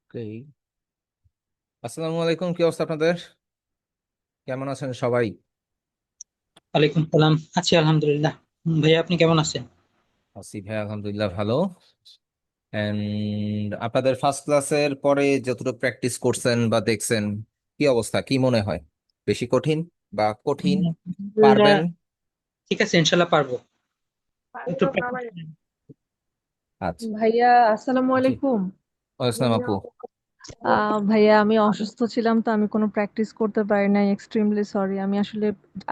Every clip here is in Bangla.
ওকে। আসসালামু আলাইকুম, কি অবস্থা আপনাদের? কেমন আছেন সবাই? ওয়ালাইকুম সালাম। আছি আলহামদুলিল্লাহ। ভাইয়া আপনি কেমন আছেন? আছি ভাই, আলহামদুলিল্লাহ ভালো। এন্ড আপনাদের ফার্স্ট ক্লাসের পরে যতটুকু প্র্যাকটিস করছেন বা দেখছেন, কি অবস্থা, কি মনে হয়? বেশি কঠিন বা কঠিন? আলহামদুলিল্লাহ, পারবেন? ঠিক আছে, ইনশাল্লাহ পারবো। একটু প্র্যাকটিস আচ্ছা। ভাইয়া, আসসালামু জি, আলাইকুম। ওয়ালাইকুম আপু। ভাইয়া, আমি অসুস্থ ছিলাম, তো আমি কোনো প্র্যাকটিস করতে পারি নাই। Extremely sorry. আমি আসলে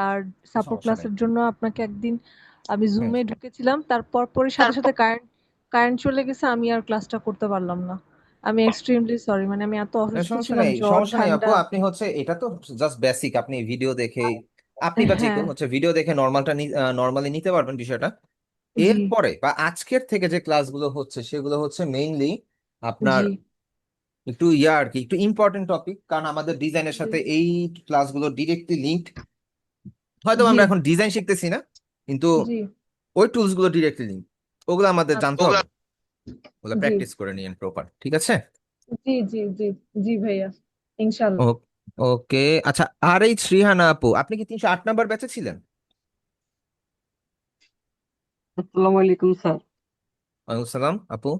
আর সাপোর্ট সমস্যা নেই। ক্লাসের জন্য আপনাকে একদিন আমি হুম। জুমে ঢুকেছিলাম, তারপর পরে সাথে সাথে কারেন্ট কারেন্ট চলে গেছে, আমি আর ক্লাসটা করতে পারলাম না। আমি এক্সট্রিমলি সরি, মানে আমি এত অসুস্থ সমস্যা ছিলাম, নেই, জ্বর সমস্যা নেই আপু। ঠান্ডা। আপনি হচ্ছে এটা তো জাস্ট বেসিক, আপনি ভিডিও দেখে, আপনি বা যে হ্যাঁ। কেউ হচ্ছে ভিডিও দেখে নর্মালি নিতে পারবেন বিষয়টা। জি। এরপরে বা আজকের থেকে যে ক্লাসগুলো হচ্ছে সেগুলো হচ্ছে মেইনলি আপনার জি। একটু আর কি একটু ইম্পর্টেন্ট টপিক, কারণ আমাদের ডিজাইনের জি। সাথে এই ক্লাসগুলো ডিরেক্টলি লিঙ্কড। হয়তো জি। আমরা এখন ডিজাইন শিখতেছি না, কিন্তু জি। ওই টুলস গুলো ডিরেক্টলি লিঙ্ক, ওগুলো আমাদের জানতে আচ্ছা। হবে। ওগুলো জি। প্র্যাকটিস করে নিয়েন প্রপার, ঠিক আছে? জি। জি। জি। জি ভাইয়া, ইনশাল্লাহ। ও- ওকে। আচ্ছা, আর এই শ্রীহানা আপু, আপনি কি 308 নাম্বার ব্যাচে ছিলেন? আসসালামু আলাইকুম স্যার। ওয়ালাইকুম সালাম আপু।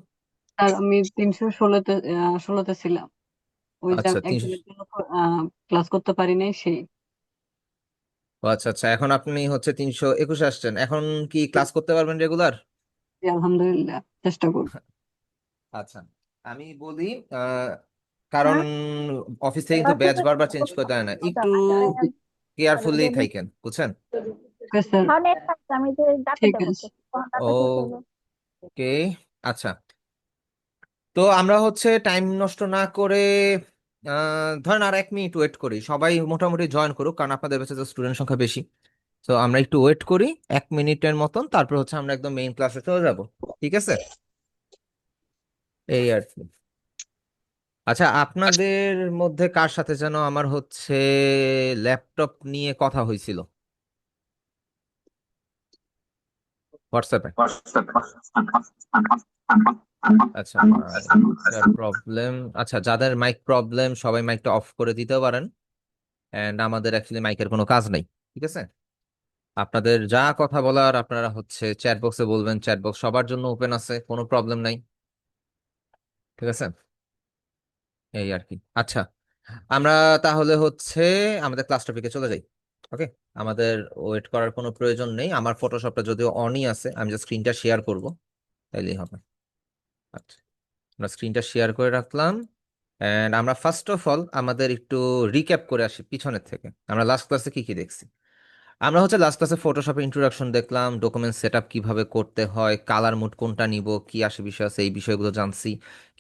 স্যার আমি 316তে ছিলাম। ওই যে আচ্ছা, তিনশো। একদিনের জন্য ক্লাস করতে পারি নাই সেই। ও আচ্ছা আচ্ছা, এখন আপনি হচ্ছে 321 আসছেন, এখন কি ক্লাস করতে পারবেন রেগুলার? জি, আলহামদুলিল্লাহ চেষ্টা করব। আচ্ছা, আমি বলি, আহ, কারণ অফিস থেকে কিন্তু ব্যাচ বারবার চেঞ্জ করে দেয় না, একটু কেয়ারফুলি থাকেন, বুঝছেন? ওকে স্যার, ঠিক আছে। ওকে। আচ্ছা, তো আমরা হচ্ছে টাইম নষ্ট না করে ধরেন আর 1 মিনিট ওয়েট করি, সবাই মোটামুটি জয়েন করুক, কারণ আপনাদের কাছে তো স্টুডেন্ট সংখ্যা বেশি। তো আমরা একটু ওয়েট করি 1 মিনিটের মতন, তারপর হচ্ছে আমরা একদম মেইন ক্লাসে চলে যাব। ঠিক আছে? এই আর কি। আচ্ছা, আপনাদের মধ্যে কার সাথে যেন আমার হচ্ছে ল্যাপটপ নিয়ে কথা হয়েছিল হোয়াটসঅ্যাপে? আচ্ছা, মাইকটা প্রবলেম। আচ্ছা, যাদের মাইক প্রবলেম সবাই মাইকটা অফ করে দিতে পারেন। এন্ড আমাদের অ্যাকচুয়ালি মাইকের কোনো কাজ নেই, ঠিক আছে? আপনাদের যা কথা বলার আপনারা হচ্ছে চ্যাট বক্সে বলবেন, চ্যাট বক্স সবার জন্য ওপেন আছে, কোনো প্রবলেম নাই, ঠিক আছে? এই আর কি। আচ্ছা, আমরা তাহলে হচ্ছে আমাদের ক্লাস টপিকে চলে যাই। ওকে। আমাদের ওয়েট করার কোনো প্রয়োজন নেই, আমার ফটোশপটা যদিও অনই আছে, আমি জাস্ট স্ক্রিনটা শেয়ার করব, তাইলেই হবে। আচ্ছা, আমরা স্ক্রিনটা শেয়ার করে রাখলাম। এন্ড আমরা ফার্স্ট অফ অল আমাদের একটু রিক্যাপ করে আসি পিছনের থেকে, আমরা লাস্ট ক্লাসে কি কি দেখছি। আমরা হচ্ছে লাস্ট ক্লাসে ফটোশপে ইন্ট্রোডাকশন দেখলাম, ডকুমেন্ট সেট আপ কিভাবে করতে হয়, কালার মুড কোনটা নিব, কি আসে বিষয় আছে, এই বিষয়গুলো জানছি।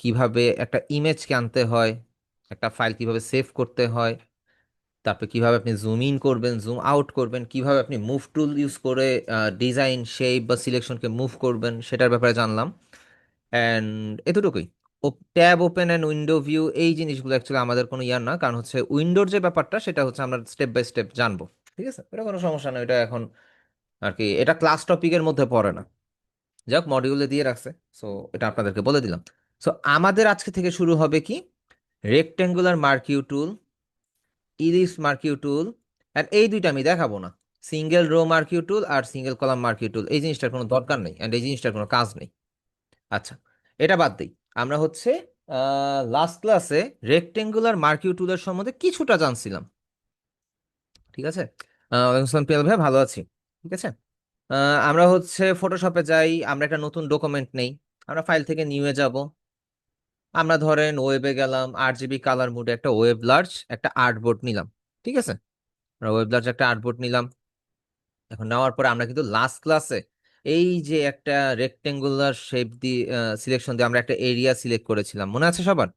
কিভাবে একটা ইমেজকে আনতে হয়, একটা ফাইল কিভাবে সেভ করতে হয়, তারপর কিভাবে আপনি জুম ইন করবেন, জুম আউট করবেন, কিভাবে আপনি মুভ টুল ইউজ করে ডিজাইন শেপ বা সিলেকশনকে মুভ করবেন, সেটার ব্যাপারে জানলাম। অ্যান্ড এতটুকুই। ও tab open and window view, এই জিনিসগুলো অ্যাকচুয়ালি আমাদের কোনো ইয়ার না, কারণ হচ্ছে উইন্ডোর যে ব্যাপারটা সেটা হচ্ছে আমরা স্টেপ বাই স্টেপ জানবো। ঠিক আছে, এটা কোনো সমস্যা না, এটা এখন আর কি এটা ক্লাস টপিকের মধ্যে পড়ে না। যাক, মডিউলে দিয়ে রাখছে, সো এটা আপনাদেরকে বলে দিলাম। সো আমাদের আজকে থেকে শুরু হবে কি, rectangular marquee tool, ellipse marquee tool. And এই দুইটা আমি দেখাবো না, সিঙ্গেল রো মার্কিউ টুল আর সিঙ্গেল কলাম মার্কিউ টুল, এই জিনিসটার কোনো দরকার নেই, অ্যান্ড এই জিনিসটার কোনো কাজ নেই। আচ্ছা, এটা বাদ দিই। আমরা হচ্ছে লাস্ট ক্লাসে রেক্টেঙ্গুলার মার্কিউ টুলের সম্বন্ধে কিছুটা জানছিলাম, ঠিক আছে? ওয়ালাইকুম আসসালাম পিয়াল ভাই, ভালো আছি। ঠিক আছে। আমরা হচ্ছে ফটোশপে যাই, আমরা একটা নতুন ডকুমেন্ট নেই, আমরা ফাইল থেকে নিউয়ে যাব। আমরা ধরেন ওয়েবে গেলাম, RGB কালার মুডে একটা ওয়েব লার্জ একটা আর্টবোর্ড নিলাম, ঠিক আছে? আমরা ওয়েব লার্জ একটা আর্টবোর্ড নিলাম। এখন নেওয়ার পরে আমরা কিন্তু লাস্ট ক্লাসে এই যে একটা রেক্টেঙ্গুলার শেপ দিয়ে সিলেকশন দিয়ে আমরা একটা এরিয়া সিলেক্ট করেছিলাম, মনে আছে সবার?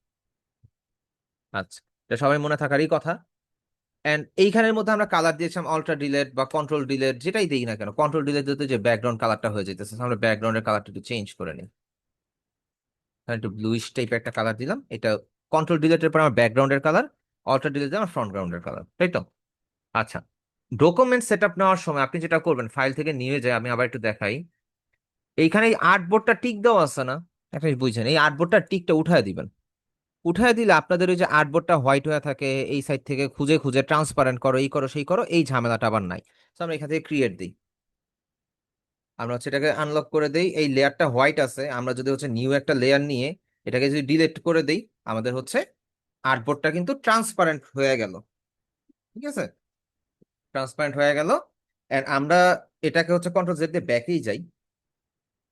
আচ্ছা, এটা সবাই মনে থাকারই কথা। এন্ড এইখানের মধ্যে আমরা কালার দিয়েছিলাম অল্টার ডিলেট বা কন্ট্রোল ডিলেট, যেটাই দিই না কেন, কন্ট্রোল ডিলেট দিতে যে ব্যাকগ্রাউন্ড কালারটা হয়ে যেতেছে, আমরা ব্যাকগ্রাউন্ডের কালারটা একটু চেঞ্জ করে নিই। একটু ব্লুইশ টাইপের একটা কালার দিলাম, এটা কন্ট্রোল ডিলেটের পর আমার ব্যাকগ্রাউন্ডের কালার, অল্টার ডিলেট দিয়ে আমার ফ্রন্ট গ্রাউন্ডের কালার, তাই তো? আচ্ছা, ডকুমেন্ট সেট আপ নেওয়ার সময় আপনি যেটা করবেন, ফাইল থেকে নিয়ে যায়, আমি আবার একটু দেখাই। এইখানে এই আর্টবোর্ডটা টিক দেওয়া আছে না, একটা জিনিস বুঝছেন, এই আর্টবোর্ডটা টিকটা উঠায় দিবেন। উঠায় দিলে আপনাদের ওই যে আর্টবোর্ডটা হোয়াইট হয়ে থাকে, এই সাইড থেকে খুঁজে খুঁজে ট্রান্সপারেন্ট করো, এই করো সেই করো, এই ঝামেলাটা আবার নাই। তো আমরা এখান থেকে ক্রিয়েট দিই, আমরা হচ্ছে এটাকে আনলক করে দেই। এই লেয়ারটা হোয়াইট আছে, আমরা যদি হচ্ছে নিউ একটা লেয়ার নিয়ে এটাকে যদি ডিলিট করে দেই, আমাদের হচ্ছে আর্টবোর্ডটা কিন্তু ট্রান্সপারেন্ট হয়ে গেল। ঠিক আছে, ট্রান্সপারেন্ট হয়ে গেল। এন্ড আমরা এটাকে হচ্ছে কন্ট্রোল জেড দিয়ে ব্যাকেই যাই,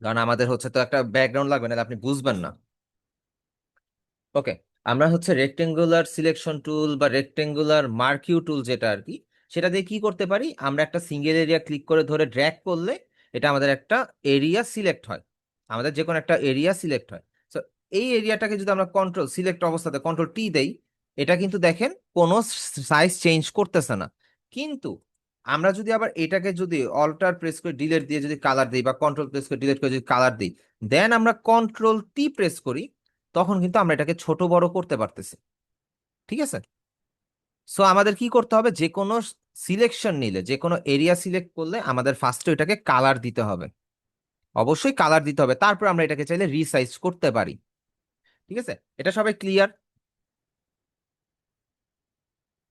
কারণ আমাদের হচ্ছে তো একটা ব্যাকগ্রাউন্ড লাগবে, না আপনি বুঝবেন না। ওকে, আমরা হচ্ছে রেক্টেঙ্গুলার সিলেকশন টুল বা রেক্টেঙ্গুলার মার্কিউ টুল যেটা আর কি, সেটা দিয়ে কি করতে পারি, আমরা একটা সিঙ্গেল এরিয়া ক্লিক করে ধরে ড্র্যাগ করলে এটা আমাদের একটা এরিয়া সিলেক্ট হয়, আমাদের যে কোনো একটা এরিয়া সিলেক্ট হয়। তো এই এরিয়াটাকে যদি আমরা কন্ট্রোল সিলেক্ট অবস্থাতে কন্ট্রোল টি দেই, এটা কিন্তু দেখেন কোনো সাইজ চেঞ্জ করতেছে না। কিন্তু আমরা যদি আবার এটাকে যদি অল্টার প্রেস করে ডিলিট দিয়ে যদি কালার দিই, বা কন্ট্রোল প্রেস করে ডিলিট করে যদি কালার দিই, দেন আমরা কন্ট্রোল টি প্রেস করি, তখন কিন্তু আমরা এটাকে ছোট বড় করতে পারতেছি। ঠিক আছে, সো আমাদের কি করতে হবে, যে কোনো সিলেকশন নিলে, যে কোনো এরিয়া সিলেক্ট করলে আমাদের ফার্স্টে এটাকে কালার দিতে হবে, অবশ্যই কালার দিতে হবে, তারপর আমরা এটাকে চাইলে রিসাইজ করতে পারি। ঠিক আছে, এটা সবাই ক্লিয়ার?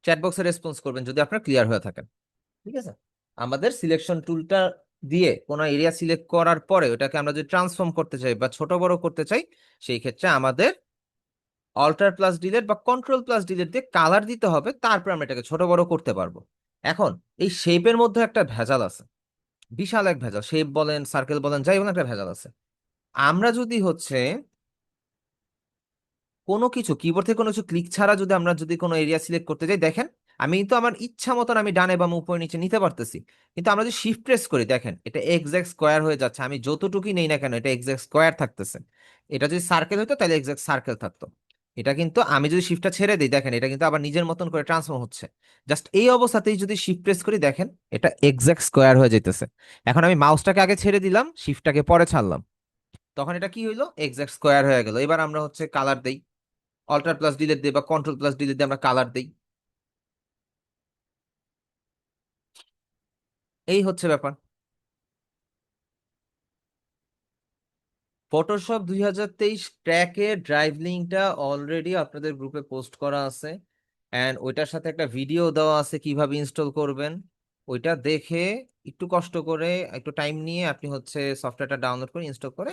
চ্যাট বক্সে রেসপন্স করবেন যদি আপনারা ক্লিয়ার হয়ে থাকেন। ঠিক আছে, আমাদের সিলেকশন টুলটা দিয়ে কোনো এরিয়া সিলেক্ট করার পরে ওটাকে আমরা যদি ট্রান্সফর্ম করতে চাই বা ছোট বড় করতে চাই, সেই ক্ষেত্রে আমাদের অল্টার প্লাস ডিলিট বা কন্ট্রোল প্লাস ডিলিট দিয়ে কালার দিতে হবে, তারপর আমরা এটাকে ছোট বড় করতে পারবো। এখন এই শেপের মধ্যে একটা ভেজাল আছে, বিশাল এক ভেজাল, শেপ বলেন সার্কেল বলেন যাই বলেন, একটা ভেজাল আছে। আমরা যদি হচ্ছে কোনো কিছু কিবোর্ড থেকে কোনো কিছু ক্লিক ছাড়া যদি আমরা যদি কোনো এরিয়া সিলেক্ট করতে যাই, দেখেন আমি তো আমার ইচ্ছা মতন আমি ডানে বাম উপরে নিচে নিতে পারতেছি, কিন্তু আমরা যদি শিফট প্রেস করি দেখেন এটা এক্সাক্ট স্কোয়ার হয়ে যাচ্ছে, আমি যতটুকুই নেই না কেন এটা এক্সাক্ট স্কোয়ার থাকতেছে। এটা যদি সার্কেল হতো তাহলে এক্সাক্ট সার্কেল থাকতো। এটা কিন্তু আমি যদি শিফটটা ছেড়ে দিই দেখেন এটা কিন্তু আবার নিজের মতন করে ট্রান্সফর্ম হচ্ছে। জাস্ট এই অবস্থাতেই যদি শিফট প্রেস করি দেখেন এটা এক্সাক্ট স্কোয়ার হয়ে যেতেছে। এখন আমি মাউসটাকে আগে ছেড়ে দিলাম, শিফটটাকে পরে ছাড়লাম, তখন এটা কি হইলো, এক্সাক্ট স্কোয়ার হয়ে গেল। এবার আমরা হচ্ছে কালার দেই, অল্টার প্লাস ডিলিট দিই বা কন্ট্রোল প্লাস ডিলিট দিয়ে আমরা কালার দিই, এই হচ্ছে ব্যাপার। ফটোশপ 2023 ক্র্যাকের ড্রাইভ লিঙ্কটা অলরেডি আপনাদের গ্রুপে পোস্ট করা আছে, অ্যান্ড ওইটার সাথে একটা ভিডিও দেওয়া আছে কিভাবে ইনস্টল করবেন। ওইটা দেখে একটু কষ্ট করে একটু টাইম নিয়ে আপনি হচ্ছে সফটওয়্যারটা ডাউনলোড করে ইনস্টল করে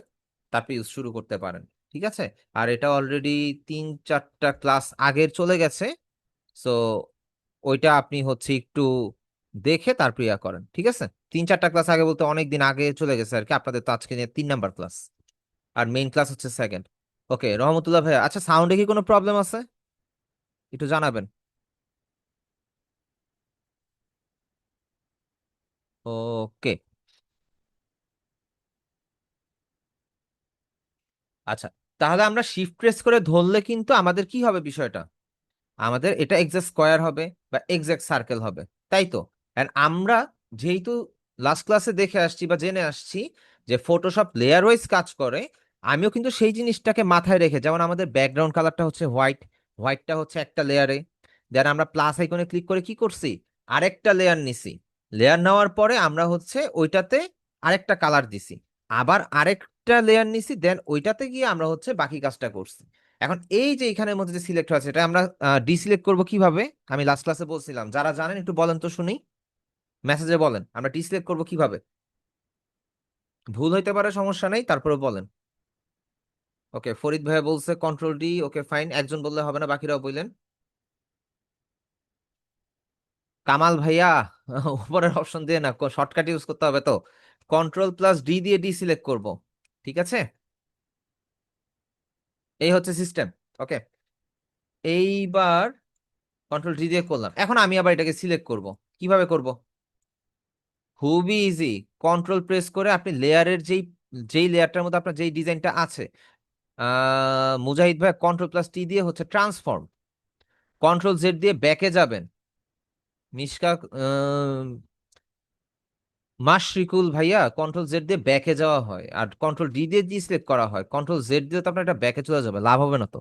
তারপর ইউজ শুরু করতে পারেন। ঠিক আছে, আর এটা অলরেডি 3-4টা ক্লাস আগের চলে গেছে, সো ওইটা আপনি হচ্ছে একটু দেখে তারপর ইয়া করেন। ঠিক আছে, 3-4টা ক্লাস আগে বলতে অনেক দিন আগে চলে গেছে আর কি, আপনাদের তো আজকে নিয়ে 3 নাম্বার ক্লাস, আর মেইন ক্লাস হচ্ছে সেকেন্ড। ওকে রহমতুল্লাহ ভাই, আচ্ছা সাউন্ডে কি কোনো প্রবলেম আছে একটু জানাবেন। ওকে, আচ্ছা, তাহলে আমরা শিফট প্রেস করে ধরলে কিন্তু আমাদের কি হবে বিষয়টা, আমাদের এটা এক্সাক্ট স্কোয়ার হবে বা এক্সাক্ট সার্কেল হবে, তাই তো। এন্ড আমরা যেহেতু লাস্ট ক্লাসে দেখে আসছি বা জেনে আসছি যে ফটোশপ লেয়ার ওয়াইজ কাজ করে, আমিও কিন্তু সেই জিনিসটাকে মাথায় রেখে, যেমন আমাদের ব্যাকগ্রাউন্ড কালারটা হচ্ছে হোয়াইট, হোয়াইটটা হচ্ছে একটা লেয়ারে, দেন আমরা প্লাস আইকনে ক্লিক করে কি করছি, আরেকটা লেয়ার নিছি, লেয়ার নেওয়ার পরে আমরা হচ্ছে ওইটাতে আরেকটা কালার দিছি, আবার আরেকটা লেয়ার নিছি, দেন ওইটাতে গিয়ে আমরা হচ্ছে বাকি কাজটা করছি। এখন এই যে এখানের মধ্যে যে সিলেক্ট আছে এটা আমরা ডিসিলেক্ট করব কিভাবে, আমি লাস্ট ক্লাসে বলছিলাম, যারা জানেন একটু বলেন তো শুনি, মেসেজে বলেন আমরা ডিসিলেক্ট করব কিভাবে। ভুল হইতে পারে সমস্যা নেই, তারপরে বলেন। ওকে, ফরিদ ভাই বলছে কন্ট্রোল ডি, ওকে ফাইন, একজন বললে হবে না, বাকিরাও বললেন। কামাল ভাইয়া উপরের অপশন দিয়ে না, শর্টকাট ইউজ করতে হবে তো, কন্ট্রোল প্লাস ডি দিয়ে ডিসিলেক্ট করব। ঠিক আছে, এই হচ্ছে সিস্টেম। ওকে, এইবার কন্ট্রোল ডি দিয়ে করলাম, এখন আমি আবার এটাকে সিলেক্ট করব, কিভাবে করব, খুবই ইজি, কন্ট্রোল প্রেস করে আপনি লেয়ারের যেই যেই লেয়ারটার মধ্যে আপনার যেই ডিজাইনটা আছে, মুজাহিদ ভাই কন্ট্রোল প্লাস টি দিয়ে হচ্ছে ট্রান্সফর্ম, কন্ট্রোল জেড দিয়ে ব্যাকে যাবেন, মিশকা মাশরিকুল ভাইয়া কন্ট্রোল জেড দিয়ে ব্যাকে যাওয়া হয়, আর কন্ট্রোল ডি দিয়ে সিলেক্ট করা হয়, কন্ট্রোল জেড দিয়ে তো আপনার এটা ব্যাকে চলে যাবে, লাভ হবে না তো।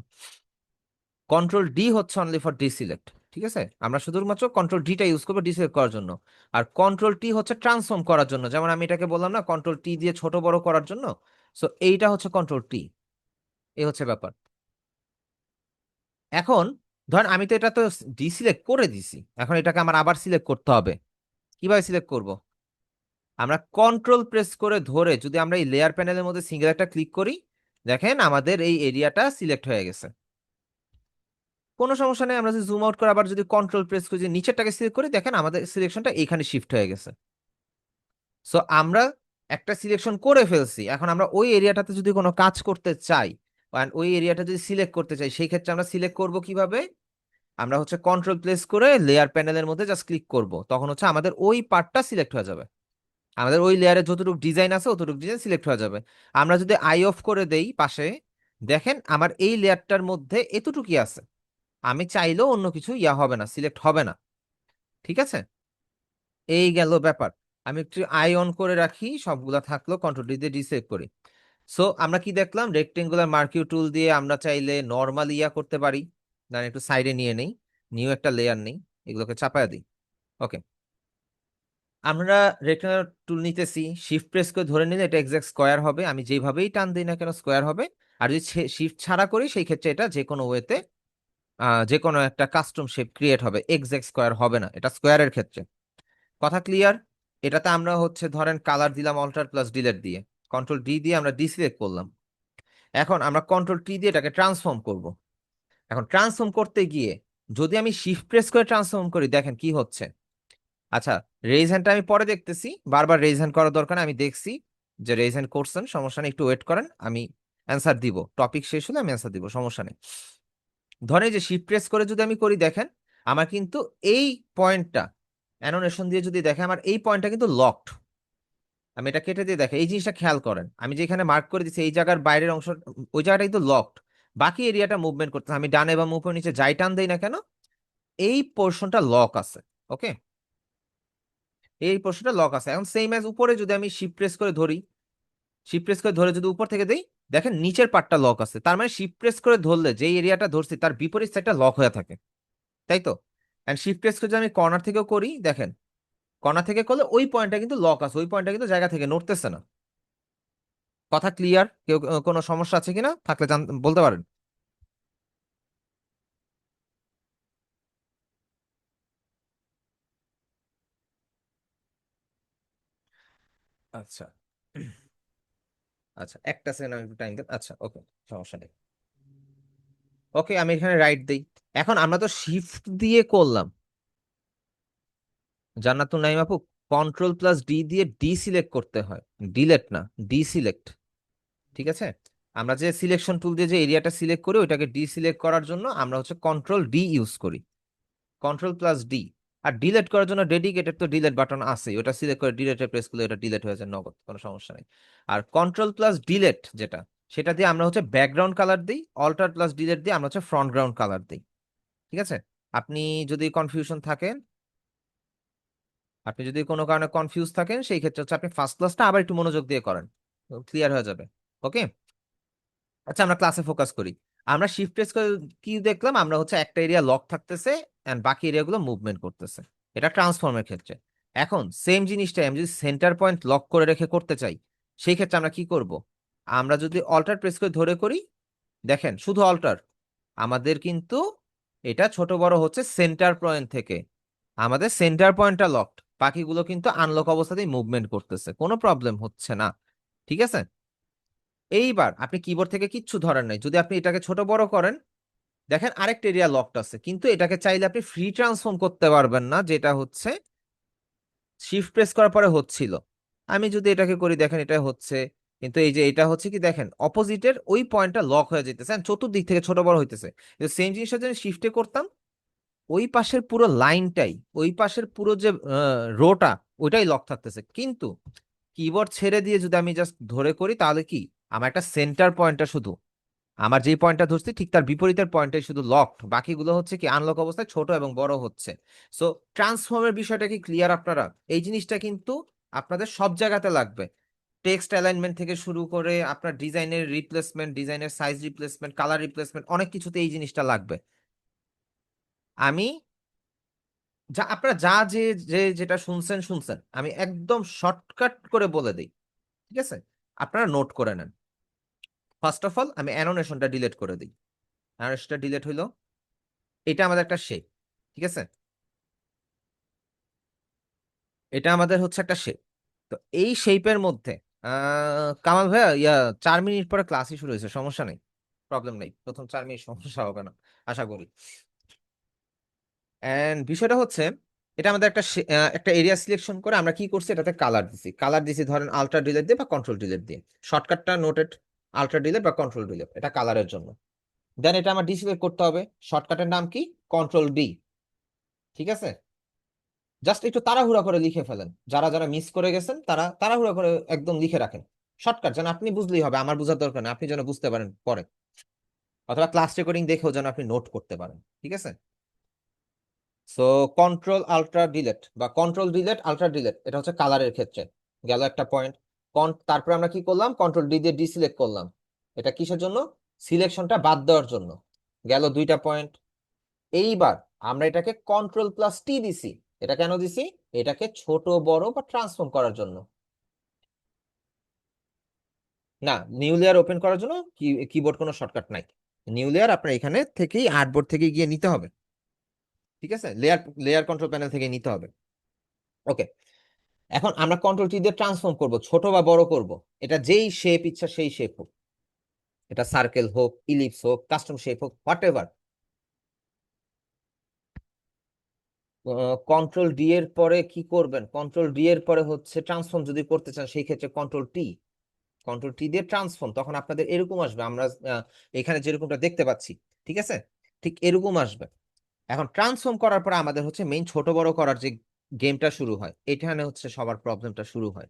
কন্ট্রোল ডি হচ্ছে অনলি ফর ডিসিলেক্ট। ঠিক আছে, আমরা শুধুমাত্র কন্ট্রোল ডিটা ইউজ করবো ডিসিলেক্ট করার জন্য, আর কন্ট্রোল টি হচ্ছে ট্রান্সফর্ম করার জন্য, যেমন আমি এটাকে বললাম না কন্ট্রোল টি দিয়ে ছোট বড় করার জন্য, সো এইটা হচ্ছে কন্ট্রোল টি, এই হচ্ছে ব্যাপার। এখন ধরেন আমি তো এটা তো ডিসিলেক্ট করে দিছি, এখন এটাকে আমার আবার সিলেক্ট করতে হবে। কিভাবে সিলেক্ট করব? আমরা কন্ট্রোল প্রেস করে ধরে যদি আমরা এই লেয়ার প্যানেলের মধ্যে সিঙ্গেল একটা ক্লিক করি, দেখেন আমাদের এই এরিয়াটা সিলেক্ট হয়ে গেছে। কোনো সমস্যা নেই, আমরা যদি জুম আউট করে আবার যদি কন্ট্রোল প্রেস করে যদি নিচেরটাকে সিলেক্ট করি, দেখেন আমাদের সিলেকশনটা এইখানে শিফট হয়ে গেছে। সো আমরা একটা সিলেকশন করে ফেলছি, এখন আমরা ওই এরিয়াটাতে যদি কোনো কাজ করতে চাই, ওই এরিয়াটা যদি সিলেক্ট করতে চাই, সেই ক্ষেত্রে আমরা সিলেক্ট করব কিভাবে? আমরা হচ্ছে কন্ট্রোল প্লেস করে লেয়ার প্যানেলের মধ্যে জাস্ট ক্লিক করব, তখন হচ্ছে আমাদের ওই পার্টটা সিলেক্ট হয়ে যাবে, আমাদের ওই লেয়ারে যতটুকু ডিজাইন আছে অতটুকু ডিজাইন সিলেক্ট হয়ে যাবে। আমরা যদি আই অফ করে দেই পাশে, দেখেন আমার এই লেয়ারটার মধ্যে এতটুকুই আছে, আমি চাইলেও অন্য কিছু ইয়া হবে না, সিলেক্ট হবে না। ঠিক আছে, এই গেল ব্যাপার। আমি একটু আই অন করে রাখি, সবগুলা থাকলো, কন্ট্রোল ডি দিয়ে ডিসেক্ট করি। সো আমরা কি দেখলাম, রেক্টেঙ্গুলার মার্কিউ টুল দিয়ে আমরা চাইলে নর্মাল ইয়া করতে পারি। ধরেন একটু সাইডে নিয়ে নেই, নিউ একটা লেয়ার নেই, এগুলোকে চাপায়া দিই। ওকে, আমরা রেক্টেঙ্গুলার টুল নিতেছি, শিফট প্রেস করে ধরে নিলে এটা এক্সাক্ট স্কোয়ার হবে, আমি যেভাবেই টান দিই না কেন স্কোয়ার হবে। আর যদি শিফট ছাড়া করি সেই ক্ষেত্রে এটা যে কোনো ওয়েতে যে কোনো একটা কাস্টম শেপ ক্রিয়েট হবে, এক্সাক্ট স্কোয়ার হবে না, এটা স্কোয়ারের ক্ষেত্রে। কথা ক্লিয়ার? এটাতে আমরা হচ্ছে ধরেন কালার দিলাম অল্টার প্লাস ডিলেট দিয়ে, কন্ট্রোল ডি দিয়ে আমরা ডিসিলেক্ট করলাম। এখন আমরা কন্ট্রোল টি দিয়ে এটাকে ট্রান্সফর্ম করব। এখন ট্রান্সফর্ম করতে গিয়ে যদি আমি শিফট প্রেস করে ট্রান্সফর্ম করি, দেখেন কি হচ্ছে। আচ্ছা, রেইজ হ্যান্ডটা আমি পরে দেখতেছি, বারবার রেইজ হ্যান্ড করার দরকার নেই, আমি দেখছি যে রেইজ হ্যান্ড করছেন, সমস্যা নেই, একটু ওয়েট করেন, আমি অ্যান্সার দিব, টপিক শেষ হলে আমি অ্যান্সার দিব, সমস্যা নেই। ধরেন যে শিফট প্রেস করে যদি আমি করি, দেখেন আমার কিন্তু এই পয়েন্টটা অ্যানোনেশন দিয়ে যদি দেখে, আমার এই পয়েন্টটা কিন্তু লকড। আমি এটা কেটে দিয়ে দেখেন, এই জিনিসটা খেয়াল করেন, আমি যেখানে মার্ক করে দিচ্ছি এই জায়গার বাইরের অংশ, ওই জায়গাটা কিন্তু লকড, বাকি এরিয়াটা মুভমেন্ট করতে আমি ডানে বা উপর নিচে যাই টান দেই না কেন, এই পোর্শনটা লক আছে। ওকে, এই পোর্শনটা লক আছে। এখন সেম অ্যাজ উপরে যদি আমি শিফট প্রেস করে ধরি, শিফট প্রেস করে ধরে যদি উপর থেকে দেই, দেখেন নিচের পার্টটা লক আছে, তার মানে শিফট প্রেস করে ধরলে যে এরিয়াটা ধরছি তার বিপরীত সাইডটা লক হয়ে থাকে, তাই তো? এন্ড শিফট প্রেস করে যদি আমি কর্নার থেকেও করি, দেখেন কর্নার থেকে করলে ওই পয়েন্টটা কিন্তু লক আছে, ওই পয়েন্টটা কিন্তু জায়গা থেকে নড়তেছে না। কথা ক্লিয়ার? কেউ কোনো সমস্যা আছে কিনা, থাকলে বলতে পারেন। আচ্ছা, আচ্ছা একটা সেকেন্ড, আমি একটু টাইম দেন। আচ্ছা ওকে, সমস্যা নেই। ওকে, আমি এখানে রাইট দেই। এখন আমরা তো শিফট দিয়ে করলাম, জান্নাতুল নাইম আপু, কন্ট্রোল প্লাস ডি দিয়ে ডিসিলেক্ট করতে হয়, ডিলেট না, ডিসিলেক্ট। ঠিক আছে, আমরা যে সিলেকশন টুল দিয়ে যে এরিয়াটা সিলেক্ট করি ওইটাকে ডিসিলেক্ট করার জন্য আমরা হচ্ছে কন্ট্রোল ডি ইউজ করি, কন্ট্রোল প্লাস ডি। আর ডিলেট করার জন্য ডেডিকেটেড তো ডিলেট বাটন আছে, ওটা সিলেক্ট করে ডিলেটে প্রেস করলে ওটা ডিলেট হয়ে যায় নগদ, কোনো সমস্যা নেই। আর কন্ট্রোল প্লাস ডিলেট যেটা, সেটা দিয়ে আমরা হচ্ছে ব্যাকগ্রাউন্ড কালার দিই, অল্টার প্লাস ডিলেট দিয়ে আমরা হচ্ছে ফ্রন্ট গ্রাউন্ড কালার দিই। ঠিক আছে, আপনি যদি কনফিউশন থাকেন, আপনি যদি কোনো কারণে কনফিউজ থাকেন, সেই ক্ষেত্রে হচ্ছে আপনি ফার্স্ট ক্লাসটা আবার একটু মনোযোগ দিয়ে করেন, ক্লিয়ার হয়ে যাবে। ওকে, আচ্ছা আমরা ক্লাসে ফোকাস করি। আমরা শিফট প্রেস করে কি দেখলাম, আমরা হচ্ছে একটা এরিয়া লক থাকতেছে এন্ড বাকি এরিয়াগুলো মুভমেন্ট করতেছে, এটা ট্রান্সফর্মের ক্ষেত্রে। এখন সেম জিনিসটাই আমি যদি সেন্টার পয়েন্ট লক করে রেখে করতে চাই, সেই ক্ষেত্রে আমরা কি করব? আমরা যদি অল্টার প্রেস করে ধরে করি, দেখেন শুধু অল্টার, আমাদের কিন্তু এটা ছোট বড় হচ্ছে সেন্টার পয়েন্ট থেকে, আমাদের সেন্টার পয়েন্টটা লকড, বাকিগুলো কিন্তু আনলক অবস্থাতেই মুভমেন্ট করতেছে, কোনো প্রবলেম হচ্ছে না। ঠিক আছে, এইবার আপনি কিবোর্ড থেকে কিচ্ছু ধরেন নাই, যদি আপনি এটাকে ছোট বড় করেন, দেখেন আরেকটা এরিয়া লকড আছে, কিন্তু এটাকে চাইলে আপনি ফ্রি ট্রান্সফর্ম করতে পারবেন না, যেটা হচ্ছে শিফট প্রেস করার পরে হচ্ছিল। আমি যদি এটাকে করি, দেখেন এটা হচ্ছে, কিন্তু এই যে এটা হচ্ছে কি, দেখেন অপোজিটের ওই পয়েন্টটা লক হয়ে যেতেছে and চতুর্দিক থেকে ছোট বড় হইতেছে। সেম জিনিসটা যদি শিফটে করতাম, ওই পাশের পুরো লাইনটাই, ওই পাশের পুরো যে রোটা, ওইটাই লক থাকতেছে, কিন্তু কিবোর্ড ছেড়ে দিয়ে যদি আমি জাস্ট ধরে করি, তাহলে কি আমার একটা সেন্টার পয়েন্টটা শুধু, আমার যেই পয়েন্টটা ধরছি ঠিক তার বিপরীতের পয়েন্টটাই শুধু লকড, বাকিগুলো হচ্ছে কি আনলক অবস্থায় ছোট এবং বড় হচ্ছে। সো ট্রান্সফর্মের বিষয়টা কি ক্লিয়ার আপনারা? এই জিনিসটা কিন্তু আপনাদের সব জায়গাতে লাগবে, টেক্সট অ্যালাইনমেন্ট থেকে শুরু করে আপনার ডিজাইনের রিপ্লেসমেন্ট, ডিজাইনের সাইজ রিপ্লেসমেন্ট, কালার রিপ্লেসমেন্ট, অনেক কিছুতে এই জিনিসটা লাগবে। আমি যা আপনারা যা যে যে যেটা শুনছেন শুনছেন, আমি একদম শর্টকাট করে বলে দিই। ঠিক আছে, আপনারা নোট করে নেন। ফার্স্ট অফ অল আমি অ্যানোনেশনটা ডিলিট করে দিই, অ্যানোনেশনটা ডিলিট হইলো। এটা আমাদের একটা শেপ, ঠিক আছে, এটা আমাদের হচ্ছে একটা শেপ। তো এই শেপের মধ্যে কামাল ভাইয়া 4 মিনিট পরে ক্লাসই শুরু হয়েছে, সমস্যা নেই, প্রবলেম নেই, প্রথম 4 মিনিট সমস্যা হবে না আশা করি। এন্ড বিষয়টা হচ্ছে এটা আমাদের একটা এরিয়া সিলেকশন করে আমরা কি করছি, এটাতে কালার দিছি ধরেন আলট্রা ডিলেট দিয়ে বা কন্ট্রোল ডিলেট দিয়ে, শর্টকাটটা নোটেড, আলট্রা ডিলেট বা কন্ট্রোল ডিলেট, এটা কালারের জন্য। দেন এটা আমার ডিসিলেক্ট করতে হবে, শর্টকাটের নাম কি, কন্ট্রোল ডি, ঠিক আছে। জাস্ট একটু তাড়াহুড়া করে লিখে ফেলেন, যারা যারা মিস করে গেছেন তারা তাড়াহুড়া করে একদম লিখে রাখেন শর্টকাট, যেন আপনি বুঝলেই হবে, আমার বোঝার দরকার নেই, আপনি যেন বুঝতে পারেন পরে, অথবা ক্লাস রেকর্ডিং দেখেও যেন আপনি নোট করতে পারেন, ঠিক আছে। সো কন্ট্রোল আলট্রা ডিলেট বা কন্ট্রোল ডিলেট আলট্রা ডিলেট, এটা হচ্ছে কালারের ক্ষেত্রে গেল একটা পয়েন্ট। তারপরে আমরা কি করলাম, কন্ট্রোল ডি দিয়ে ডিসিলেক্ট করলাম, এটা কিসের জন্য, সিলেকশনটা বাদ দেওয়ার জন্য, গেল 2টা পয়েন্ট। এইবার আমরা এটাকে কন্ট্রোল প্লাস টি দিছি, এটা কেন দিছি, এটাকে ছোট বড় বা ট্রান্সফর্ম করার জন্য, না নিউ লেয়ার ওপেন করার জন্য কিবোর্ড কোনো শর্টকাট নাই, নিউ লেয়ার আপনার এখানে থেকেই আর্টবোর্ড থেকে গিয়ে নিতে হবে, ঠিক আছে, লেয়ার কন্ট্রোল প্যানেল থেকে নিতে হবে। ওকে, এখন আমরা কন্ট্রোল টি দিয়ে ট্রান্সফর্ম করব, ছোট বা বড় করব, এটা যেই শেপ ইচ্ছা সেই শেপ হোক, এটা সার্কেল হোক, ইলিপস হোক, কাস্টম শেপ হোক, হোয়াট এভার। কন্ট্রোল ডি এর পরে কি করবেন, কন্ট্রোল ডি এর পরে হচ্ছে ট্রান্সফর্ম যদি করতে চান সেই ক্ষেত্রে কন্ট্রোল টি দিয়ে ট্রান্সফর্ম, তখন আপনাদের এরকম আসবে, আমরা এখানে যেরকমটা দেখতে পাচ্ছি, ঠিক আছে, ঠিক এরকম আসবে। এখন ট্রান্সফর্ম করার পর আমাদের হচ্ছে মেইন ছোট বড় করার যে গেমটা শুরু হয়, এখানে হচ্ছে সবার প্রবলেমটা শুরু হয়।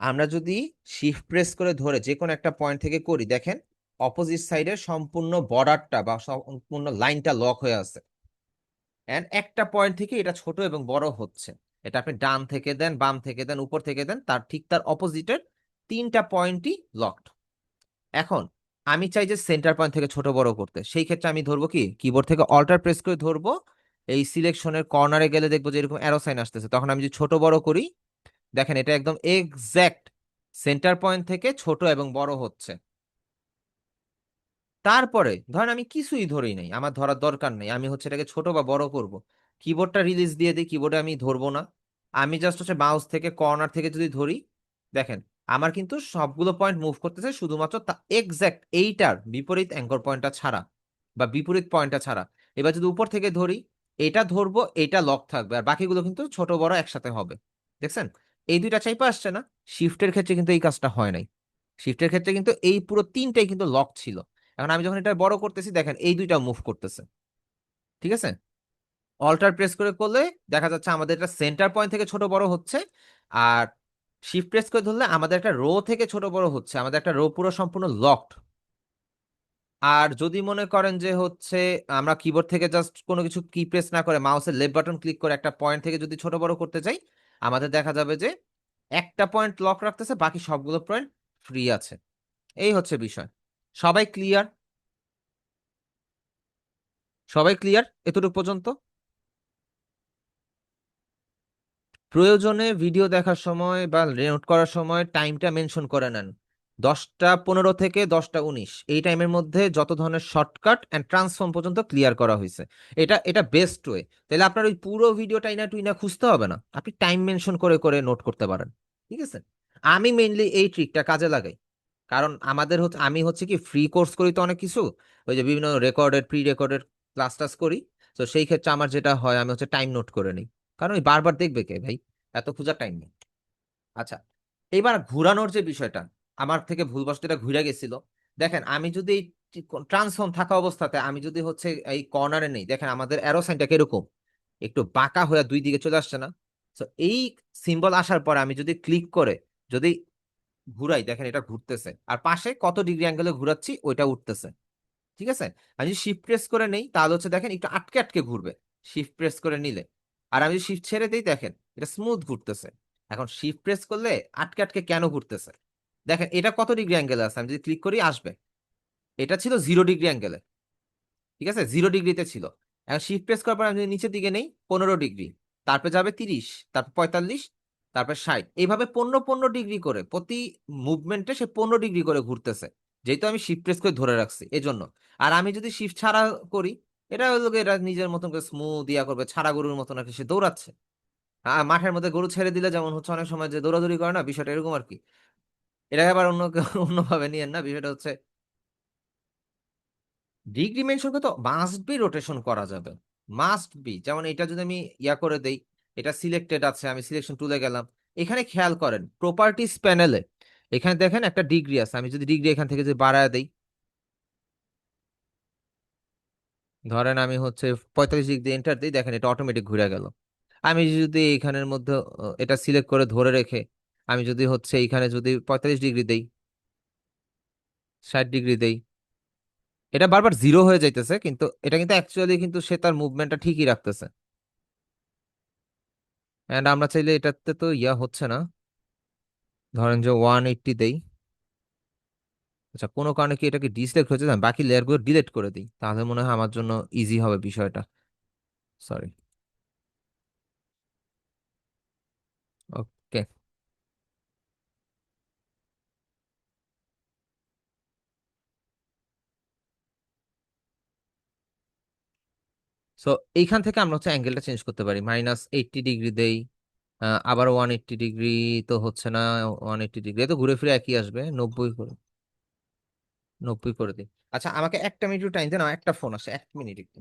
আমরা যদি শিফট প্রেস করে ধরে যে কোনো একটা পয়েন্ট থেকে করি, দেখেন অপোজিট সাইডের সম্পূর্ণ বর্ডারটা বা সম্পূর্ণ লাইনটা লক হয়ে আছে, এন্ড একটা পয়েন্ট থেকে এটা ছোট এবং বড় হচ্ছে, এটা আপনি ডান থেকে দেন, বাম থেকে দেন, উপর থেকে দেন, ঠিক তার অপোজিটের 3টা পয়েন্টই লকড। এখন আমি চাই যে সেন্টার পয়েন্ট থেকে ছোট বড় করতে, সেই ক্ষেত্রে আমি ধরবো কি, কিবোর্ড থেকে অল্টার প্রেস করে ধরবো, এই সিলেকশনের কর্নারে গেলে দেখবো যে এরকম অ্যারো সাইন আসতেছে, তখন আমি যদি ছোট বড় করি, দেখেন এটা একদম এক্সাক্ট সেন্টার পয়েন্ট থেকে ছোট এবং বড় হচ্ছে। তারপরে ধরেন আমি কিছুই ধরি নাই, আমার ধরার দরকার নেই, আমি হচ্ছে এটাকে ছোট বা বড় করব, কিবোর্ডটা রিলিজ দিয়ে দিই, কিবোর্ডে আমি ধরবো না, আমি জাস্ট হচ্ছে মাউস থেকে কর্নার থেকে যদি ধরি, দেখেন আমার কিন্তু সবগুলো পয়েন্ট মুভ করতেছে, শুধুমাত্র এক্সাক্ট এইটার বিপরীত অ্যাঙ্কর পয়েন্টটা ছাড়া বা বিপরীত পয়েন্টটা ছাড়া। এবার যদি উপর থেকে ধরি, এটা ধরবো, এটা লক থাকবে, আর বাকিগুলো কিন্তু ছোট বড় একসাথে হবে, দেখছেন এই দুইটা চাইপা আসছে না। শিফটের ক্ষেত্রে কিন্তু এই কাজটা হয় নাই, শিফটের ক্ষেত্রে কিন্তু এই পুরো 3টাই কিন্তু লক ছিল। এখন আমি যখন এটা বড় করতেছি, দেখেন এই দুইটা মুভ করতেছে, ঠিক আছে। অল্টার প্রেস করে করলে দেখা যাচ্ছে আমাদের এটা সেন্টার পয়েন্ট থেকে ছোট বড় হচ্ছে, আর শিফট প্রেস করে ধরলে আমাদের একটা রো থেকে ছোট বড় হচ্ছে, আমাদের একটা রো পুরো সম্পূর্ণ লকড। আর যদি মনে করেন যে হচ্ছে আমরা কিবোর্ড থেকে জাস্ট কোনো কিছু কি প্রেস না করে মাউসের লেফট বাটন ক্লিক করে একটা পয়েন্ট থেকে যদি ছোট বড় করতে চাই, আমাদের দেখা যাবে যে একটা পয়েন্ট লক রাখতেছে, বাকি সবগুলো পয়েন্ট ফ্রি আছে। এই হচ্ছে বিষয়। সবাই ক্লিয়ার, সবাই ক্লিয়ার এতটুকু পর্যন্ত? প্রয়োজনে ভিডিও দেখার সময় বা নোট করার সময় টাইমটা মেনশন করে নেন, 10টা 15 থেকে 10টা 19, এই টাইমের মধ্যে যত ধরনের শর্টকাট অ্যান্ড ট্রান্সফর্ম পর্যন্ত ক্লিয়ার করা হয়েছে। এটা এটা বেস্ট ওয়ে, তাহলে আপনার ওই পুরো ভিডিওটা ইনা টুইনা খুঁজতে হবে না, আপনি টাইম মেনশন করে করে নোট করতে পারেন, ঠিক আছে। আমি মেইনলি এই ট্রিকটা কাজে লাগাই, কারণ আমাদের হচ্ছে আমি হচ্ছে কি ফ্রি কোর্স করি তো অনেক কিছু, ওই যে বিভিন্ন রেকর্ডেড প্রি রেকর্ডেড ক্লাস টাস করি, তো সেই ক্ষেত্রে আমার যেটা হয় আমি হচ্ছে টাইম নোট করে নিই, কারণ ওই বারবার দেখবে কে ভাই, এত খোঁজার টাইম নেই। আচ্ছা, এবার ঘুরানোর যে বিষয়টা, আমার থেকে ভুলবশত এটা ঘুরে গেছিল, দেখেন আমি যদি ট্রান্সফর্ম থাকা অবস্থাতে আমি যদি হচ্ছে এই কর্নারে নেই, দেখেন আমাদের অ্যারো সাইনটা কিরকম একটু বাঁকা হয়ে দুই দিকে চলে আসছে না। তো এই সিম্বল আসার পরে আমি যদি ক্লিক করে যদি ঘুরাই, দেখেন এটা ঘুরতেছে, আর পাশে কত ডিগ্রি অ্যাঙ্গেলে ঘুরাচ্ছি ওইটা উঠতেছে, ঠিক আছে। আমি যদি শিফট প্রেস করে নেই তাহলে হচ্ছে দেখেন একটু আটকে আটকে ঘুরবে শিফট প্রেস করে নিলে, আর আমি যদি শিফট ছেড়ে দিই দেখেন এটা স্মুথ ঘুরতেছে। এখন শিফট প্রেস করলে আটকে আটকে কেন ঘুরতেছে, দেখেন এটা কত ডিগ্রি অ্যাঙ্গেলে আছে, আমি যদি ক্লিক করি আসবে, এটা ছিল 0 ডিগ্রি অ্যাঙ্গেলে, ঠিক আছে, 0 ডিগ্রিতে ছিল। এখন শিফট প্রেস করার পর আমি যদি নিচের দিকে নেই 15 ডিগ্রি, তারপরে যাবে 30, তারপর 45, তারপর 60, এইভাবে 15 15 ডিগ্রি করে প্রতি মুভমেন্টে সে 15 ডিগ্রি করে ঘুরতেছে, যেহেতু আমি শিফট প্রেস করে ধরে রাখছি এজন্য। আর আমি যদি শিফট ছাড়া করি, এটা হলো গিয়ে, এটা নিজের মতন করে স্মুথ ইয়া করবে, ছাড়া গরুর মতন আর কি সে দৌড়াচ্ছে। মাঠের মধ্যে গরু ছেড়ে দিলে যেমন হচ্ছে অনেক সময় যে দৌড়াদৌড়ি করে না, বিষয়টা এরকম আর কি। এটা আবার অন্যভাবে নিয়েন না, বিষয়টা হচ্ছে ডিগ্রি মেনশন তো মাস্ট বি রোটেশন করা যাবে, মাস্ট বি। যেমন এটা যদি আমি ইয়া করে দেই, এটা সিলেক্টেড আছে, আমি সিলেকশন টুলে গেলাম, এখানে খেয়াল করেন প্রপার্টিস প্যানেলে এখানে দেখেন একটা ডিগ্রি আছে, আমি যদি ডিগ্রি এখান থেকে যদি বাড়ায় দেই, ধরেন আমি হচ্ছে 45 ডিগ্রি এন্টার দিই, দেখেন এটা অটোমেটিক ঘুরে গেল। আমি যদি এখানের মধ্যে এটা সিলেক্ট করে ধরে রেখে আমি যদি হচ্ছে এখানে যদি 45 ডিগ্রি দেই, 60 ডিগ্রি দেই, এটা বারবার জিরো হয়ে যাইতেছে, কিন্তু এটা কিন্তু অ্যাকচুয়ালি কিন্তু সে তার মুভমেন্টটা ঠিকই রাখতেছে। এন্ড আমরা চাইলে এটাতে তো ইয়া হচ্ছে না, ধরেন যে 180 দেই। আচ্ছা, কোনো কারণে কি এটাকে ডিসলেক্ট হয়েছে, আমি বাকি লেয়ার গুলো ডিলিট করে দিই, তাহলে মনে হয় আমার জন্য ইজি হবে বিষয়টা। সরি। ওকে। সো এইখান থেকে আমরা হচ্ছে অ্যাঙ্গেলটা চেঞ্জ করতে পারি, -80 ডিগ্রি দেই, আবার 180 ডিগ্রি, তো হচ্ছে না, 180 ডিগ্রি তো ঘুরে ফিরে একই আসবে, 90 করে, 90 করে দিই। আচ্ছা, আমাকে একটা মিনিট টাইম দেন, আমার একটা ফোন আসে, 1 মিনিট একটু।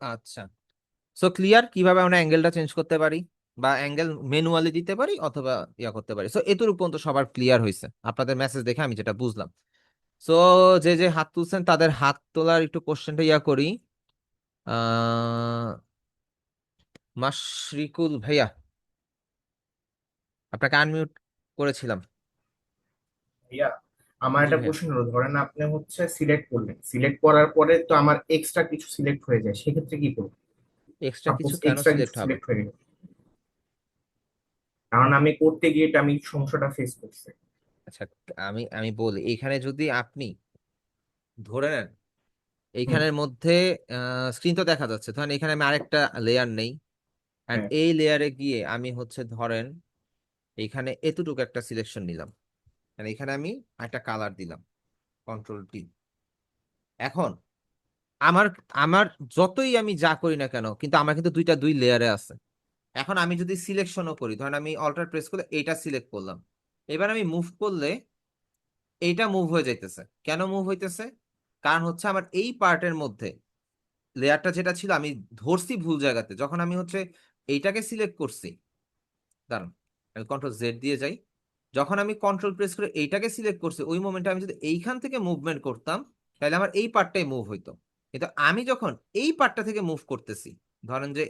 আচ্ছা, সো ক্লিয়ার কিভাবে আমরা অ্যাঙ্গেলটা চেঞ্জ করতে পারি, বা অ্যাঙ্গেল ম্যানুয়ালি দিতে পারি অথবা ইয়া করতে পারি। সো এতটুকু পর্যন্ত সবার ক্লিয়ার হয়েছে আপনাদের মেসেজ দেখে আমি যেটা বুঝলাম। সো যে যে হাত তুলছেন তাদের হাত তোলার একটু কোশ্চেনটা ইয়া করি। আহ মাশরিকুল ভাইয়া, আপনাকে আনমিউট করেছিলাম। ভাইয়া, আমার জি একটা ভাইয়া। প্রশ্ন হলো, ধরেন আপনি হচ্ছে সিলেক্ট করলেন, সিলেক্ট করার পরে তো আমার এক্সট্রা কিছু সিলেক্ট হয়ে যায়, সেক্ষেত্রে কি করবো? এক্সট্রা সাপোজ কিছু কেন এক্সট্রা কিছু সিলেক্ট হবে? সিলেক্ট হয়ে গেল, কারণ আমি করতে গিয়ে এটা আমি সমস্যাটা ফেস করছি। আচ্ছা, আমি আমি বলি, এখানে যদি আপনি ধরে নেন হুম। এইখানের মধ্যে স্ক্রিন তো দেখা যাচ্ছে, ধরেন এখানে আমি আরেকটা লেয়ার নেই, এন্ড হ্যাঁ। এই লেয়ারে গিয়ে আমি হচ্ছে ধরেন এইখানে এতটুকু একটা সিলেকশন নিলাম, মানে এখানে আমি একটা কালার দিলাম, কন্ট্রোল T। এখন আমার আমার যতই আমি যা করি না কেন, কিন্তু আমার কিন্তু দুই লেয়ারে আছে। এখন আমি যদি সিলেকশনও করি, ধরেন আমি অল্টার প্রেস করলে এইটা সিলেক্ট করলাম, এবার আমি মুভ করলে এইটা মুভ হয়ে যাইতেছে। কেন মুভ হইতেছে? কারণ হচ্ছে আমার এই পার্টের মধ্যে লেয়ারটা যেটা ছিল আমি ধরছি ভুল জায়গাতে, যখন আমি হচ্ছে এইটাকে সিলেক্ট করছি, দাঁড়ান আমি কন্ট্রোল Z দিয়ে যাই, যখন আমি কন্ট্রোল প্রেস করে এইটাকে সিলেক্ট করছি ওই মোমেন্টে আমি যদি এইখান থেকে মুভমেন্ট করতাম তাহলে আমার এই পার্টটাই মুভ হইতো। কিন্তু আমি যখন এই পার্টটা থেকে মুভ করতেছি, ধরেন যে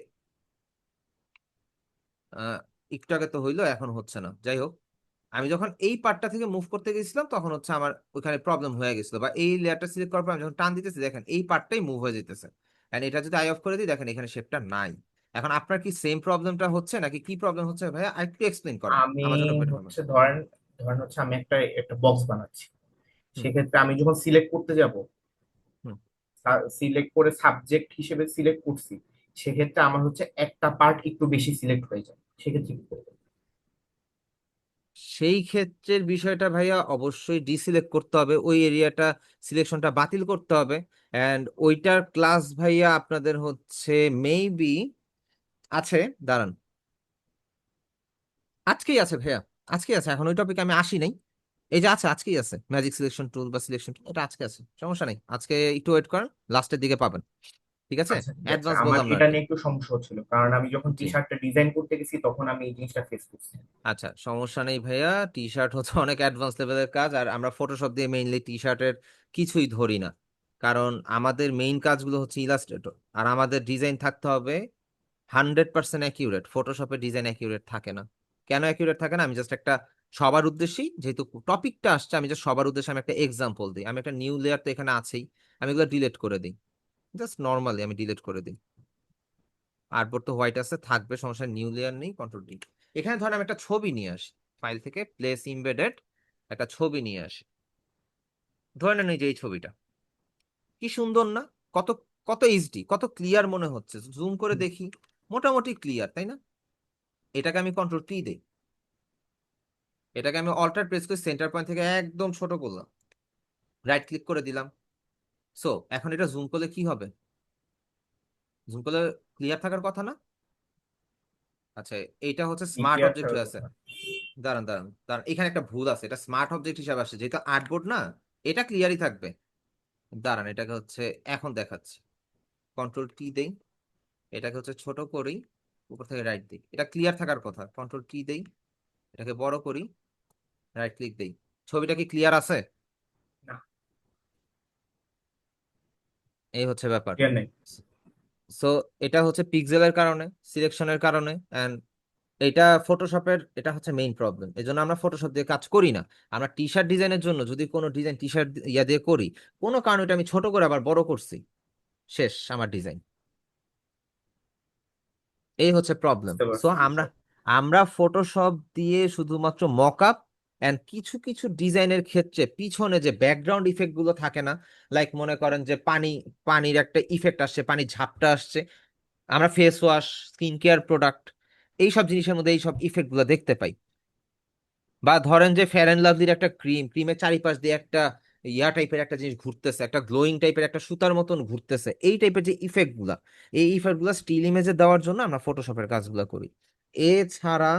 আহ একটু আগে তো হইলো, এখন হচ্ছে না, যাই হোক, আমি যখন এই পার্টটা থেকে মুভ করতে গেছিলাম তখন হচ্ছে আমার ওখানে প্রবলেম হয়ে গেছিল, বা এই লেয়ারটা সিলেক্ট করার পর আমি যখন টান দিতেছি দেখেন এই পার্টটাই মুভ হয়ে যেতেছে। এন্ড এটা যদি আই অফ করে দিই দেখেন এখানে শেপটা নাই। এখন আপনার কি সেম প্রবলেমটা হচ্ছে নাকি কি প্রবলেম হচ্ছে ভাইয়া, আরেকটু এক্সপ্লেন করেন, আমি আমার জন্য বেটার হবে। হচ্ছে ধরেন ধরেন হচ্ছে আমি একটা একটা বক্স বানাচ্ছি, হুম। সেক্ষেত্রে আমি যখন সিলেক্ট করতে যাব, হুম। সিলেক্ট করে সাবজেক্ট হিসেবে সিলেক্ট করছি, সেক্ষেত্রে আমার হচ্ছে একটা পার্ট একটু বেশি সিলেক্ট হয়ে যায়, সেক্ষেত্রে কি করবো? সেই ক্ষেত্রের বিষয়টা ভাইয়া অবশ্যই ডিসিলেক্ট করতে হবে, ওই এরিয়াটা সিলেকশনটা বাতিল করতে হবে। এন্ড ওইটার ক্লাস ভাইয়া আপনাদের হচ্ছে মেবি আছে, দাঁড়ান, আজকেই আছে ভাইয়া, আজকেই আছে, এখন ওই টপিকে আমি আসি নাই। এই যে আছে, আজকেই আছে ম্যাজিক সিলেকশন টুল বা সিলেকশন টুল, এটা আজকে আছে, সমস্যা নেই, আজকে একটু ওয়েট করেন, লাস্টের দিকে পাবেন। ঠিক আছে, আচ্ছা, ঠিক আছে, অ্যাডভান্স আমার বললাম না আর এটা কি। নিয়ে একটু সমস্যা হচ্ছিল, কারণ আমি যখন টি জি। শার্টটা ডিজাইন করতে গেছি তখন আমি এই জিনিসটা ফেস করছি। আচ্ছা, সমস্যা নেই ভাইয়া, টি শার্ট হচ্ছে অনেক অ্যাডভান্স লেভেলের কাজ, আর আমরা ফটোশপ দিয়ে মেইনলি টি শার্টের কিছুই ধরি না, কারণ আমাদের মেইন কাজগুলো হচ্ছে ইলাস্ট্রেটর, আর আমাদের ডিজাইন থাকতে হবে 100% অ্যাকিউরেট, ফটোশপে ডিজাইন অ্যাকিউরেট থাকে না। কেন অ্যাকিউরেট থাকে না, আমি জাস্ট একটা সবার উদ্দেশ্যেই, যেহেতু টপিকটা আসছে, আমি জাস্ট সবার উদ্দেশ্যে আমি একটা এক্সাম্পল দিই। আমি একটা নিউ লেয়ার তো এখানে আছেই, আমি এগুলো ডিলিট করে দিই, জাস্ট নর্মালি আমি ডিলিট করে দিই। আর্টবোর্ড তো হোয়াইট আছে, থাকবে, সমস্যা, নিউ লেয়ার নেই, কন্ট্রোল ডি। এখানে ধরেন আমি একটা ছবি নিয়ে আসি, ফাইল থেকে প্লেস ইমবেডেড একটা ছবি নিয়ে আসি, ধরে নেন এই যে এই ছবিটা, কি সুন্দর না? কত কত এইচডি, কত ক্লিয়ার মনে হচ্ছে, জুম করে দেখি মোটামুটি ক্লিয়ার, তাই না? এটাকে আমি কন্ট্রোল পি দেই, এটাকে আমি অল্টার প্রেস করে সেন্টার পয়েন্ট থেকে একদম ছোট করলাম, রাইট ক্লিক করে দিলাম। সো এখন এটা জুম করলে কি হবে? জুম করলে ক্লিয়ার থাকার কথা না? আচ্ছা, এইটা হচ্ছে স্মার্ট ক্লিয়ার অবজেক্ট থাকার হয়ে আছে। কথা। দাঁড়ান দাঁড়ান দাঁড়ান, এখানে একটা ভুল আছে, এটা স্মার্ট অবজেক্ট হিসাবে আসছে, যেহেতু আর্টবোর্ড না, এটা ক্লিয়ারই থাকবে। দাঁড়ান, এটাকে হচ্ছে এখন দেখাচ্ছি, কন্ট্রোল টি দেই, এটাকে হচ্ছে ছোট করি, উপর থেকে রাইট দিই, এটা ক্লিয়ার থাকার কথা, কন্ট্রোল টি দেই, এটাকে বড় করি, রাইট ক্লিক দেই, ছবিটা কি ক্লিয়ার আছে? না, এই হচ্ছে ব্যাপার। ক্লিয়ার নেই। সো এটা হচ্ছে পিক্সেলের কারণে, সিলেকশনের কারণে, এন্ড এটা ফটোশপের, এটা হচ্ছে মেইন প্রবলেম। এই জন্য আমরা ফটোশপ দিয়ে কাজ করি না। আমরা টি শার্ট ডিজাইনের জন্য যদি কোনো ডিজাইন টি শার্ট ইয়া দিয়ে করি, কোনো কারণে এটা আমি ছোট করে আবার বড় করছি, শেষ আমার ডিজাইন। এই হচ্ছে প্রবলেম। বুঝতে সো পারছি আমরা বিষয়। আমরা ফটোশপ দিয়ে শুধুমাত্র মকআপ এন্ড কিছু কিছু ডিজাইনের ক্ষেত্রে পিছনে যে ব্যাকগ্রাউন্ড ইফেক্ট গুলো থাকে না, লাইক মনে করেন যে পানির একটা ইফেক্ট আসছে, পানির ঝাপটা আসছে, আমরা face wash, skin care product, এইসব জিনিসের মধ্যে এইসব ইফেক্ট গুলো দেখতে পাই। বা ধরেন যে ফেয়ার অ্যান্ড লাভলির একটা ক্রিমের চারিপাশ দিয়ে একটা ইয়া টাইপের একটা জিনিস ঘুরতেছে, একটা গ্লোয়িং টাইপের একটা সুতার মতন ঘুরতেছে, এই টাইপের যে ইফেক্ট গুলা, এই ইফেক্ট গুলা স্টিল ইমেজে দেওয়ার জন্য আমরা ফটোশপের কাজগুলো করি। এছাড়া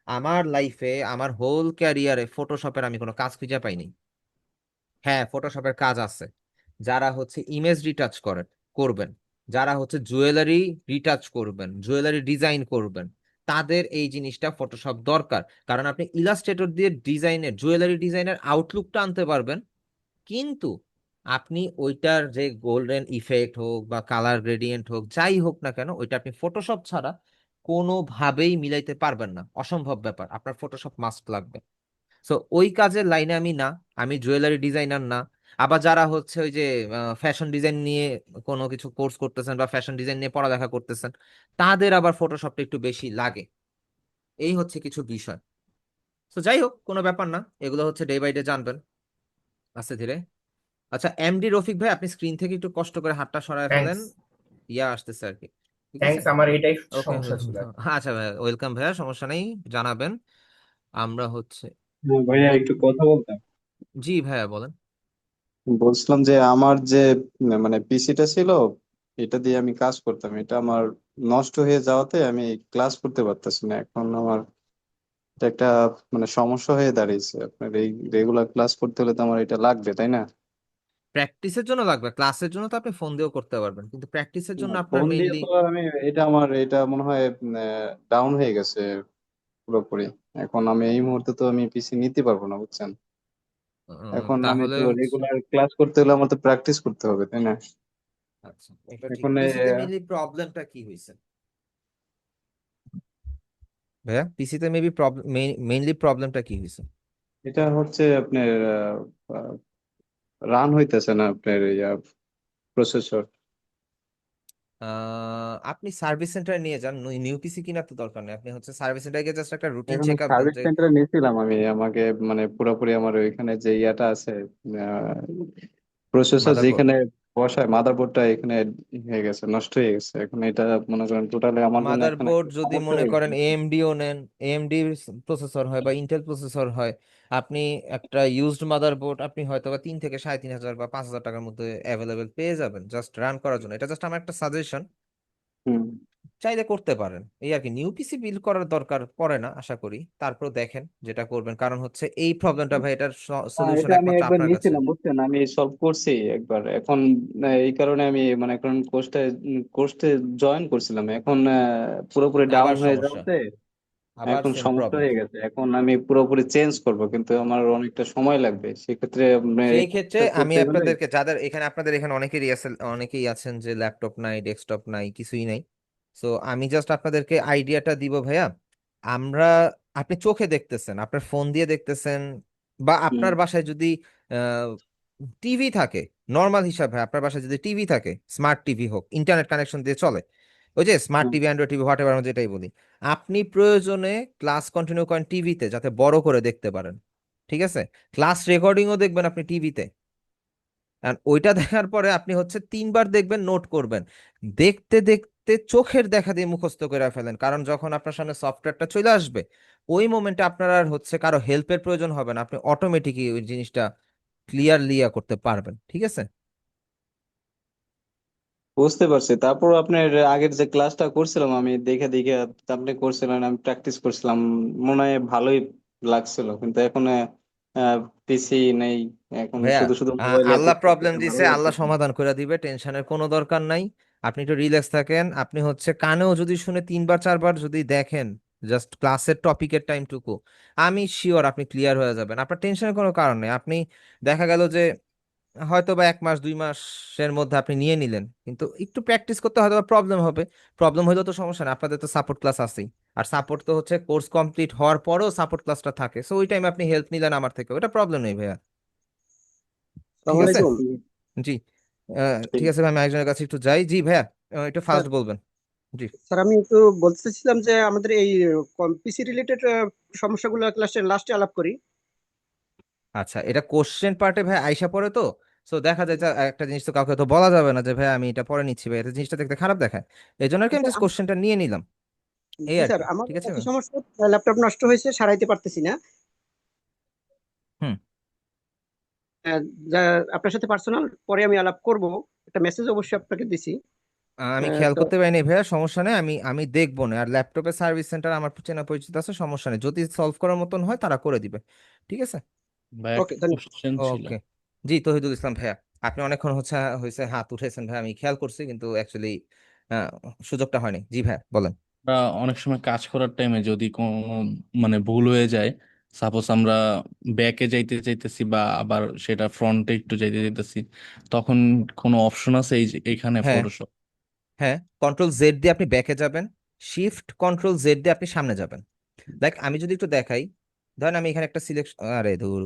আমার লাইফে, আমার হোল ক্যারিয়ারে ফটোশপের আমি কোনো কাজ খুঁজে পাইনি। হ্যাঁ, ফটোশপের কাজ আছে, যারা হচ্ছে ইমেজ রিটাচ করবেন, যারা হচ্ছে জুয়েলারি রিটাচ করবেন, জুয়েলারি ডিজাইন করবেন, তাদের এই জিনিসটা ফটোশপ দরকার। কারণ আপনি ইলাস্ট্রেটর দিয়ে ডিজাইনের, জুয়েলারি ডিজাইনের আউটলুকটা আনতে পারবেন, কিন্তু আপনি ওইটার যে গোল্ডেন ইফেক্ট হোক বা কালার গ্রেডিয়েন্ট হোক, যাই হোক না কেন, ওইটা আপনি ফটোশপ ছাড়া কোনোভাবেই মিলাইতে পারবেন না, অসম্ভব ব্যাপার, আপনার ফটোশপ মাস্ট লাগবে। সো ওই কাজের লাইনে আমি না, আমি জুয়েলারি ডিজাইনার না। আবার যারা হচ্ছে ওই যে ফ্যাশন ডিজাইন নিয়ে কোনো কিছু কোর্স করতেছেন বা ফ্যাশন ডিজাইন নিয়ে পড়ালেখা করতেছেন, তাদের আবার ফটোশপটা একটু বেশি লাগে। এই হচ্ছে কিছু বিষয়। তো যাই হোক, কোনো ব্যাপার না, এগুলো হচ্ছে ডে বাই ডে জানবেন আস্তে ধীরে। আচ্ছা, এমডি রফিক ভাই, আপনি স্ক্রিন থেকে একটু কষ্ট করে হাতটা সরায় ফেলেন, থ্যাঙ্কস। ইয়া আসতেছে আর কি। ঠিক আছে, থ্যাঙ্কস, আমার এটাই ওকে। সমস্যা ছিল। আচ্ছা ভাইয়া, ওয়েলকাম ভাইয়া, সমস্যা নেই, জানাবেন। আমরা হচ্ছে হ্যাঁ ভাইয়া, গ্রুপ। একটু কথা বলতাম। জি ভাইয়া, বলেন। বলছিলাম যে আমার যে মানে পিসিটা ছিল, এটা দিয়ে আমি কাজ করতাম, এটা আমার নষ্ট হয়ে যাওয়াতে আমি ক্লাস করতে পারতেছি না। এখন আমার এটা একটা মানে সমস্যা হয়ে দাঁড়িয়েছে। আপনার এই রেগুলার ক্লাস করতে হলে তো আমার এটা লাগবে, তাই না? প্র্যাকটিসের জন্য লাগবে, ক্লাসের জন্য তো আপনি ফোন দিয়েও করতে পারবেন, কিন্তু প্র্যাকটিসের জন্য আপনার ফোন দিয়ে মেইনলি। তো আর আমি এটা মনে হয় ডাউন হয়ে গেছে পুরোপুরি। এখন আমি এই মুহূর্তে তো আমি পিসি নিতে পারবো না, বুঝছেন? এখন আমি তাহলে তো হচ্ছে, রেগুলার ক্লাস করতে হলে আমার তো প্র্যাকটিস করতে হবে, তাই না? আচ্ছা এটা ঠিক, এখন পিসিতে মেইনলি প্রবলেমটা কি হয়েছে ভাইয়া? পিসিতে মেবি প্রবলেম, মেইনলি প্রবলেমটা কি হয়েছে? এটা হচ্ছে আপনার রান হইতেছে না আপনার প্রসেসর। আপনি সার্ভিস সেন্টারে নিয়ে যান, নিউ পিসি কিনার তো দরকার নেই, আপনি হচ্ছে সার্ভিস সেন্টারে গিয়ে জাস্ট একটা রুটিন এখন চেক আপ দেন সার্ভিস যে সেন্টারে নিয়েছিলাম আমি, আমাকে মানে পুরোপুরি আমার ওইখানে যে ইয়াটা আছে, প্রসেসর মাদারবোর্ড। যেখানে বসায়, মাদারবোর্ডটা এখানে হয়ে গেছে, নষ্ট হয়ে গেছে। এখন এটা মনে করেন টোটালি আমার জন্য এখন মাদারবোর্ড একটা যদি সমস্যা মনে হয়ে করেন গেছে। এএমডিও নেন, এএমডি প্রসেসর হয় বা ইন্টেল প্রসেসর হয়, আপনি একটা ইউজড মাদারবোর্ড আপনি হয়তো বা 3 থেকে 3.5 হাজার বা 5,000 টাকার মধ্যে অ্যাভেলেবেল পেয়ে যাবেন জাস্ট রান করার জন্য। এটা জাস্ট আমার একটা সাজেশন, হুম। চাইলে করতে পারেন, এই আর কি। নিউ পিসি বিল্ড করার দরকার পড়ে না আশা করি, তারপর দেখেন যেটা করবেন, কারণ হচ্ছে এই প্রবলেমটা ভাই, এটার সলিউশন এটা আমি একমাত্র একবার আপনার কাছে। নিয়েছিলাম, বুঝছেন, আমি সলভ করছি একবার। এখন এই কারণে আমি মানে এখন কোর্সে জয়েন করছিলাম। এখন পুরোপুরি ডাউন আবার হয়ে সমস্যা, যাওয়াতে আবার এখন সেম সমস্যা প্রবলেম। হয়ে গেছে। এখন আমি পুরোপুরি চেঞ্জ করব, কিন্তু আমার অনেকটা সময় লাগবে সেক্ষেত্রে। সেই ক্ষেত্রে আমি করতে গেলে আপনাদেরকে, যাদের এখানে, আপনাদের এখানে অনেকেরই আছে, অনেকেই আছেন যে ল্যাপটপ নাই, ডেস্কটপ নাই, কিছুই নাই। সো আমি জাস্ট আপনাদেরকে আইডিয়াটা দিব ভাইয়া। আমরা আপনি চোখে দেখতেছেন, আপনার ফোন দিয়ে দেখতেছেন, বা হুম আপনার বাসায় যদি টিভি থাকে, নর্মাল হিসাবে আপনার বাসায় যদি টিভি থাকে, স্মার্ট টিভি হোক, ইন্টারনেট কানেকশন দিয়ে চলে, ওই যে smart hmm. TV, Android TV, what ever, যেটাই বলি, আপনি প্রয়োজনে ক্লাস কন্টিনিউ করেন টিভিতে, যাতে বড় করে দেখতে পারেন। ঠিক আছে? ক্লাস রেকর্ডিংও দেখবেন আপনি টিভিতে। আর ওইটা দেখার পরে আপনি হচ্ছে 3বার দেখবেন, নোট করবেন। দেখতে দেখতে চোখের দেখা দিয়ে মুখস্থ করে ফেলেন, কারণ যখন আপনার সামনে সফটওয়্যারটা চলে আসবে, ওই মোমেন্টে আপনার আর হচ্ছে কারো হেল্পের প্রয়োজন হবে না, আপনি অটোমেটিকই ওই জিনিসটা ক্লিয়ারলি করতে পারবেন। ঠিক আছে? বুঝতে পারছি। তারপর আপনার আগের যে ক্লাসটা করছিলাম আমি দেখে দেখে, আপনি করছিলেন, আমি প্র্যাকটিস করছিলাম, মনে হয় ভালোই লাগছিল। কিন্তু এখন পিসি নেই, এখন ভাইয়া, শুধু শুধু মোবাইলে আল্লাহ করতে প্রবলেম ভালো দিছে, আল্লাহ লাগতেছে না। সমাধান করে দিবে, টেনশনের কোনো দরকার নাই। আপনি একটু রিল্যাক্স থাকেন। আপনি হচ্ছে কানেও যদি শুনে 3বার 4বার যদি দেখেন, জাস্ট ক্লাসের টপিকের টাইমটুকু, আমি শিওর আপনি ক্লিয়ার হয়ে যাবেন। আপনার টেনশনের কোনো কারণ নেই। আপনি দেখা গেল যে হয়তো বা 1 মাস 2 মাসের মধ্যে আপনি নিয়ে নিলেন, কিন্তু একটু প্র্যাকটিস করতে হয়তো প্রবলেম হবে। প্রবলেম হলেও তো সমস্যা নেই, আপনাদের তো সাপোর্ট ক্লাস আছেই। আর সাপোর্ট তো হচ্ছে কোর্স কমপ্লিট হওয়ার পরেও সাপোর্ট ক্লাসটা থাকে, সো ওই টাইমে আপনি হেল্প নিলেন আমার থেকে, ওটা প্রবলেম নেই ভাইয়া। ঠিক আসসালামু আছে? আলাইকুম। জি। ঠিক ঠিক আছে ভাই, আমি একজনের কাছে একটু যাই। জি ভাইয়া, একটু স্যার ফাস্ট বলবেন। জি। স্যার আমি একটু বলতে চাচ্ছিলাম যে আমাদের এই পিসি রিলেটেড সমস্যাগুলো ক্লাসের লাস্টে আলাপ করি। আচ্ছা, এটা কোশ্চেন পার্টে ভাই আইসা পড়ে তো, সো দেখা যায় যে একটা জিনিস তো কাউকে তো বলা যাবে না যে ভাই আমি এটা পরে নিচ্ছি, ভাই এটা জিনিসটা দেখতে খারাপ দেখায়। এই জন্য আর কি আমি স্যার জাস্ট কোশ্চেনটা নিয়ে নিলাম, এই জি আর স্যার, কি। আমার ঠিক আছে একই ভাই? সমস্যা, ল্যাপটপ নষ্ট হয়েছে, সারাইতে পারতেছি না। হুম। আহ, যা আপনার সাথে পার্সোনাল পরে আমি আলাপ করব, একটা মেসেজ অবশ্যই আপনাকে দিছি। আমি খেয়াল তো করতে পারিনি ভাইয়া, সমস্যা নেই, আমি দেখবো না। আর ল্যাপটপের সার্ভিস সেন্টার আমার চেনা পরিচিত আছে, সমস্যা নেই, যদি সলভ করার মতন হয় তারা করে দিবে। ঠিক আছে? ভাই ওকে, একটা ধন্যবাদ। কোশ্চেন ছিল। ওকে। জি, তহিদুল ইসলাম ভাইয়া, আপনি অনেকক্ষণ হচ্ছে হয়েছে হাত উঠেছেন ভাই, আমি খেয়াল করছি, কিন্তু অ্যাকচুয়ালি সুযোগটা হয়নি। জি ভাইয়া বলেন। আমরা অনেক সময় কাজ করার টাইমে যদি কোনো মানে ভুল হয়ে যায়, সাপোজ আমরা ব্যাকে যাইতে চাইতেছি বা আবার সেটা ফ্রন্টে একটু যাইতে চাইতেছি, তখন কোনো অপশন আছে এখানে হ্যাঁ, ফটোশপ? হ্যাঁ, কন্ট্রোল Z দিয়ে আপনি ব্যাকে যাবেন, শিফট কন্ট্রোল Z দিয়ে আপনি সামনে যাবেন। দেখ, আমি যদি একটু দেখাই, ধরেন আমি এখানে একটা সিলেকশন, আরে ধুর,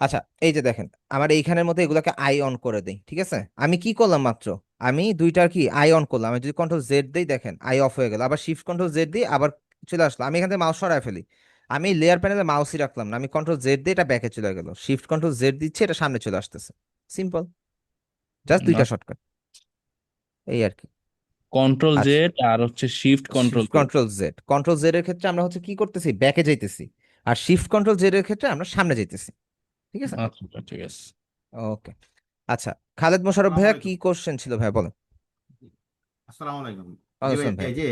আচ্ছা, এই যে দেখেন, আমার এইখানের মধ্যে এগুলোকে আই অন করে দেই। ঠিক আছে? আমি কি করলাম মাত্র, আমি দুইটার কি আই অন করলাম। আমি যদি কন্ট্রোল Z দিই, দেখেন আই অফ হয়ে গেল। আবার শিফট কন্ট্রোল Z দিই, আবার চলে আসলো। আমি এখান থেকে মাউস সরায় ফেলি, আমি লেয়ার প্যানেলে মাউসই রাখলাম না, আমি কন্ট্রোল Z দিই, এটা ব্যাকে চলে গেল। শিফট কন্ট্রোল Z দিচ্ছি, এটা সামনে চলে আসতেছে। সিম্পল, জাস্ট না, দুইটা শর্টকাট, এই আর কি। কন্ট্রোল আচ্ছা, জেড আর হচ্ছে shift control Z. Shift control Z এর ক্ষেত্রে আমরা হচ্ছে কি করতেছি, ব্যাকে যাইতেছি। আর শিফট কন্ট্রোল Z এর ক্ষেত্রে আমরা সামনে যাইতেছি। ঠিক আছে? আচ্ছা ঠিক আছে। ওকে। আচ্ছা, খালেদ মোশাররফ আসসালামু ভাইয়া, কি আলাইকুম। কোশ্চেন ছিল ভাইয়া, বলেন। আসসালামু আলাইকুম। জি ভাই, আসসালাম ভাই। এই যে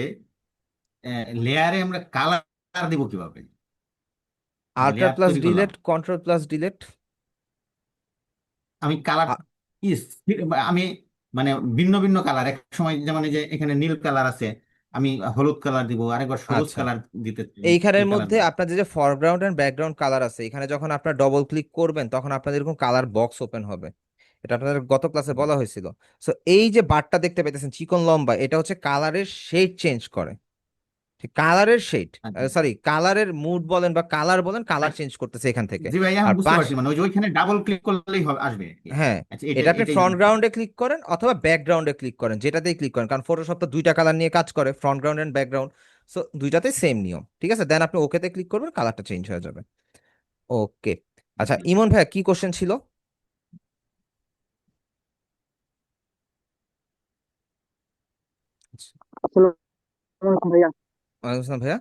লেয়ারে আমরা কালার দিব কিভাবে? মানে আল্টার লেয়ার প্লাস তৈরি করলাম, ডিলেট, কন্ট্রোল প্লাস ডিলেট। আমি কালার ইস আমি মানে ভিন্ন ভিন্ন কালার এক সময়, যেমন এই যে এখানে নীল কালার আছে, আমি হলুদ কালার দিব, আরেকবার সবুজ আচ্ছা, কালার দিতে চাই, কি এইখানের কালার মধ্যে দিব? আপনার যে ফরগ্রাউন্ড এন্ড ব্যাকগ্রাউন্ড কালার আছে, এখানে যখন আপনার ডবল ক্লিক করবেন, তখন আপনাদের এরকম কালার বক্স ওপেন হবে। এটা আপনাদের গত ক্লাসে বলা হয়েছিল। সো এই যে বারটা দেখতে পাইতেছেন চিকন লম্বা, এটা হচ্ছে কালারের শেড চেঞ্জ করে। ঠিক, কালারের শেড, আচ্ছা সরি, কালারের মুড বলেন বা কালার বলেন, কালার আচ্ছা। চেঞ্জ করতেছে এখান থেকে। জি ভাই, এখন আর বুঝতে পাশ, পারছি, মানে ওই যে ওইখানে ডাবল ক্লিক করলেই হবে, আসবে আর কি। হ্যাঁ, আচ্ছা, এটা আপনি এটাই ফ্রন্ট জানতে চাই। গ্রাউন্ডে ক্লিক করেন অথবা ব্যাকগ্রাউন্ডে ক্লিক করেন, যেটাতেই ক্লিক করেন, কারণ ফটোশপ তো দুইটা কালার নিয়ে কাজ করে, front ground and background. So দুইটাতেই সেম নিয়ম। ঠিক আছে? দেন আপনি ওকেতে ক্লিক করবেন, কালারটা চেঞ্জ হয়ে যাবে। ওকে। আচ্ছা, জি। ইমন ভাইয়া, কি কোশ্চেন ছিল? আসসালামু আলাইকুম ভাইয়া। ওয়ালাইকুম আসসালাম ভাইয়া।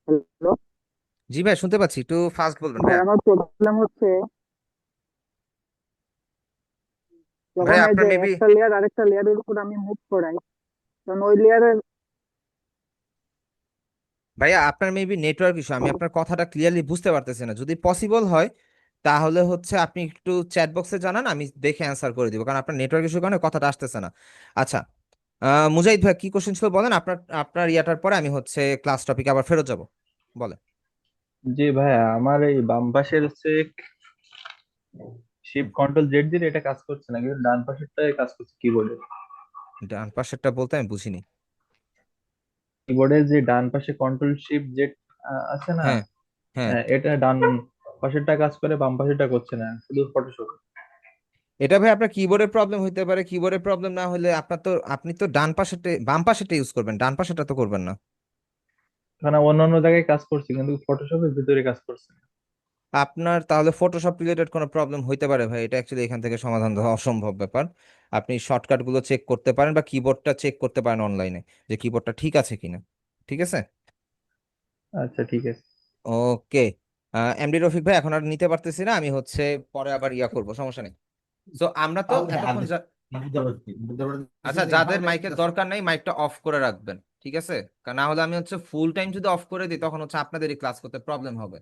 হ্যালো জি ভাই, শুনতে পাচ্ছি, একটু ফাস্ট বলবেন ভাই, ভাইয়া। আমার প্রবলেম হচ্ছে যখন ভাইয়া এই আপনার যে মেবি, একটা লেয়ার আরেকটা লেয়ারের উপর আমি মুভ করাই, তখন ওই লেয়ারের নেটওয়ার্ক ইস্যু, আমি আপনার কথাটা ক্লিয়ারলি বুঝতে পারতেছি না। যদি পসিবল হয় তাহলে হচ্ছে আপনি একটু চ্যাট বক্সে জানান, আমি দেখে অ্যান্সার করে দিব, কারণ আপনার নেটওয়ার্ক ইস্যুর কারণে কথাটা আসতেছে না। আচ্ছা, মুজাহিদ ভাই, কি কোশ্চেন ছিল বলেন। আপনার আপনার ইয়াটার পরে আমি হচ্ছে ক্লাস টপিকে আবার ফেরত যাব, বলেন। জি ভাইয়া, আমার এই বাম পাশের হচ্ছে শিফট কন্ট্রোল জেড দিলে এটা কাজ করছে না, কিন্তু ডান পাশেরটাই কাজ করছে কিবোর্ডে। ডান পাশেরটা বলতে আমি বুঝিনি। কিবোর্ডে যে ডান পাশে কন্ট্রোল শিফট জেড আছে না, হ্যাঁ হ্যাঁ, এটা ডান পাশেরটা কাজ করে, বাম পাশেরটা করছে না, শুধু ফটোশপ। এটা ভাই আপনার কিবোর্ডের প্রবলেম হইতে পারে। কিবোর্ডের প্রবলেম না হলে আপনি তো ডান পাশেরটা বাম পাশেরটা ইউজ করবেন, ডান পাশেরটা তো করবেন না। কারণ অন্যান্য জায়গায় কাজ করছি কিন্তু ফটোশপের ভিতরে কাজ করছে না। আপনার তাহলে ফটোশপ রিলেটেড কোনো প্রবলেম হইতে পারে ভাই, এটা অ্যাকচুয়ালি এখান থেকে সমাধান দেওয়া অসম্ভব ব্যাপার। আপনি শর্টকাট গুলো চেক করতে পারেন বা কিবোর্ডটা চেক করতে পারেন অনলাইনে, যে কিবোর্ডটা ঠিক আছে কিনা। ঠিক আছে, আচ্ছা ঠিক আছে। ওকে। এমডি রফিক ভাই, এখন আর নিতে পারতেছি না আমি, হচ্ছে পরে আবার ইয়া করবো, সমস্যা নেই। তো আমরা তো এতক্ষণ আচ্ছা, যাদের মাইকের দরকার নাই মাইকটা অফ করে রাখবেন, ঠিক আছে? কারণ না হলে আমি হচ্ছে ফুল টাইম যদি অফ করে দিই তখন হচ্ছে আপনাদেরই ক্লাস করতে প্রবলেম হবে।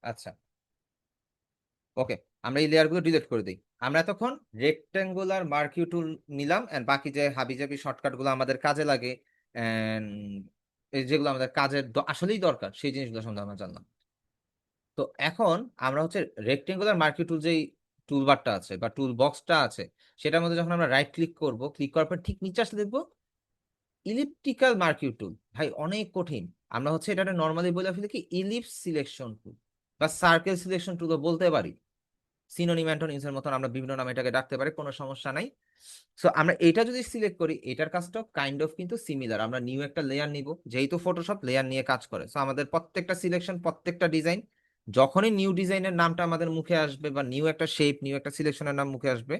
আচ্ছা, ওকে, আমরা এই লেয়ার গুলো ডিলিট করে দিই। আমরা এতক্ষণ রেক্টেঙ্গুলার মার্কিউ টুল নিলাম, এন্ড বাকি যে হাবিজাবি শর্টকাট গুলো আমাদের কাজে লাগে, এন্ড যেগুলো আমাদের কাজের আসলেই দরকার সেই জিনিসগুলো সম্বন্ধে আমরা জানলাম। তো এখন আমরা হচ্ছে রেক্টেঙ্গুলার মার্কিউ টুল যেই টুল বারটা আছে বা টুল বক্সটা আছে, সেটার মধ্যে যখন আমরা রাইট ক্লিক করব, ক্লিক করার পর ঠিক নিচে আসলে দেখবো ইলিপ্টিক্যাল মার্কিউ টুল। ভাই অনেক কঠিন, আমরা হচ্ছে এটা নর্মালি বলে ফেলি কি ইলিপস সিলেকশন টুল বা সার্কেল সিলেকশন টুলও বলতে পারি। সিনোনিম অ্যান্টোনিমস এর মতন আমরা বিভিন্ন নামে এটাকে ডাকতে পারি, কোনো সমস্যা নাই। সো আমরা এটা যদি সিলেক্ট করি, এটার কাজটা কাইন্ড অফ কিন্তু সিমিলার। আমরা নিউ একটা লেয়ার নিব, যেহেতু ফটোশপ লেয়ার নিয়ে কাজ করে, সো আমাদের প্রত্যেকটা সিলেকশন, প্রত্যেকটা ডিজাইন, যখনই নিউ ডিজাইনের নামটা আমাদের মুখে আসবে বা নিউ একটা শেপ, নিউ একটা সিলেকশনের নাম মুখে আসবে,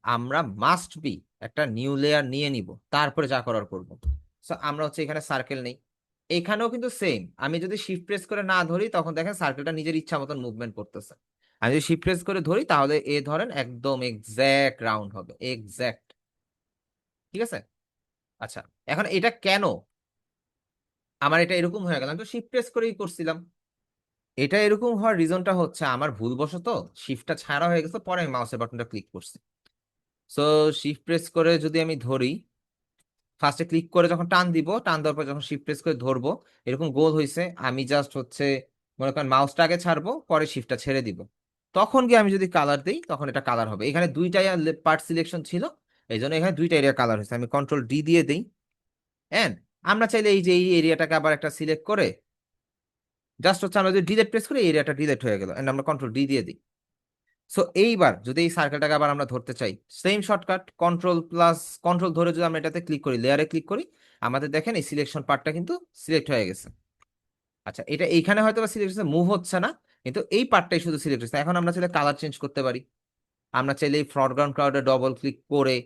আমরা মাস্ট বি একটা নিউ লেয়ার নিয়ে নিব, তারপরে যা করার করব। সো আমরা হচ্ছে এখানে সার্কেল নেই, এখানেও কিন্তু সেম। আমি যদি শিফট প্রেস করে না ধরি তখন দেখেন সার্কেলটা নিজের ইচ্ছা মতন মুভমেন্ট করতেছে। আমি যদি শিফট প্রেস করে ধরি তাহলে ধরেন একদম এক্স্যাক্ট রাউন্ড হবে, এক্স্যাক্ট। ঠিক আছে, আচ্ছা, এখন এটা কেন আমার এটা এরকম হয়ে গেল, আমি তো শিফট প্রেস করেই করছিলাম। এটা এরকম হওয়ার রিজনটা হচ্ছে আমার ভুলবশত শিফটটা ছাড়া হয়ে গেছে, পরে আমি মাউসের বাটনটা ক্লিক করছি। সো শিফট প্রেস করে যদি আমি ধরি, ফার্স্টে ক্লিক করে যখন টান দিব, টান দেওয়ার পর যখন শিফট প্রেস করে ধরবো, এরকম গোল হয়েছে, আমি জাস্ট হচ্ছে মনে করেন মাউসটা আগে ছাড়বো, পরে শিফটটা ছেড়ে দিব, তখন গিয়ে আমি যদি কালার দিই তখন এটা কালার হবে। এখানে দুইটাই পার্ট সিলেকশন ছিল, এই জন্য এখানে দুইটা এরিয়া কালার হয়েছে। আমি কন্ট্রোল ডি দিয়ে দিই, এন্ড আমরা চাইলে এই যে এই এরিয়াটাকে আবার একটা সিলেক্ট করে জাস্ট হচ্ছে আমরা যদি ডিলেট প্রেস করি, এই এরিয়াটা ডিলেট হয়ে গেল, এন্ড আমরা কন্ট্রোল ডি দিয়ে দিই। সো এইবার যদি এই সার্কেলটাকে আবার আমরা ধরতে চাই, same shortcut control plus control ধরে যদি আমরা এটাতে ক্লিক করি, লেয়ারে ক্লিক করি, আমাদের দেখেন এই সিলেকশন পার্টটা কিন্তু সিলেক্ট হয়ে গেছে। আচ্ছা, এটা এইখানে হয়তো বা সিলেক্ট হচ্ছে, মুভ হচ্ছে না, কিন্তু এই পার্টটাই শুধু সিলেক্ট হচ্ছে। এখন আমরা চাইলে কালার চেঞ্জ করতে পারি। আমরা চাইলে এই ফরগ্রাউন্ড ক্লাউডে ডবল ক্লিক করে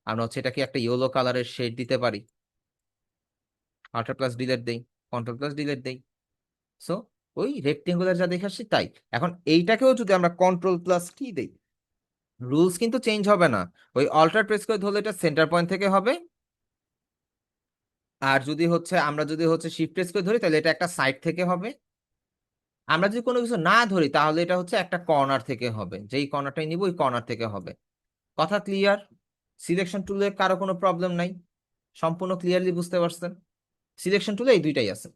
আমরা হচ্ছে এটাকে একটা ইয়েলো কালারের শেড দিতে পারি। আল্ট্রা প্লাস ডিলেট দেই, কন্ট্রোল প্লাস ডিলেট দেই। সো ওই রেক্টেঙ্গুলার যা দেখে আসছি তাই। এখন এইটাকেও যদি আমরা কন্ট্রোল প্লাস কি দেই, রুলস কিন্তু চেঞ্জ হবে না। ওই অল্টার প্রেস করে ধরলে এটা সেন্টার পয়েন্ট থেকে হবে, আর যদি হচ্ছে আমরা যদি হচ্ছে শিফট প্রেস করে ধরি তাহলে এটা একটা সাইড থেকে হবে। আমরা যদি কোনো কিছু না ধরি তাহলে এটা হচ্ছে একটা কর্নার থেকে হবে, যেই কর্নারটাই নিব ওই কর্নার থেকে হবে। কথা ক্লিয়ার? সিলেকশন টুলে কারো কোনো প্রবলেম নাই? সম্পূর্ণ ক্লিয়ারলি বুঝতে পারছেন? সিলেকশন টুলে এই দুইটাই আছে,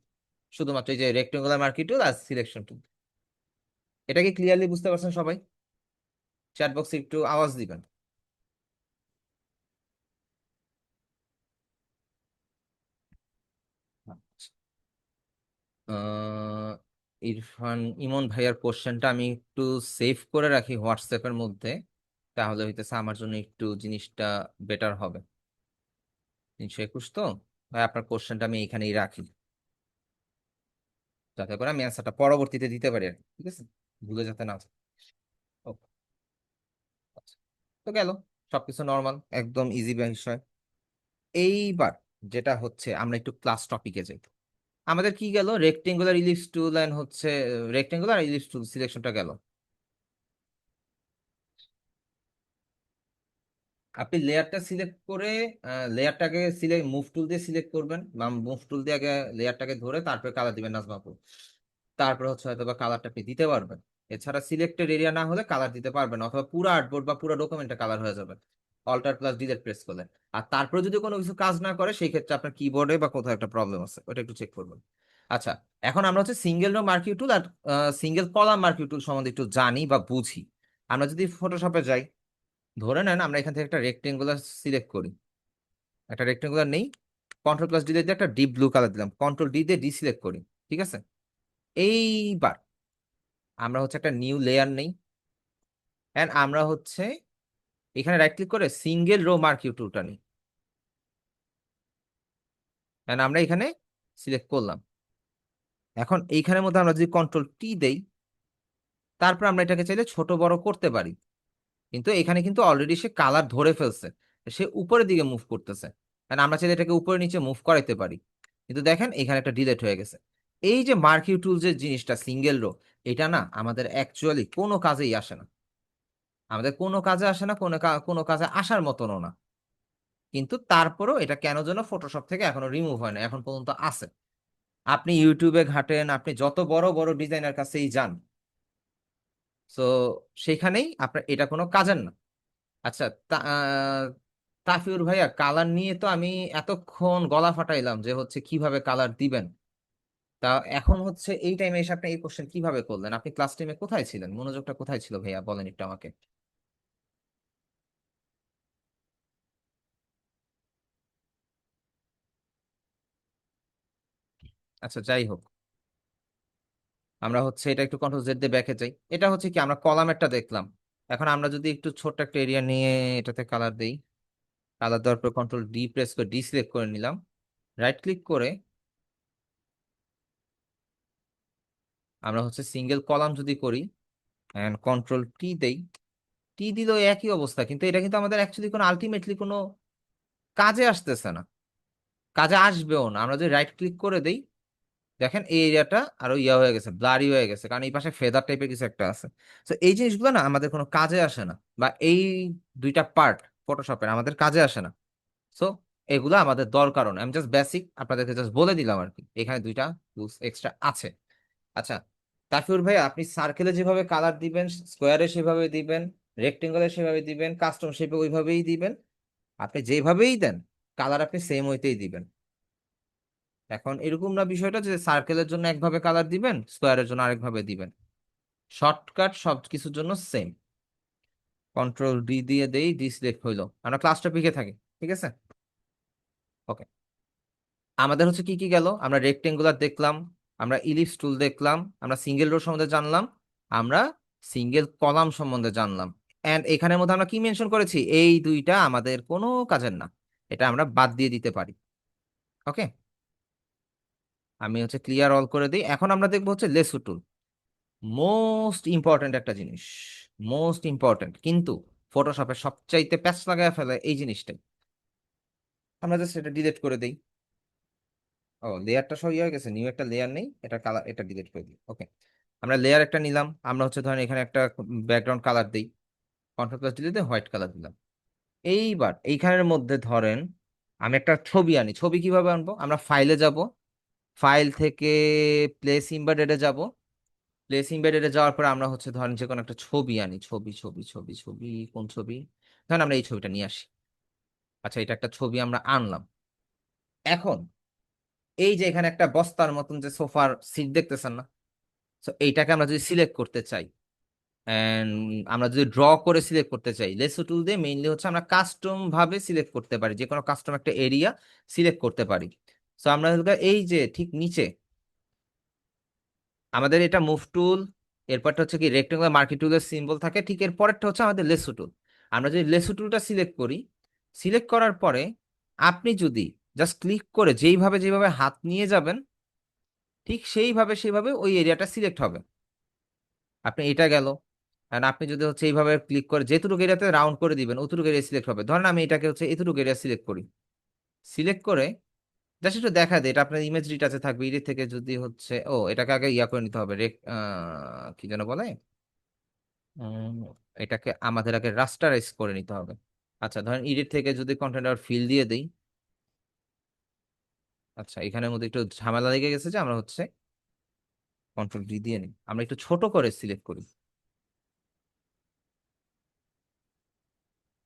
শুধুমাত্র এই যে রেক্টেঙ্গুলার মার্কি টুল আর সিলেকশন টুল। এটা কি ক্লিয়ারলি বুঝতে পারছেন সবাই? চ্যাট বক্সে একটু আওয়াজ দিবেন। আহ, ইরফান ইমন ভাইয়ার কোশ্চেনটা আমি একটু সেভ করে রাখি হোয়াটসঅ্যাপের মধ্যে, তাহলে হইতেছে আমার জন্য একটু জিনিসটা বেটার হবে। 321 তো ভাই, আপনার কোশ্চেনটা আমি এখানেই রাখি, যাতে করে আমি অ্যান্সারটা পরবর্তীতে দিতে পারি আর কি, ঠিক আছে, ভুলে যাতে না যায়। Okay, আচ্ছা। তো গেল, সবকিছু নর্মাল, একদম ইজি বিষয়। এইবার যেটা হচ্ছে আমরা একটু ক্লাস টপিকে যাই। আমাদের কি গেল, রেক্টেঙ্গুলার ইলিপস টুল এন্ড হচ্ছে রেক্টেঙ্গুলার ইলিপস টুল সিলেকশনটা গেল। আপনি লেয়ারটা সিলেক্ট করে লেয়ারটাকে সিলেক্ট মুভ টুল দিয়ে সিলেক্ট করবেন, বা মুভ টুল দিয়ে আগে লেয়ারটাকে ধরে তারপরে কালার দিবেন নাজমাপুর, তারপরে হচ্ছে হয়তো বা কালারটা আপনি দিতে পারবেন। এছাড়া সিলেক্টেড এরিয়া না হলে কালার দিতে পারবেন না, অথবা পুরো আর্টবোর্ড বা পুরো ডকুমেন্টে কালার হয়ে যাবে অল্টার প্লাস ডিলিট প্রেস করলে। আর তারপরে যদি কোনো কিছু কাজ না করে সেই ক্ষেত্রে আপনার কিবোর্ডে বা কোথাও একটা প্রবলেম আছে, ওটা একটু চেক করবেন। আচ্ছা, এখন আমরা হচ্ছে সিঙ্গেল রো মার্কিউ টুল আর সিঙ্গেল কলাম মার্কিউ টুল সম্বন্ধে একটু জানি বা বুঝি। আমরা যদি ফটোশপে যাই, ধরে নেন আমরা এখান থেকে একটা রেক্টেঙ্গুলার সিলেক্ট করি, একটা রেক্টেঙ্গুলার নেই, কন্ট্রোল প্লাস ডি দিয়ে একটা ডিপ ব্লু কালার দিলাম, কন্ট্রোল ডি দিয়ে ডিসিলেক্ট করি, ঠিক আছে। এইবার আমরা হচ্ছে একটা নিউ লেয়ার নেই, এন্ড আমরা হচ্ছে এখানে রাইট ক্লিক করে সিঙ্গেল রো মার্কিউ টুলটা নিই, এন্ড আমরা এখানে সিলেক্ট করলাম। এখন এইখানের মধ্যে আমরা যদি কন্ট্রোল টি দেই, তারপর আমরা এটাকে চাইলে ছোট বড় করতে পারি, কিন্তু এখানে কিন্তু অলরেডি সে কালার ধরে ফেলছে, সে উপরের দিকে মুভ করতেছে, কারণ আমরা চাইলে এটাকে উপরে নিচে মুভ করাইতে পারি, কিন্তু দেখেন এখানে একটা ডিলেট হয়ে গেছে। এই যে মার্কিউ টুল যে জিনিসটা সিঙ্গেল রো, এটা না আমাদের অ্যাকচুয়ালি কোনো কাজেই আসে না, আমাদের কোনো কাজে আসে না, কোনো কাজে আসার মতনও না, কিন্তু তারপরেও এটা কেন যেন ফটোশপ থেকে এখনো রিমুভ হয় না, এখন পর্যন্ত আছে। আপনি ইউটিউবে ঘাটেন, আপনি যত বড় বড় ডিজাইনার কাছেই যান, সো সেখানেই আপনার এটা কোনো কাজের না। আচ্ছা, তাফিউর ভাইয়া, কালার নিয়ে তো আমি এতক্ষণ গলা ফাটাইলাম যে হচ্ছে কিভাবে কালার দিবেন, তা এখন হচ্ছে এই টাইমে এসে আপনি এই কোশ্চেন কিভাবে করলেন? আপনি ক্লাস টাইমে কোথায় ছিলেন? মনোযোগটা কোথায় ছিল ভাইয়া, বলেন একটু আমাকে। আচ্ছা, যাই হোক, আমরা হচ্ছে এটা একটু কন্ট্রোল জেড দিয়ে ব্যাকে যাই। এটা হচ্ছে কি, আমরা কলাম একটা দেখলাম, এখন আমরা যদি একটু ছোট্ট একটা এরিয়া নিয়ে এটাতে কালার দেই, কালার দেওয়ার পর কন্ট্রোল ডি প্রেস করে ডিসিলেক্ট করে নিলাম, রাইট ক্লিক করে আমরা হচ্ছে সিঙ্গেল কলাম যদি করি এন্ড কন্ট্রোল টি দেই, টি দিলেও একই অবস্থা, কিন্তু এটা কিন্তু আমাদের অ্যাকচুয়ালি কোনো আলটিমেটলি কোনো কাজে আসতেছে না, কাজে আসবেও না। আমরা যদি রাইট ক্লিক করে দেই, দেখেন এই এরিয়াটা আরো ইয়া হয়ে গেছে, ব্লারি হয়ে গেছে, কারণ এই পাশে ফেদার টাইপের কিছু একটা আছে। তো এই জিনিসগুলো না আমাদের কোনো কাজে আসে না, বা এই দুইটা পার্ট ফটোশপের আমাদের কাজে আসে না। সো এগুলো আমাদের দরকারও না, আমি জাস্ট বেসিক আপনাদেরকে জাস্ট বলে দিলাম আর কি, এখানে দুইটা টুলস এক্সট্রা আছে। আচ্ছা, তাফিউর ভাই, আপনি সার্কেলে যেভাবে কালার দিবেন, স্কোয়ারে সেভাবে দিবেন, রেক্টেঙ্গলে সেভাবে দিবেন, কাস্টম শেপে ওইভাবেই দিবেন, আপনি যেভাবেই দেন কালার আপনি সেম ওইতেই দিবেন। এখন এরকম না বিষয়টা যে সার্কেলের জন্য একভাবে কালার দিবেন, স্কোয়ারের জন্য আরেকভাবে দিবেন, শর্টকাট সব কিছুর জন্য সেম। কন্ট্রোল ডি দিয়ে দেই, ডিসিলেক্ট হইলো, আমরা ক্লাস টপিকে থাকি, ঠিক আছে। ওকে, আমাদের হচ্ছে কি কি গেল, আমরা রেক্টেঙ্গুলার দেখলাম, আমরা ইলিপস টুল দেখলাম, আমরা সিঙ্গেল রো সম্বন্ধে জানলাম, আমরা সিঙ্গেল কলাম সম্বন্ধে জানলাম, এন্ড এখানের মধ্যে আমরা কি মেনশন করেছি, এই দুইটা আমাদের কোনো কাজের না, এটা আমরা বাদ দিয়ে দিতে পারি। ওকে, আমি হচ্ছে ক্লিয়ার অল করে দিই। এখন আমরা দেখবো হচ্ছে লেসু টুল, মোস্ট ইম্পর্টেন্ট একটা জিনিস, মোস্ট ইম্পর্টেন্ট, কিন্তু ফটোশপে সবচাইতে প্যাচ লাগায় ফেলে এই জিনিসটাই। আমরা জাস্ট এটা ডিলিট করে দিই। ও, লেয়ারটা সব ইয়ে হয়ে গেছে, নিউ একটা লেয়ার নেই, এটা কালার, এটা ডিলিট করে দিই। ওকে, আমরা লেয়ার একটা নিলাম, আমরা হচ্ছে ধরেন এখানে একটা ব্যাকগ্রাউন্ড কালার দিই, কন্ট্রোল প্লাস ডিলিট দিয়ে হোয়াইট কালার দিলাম। এইবার এইখানের মধ্যে ধরেন আমি একটা ছবি আনি, ছবি কিভাবে আনবো, আমরা ফাইলে যাব, ফাইল থেকে প্লেস ইম্বেডেডে যাব, প্লেস ইম্বেডেডে যাওয়ার পর আমরা হচ্ছে ধরেন যে কোনো একটা ছবি আনি, ছবি কোন ছবি, ধরেন আমরা এই ছবিটা নিয়ে আসি। আচ্ছা, এটা একটা ছবি আমরা আনলাম। এখন এই যে এখানে একটা বস্তার মতন যে সোফার সিট দেখতেছেন না, তো এইটাকে আমরা যদি সিলেক্ট করতে চাই, এন্ড আমরা যদি ড্র করে সিলেক্ট করতে চাই, লেসো টুল দিয়ে মেইনলি হচ্ছে আমরা কাস্টম ভাবে সিলেক্ট করতে পারি, যে কোনো কাস্টম একটা এরিয়া সিলেক্ট করতে পারি। সো আমরা এই যে ঠিক নিচে আমাদের এটা মুভ টুল, এরপরটা হচ্ছে কি রেক্টেঙ্গুলার মার্কি টুলের সিম্বল থাকে, ঠিক এর পরেরটা হচ্ছে আমাদের লেসো টুল। আমরা যদি লেসো টুলটা সিলেক্ট করি, সিলেক্ট করার পরে আপনি যদি জাস্ট ক্লিক করে যেইভাবে যেভাবে হাত নিয়ে যাবেন, ঠিক সেইভাবে ওই এরিয়াটা সিলেক্ট হবে। আপনি এটা গেল, আর আপনি যদি হচ্ছে এইভাবে ক্লিক করে যেটুকু এরিয়াতে রাউন্ড করে দিবেন অতটুকু এরিয়া সিলেক্ট হবে। ধরেন আমি এটাকে হচ্ছে এতটুকু এরিয়া সিলেক্ট করি, সিলেক্ট করে জাস্ট একটু দেখা দেয়, এটা আপনার ইমেজ ডিটাচে থাকবে, এডিট থেকে যদি হচ্ছে, ও এটাকে আগে ইয়া করে নিতে হবে, কি যেন বলে, উম, এটাকে আমাদের আগে রাস্টারাইজ করে নিতে হবে। আচ্ছা, ধরেন এডিট থেকে যদি কন্টেন্ট আর ফিল দিয়ে দেই, আচ্ছা এখানের মধ্যে একটু ঝামেলা লেগে গেছে, যে আমরা হচ্ছে কন্ট্রোল ডি দিয়ে নিই, আমরা একটু ছোট করে সিলেক্ট করি।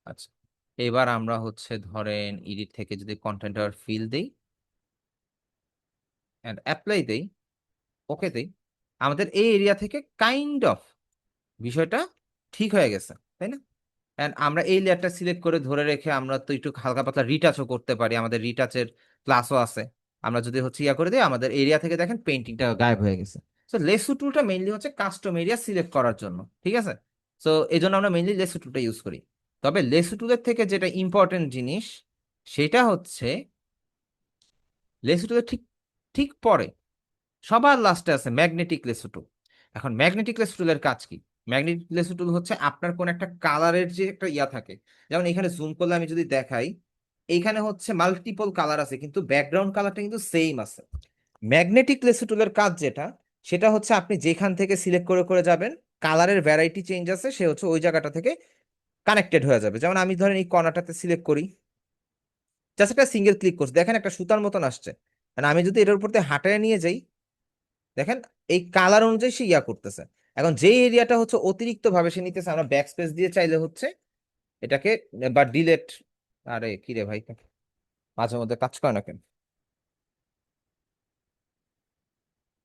আচ্ছা, এবার আমরা হচ্ছে ধরেন এডিট থেকে যদি কন্টেন্ট আর ফিল দেই এন্ড অ্যাপ্লাই দেই, ওকে দেই, আমাদের এই এরিয়া থেকে কাইন্ড অফ বিষয়টা ঠিক হয়ে গেছে, তাই না? এন্ড আমরা এই লেয়ারটা সিলেক্ট করে ধরে রেখে আমরা তো একটু হালকা পাতলা রিটাচও করতে পারি, আমাদের রিটাচের ক্লাসও আছে। আমরা যদি হচ্ছে ইয়া করে দিই, আমাদের এরিয়া থেকে দেখেন পেন্টিংটা গায়েব হয়ে গেছে। সো লেসু টুলটা মেইনলি হচ্ছে কাস্টম এরিয়া সিলেক্ট করার জন্য, ঠিক আছে? সো এই জন্য আমরা মেইনলি লেসু টুলটা ইউজ করি। তবে লেসু টুলের থেকে যেটা ইম্পর্টেন্ট জিনিস, সেটা হচ্ছে লেসু টুলের ঠিক ঠিক পরে সবার লাস্টে আছে ম্যাগনেটিক লেসু টুল। এখন ম্যাগনেটিক লেসু টুলের কাজ কি? ম্যাগনেটিক লেসু টুল হচ্ছে আপনার কোন একটা কালারের যে একটা ইয়া থাকে, যেমন এখানে জুম করলে আমি যদি দেখাই, এইখানে হচ্ছে মাল্টিপল কালার আছে কিন্তু ব্যাকগ্রাউন্ড কালারটা কিন্তু সেম আছে। ম্যাগনেটিক লেসু টুলের কাজ যেটা, সেটা হচ্ছে আপনি যেখান থেকে সিলেক্ট করে করে যাবেন, কালারের ভ্যারাইটি চেঞ্জ আছে, সে হচ্ছে ওই জায়গাটা থেকে কানেক্টেড হয়ে যাবে। যেমন আমি ধরেন এই কর্নারটাতে সিলেক্ট করি, জাস্ট একটা সিঙ্গেল ক্লিক করছি, দেখেন একটা সুতার মতন আসছে। মানে আমি যদি এটার উপর দিয়ে হাঁটায় নিয়ে যাই, দেখেন এই কালার অনুযায়ী সে ইয়া করতেছে। এখন যে এরিয়াটা হচ্ছে অতিরিক্ত ভাবে সে নিতেছে, আমরা ব্যাক স্পেস দিয়ে চাইলে হচ্ছে এটাকে, বা ডিলেট, আরে কি রে ভাই, মাঝে মধ্যে কাজ করে না কেন?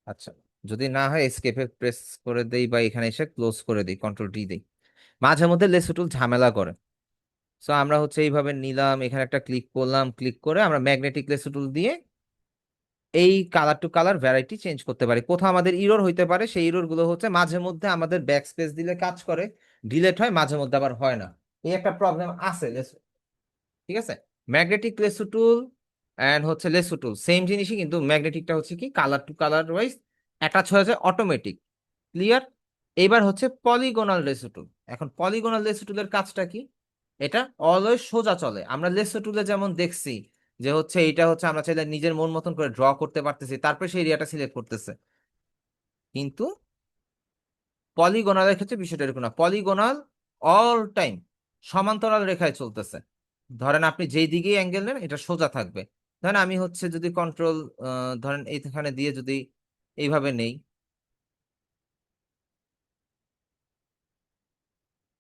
আচ্ছা, যদি না হয় এসকেপে প্রেস করে দেই বা এখানে এসে ক্লোজ করে দিই, কন্ট্রোল ডি দেই, মাঝে মধ্যে লেসু টুল ঝামেলা করে। সো আমরা হচ্ছে এইভাবে নিলাম, এখানে একটা ক্লিক করলাম, ক্লিক করে আমরা ম্যাগনেটিক লেসু টুল দিয়ে এই colour to colour variety change করতে পারি। কোথাও আমাদের ইরর হইতে পারে, সেই ইরর গুলো হচ্ছে মাঝে মধ্যে আমাদের ব্যাক স্পেস দিলে কাজ করে, ডিলেট হয়, মাঝে মধ্যে আবার হয় না। এই একটা প্রবলেম আছে ঠিক আছে? ম্যাগনেটিক লেসু টুল এন্ড হচ্ছে লেসু টুল সেম জিনিসই, কিন্তু ম্যাগনেটিকটা হচ্ছে কি colour to colour wise attach হয়ে যায় অটোমেটিক। ক্লিয়ার? এবার হচ্ছে পলিগোনাল লেসু টুল। এখন পলিগোনাল লেসু টুলের কাজটা কি? এটা অলওয়েজ সোজা চলে। আমরা লেসু টুলে যেমন দেখছি যে হচ্ছে এইটা হচ্ছে আমরা চাইলে নিজের মন মতন করে ড্র করতে পারতেছি, তারপরে সেই এরিয়াটা সিলেক্ট করতেছে। কিন্তু পলিগোনালের ক্ষেত্রে বিষয়টা এরকম না। পলিগোনাল অল টাইম সমান্তরাল রেখায় চলতেছে। ধরেন আপনি যেই দিকেই অ্যাঙ্গেল নেন, এটা সোজা থাকবে। ধরেন আমি হচ্ছে যদি কন্ট্রোল ধরেন এইখানে দিয়ে যদি এইভাবে নেই,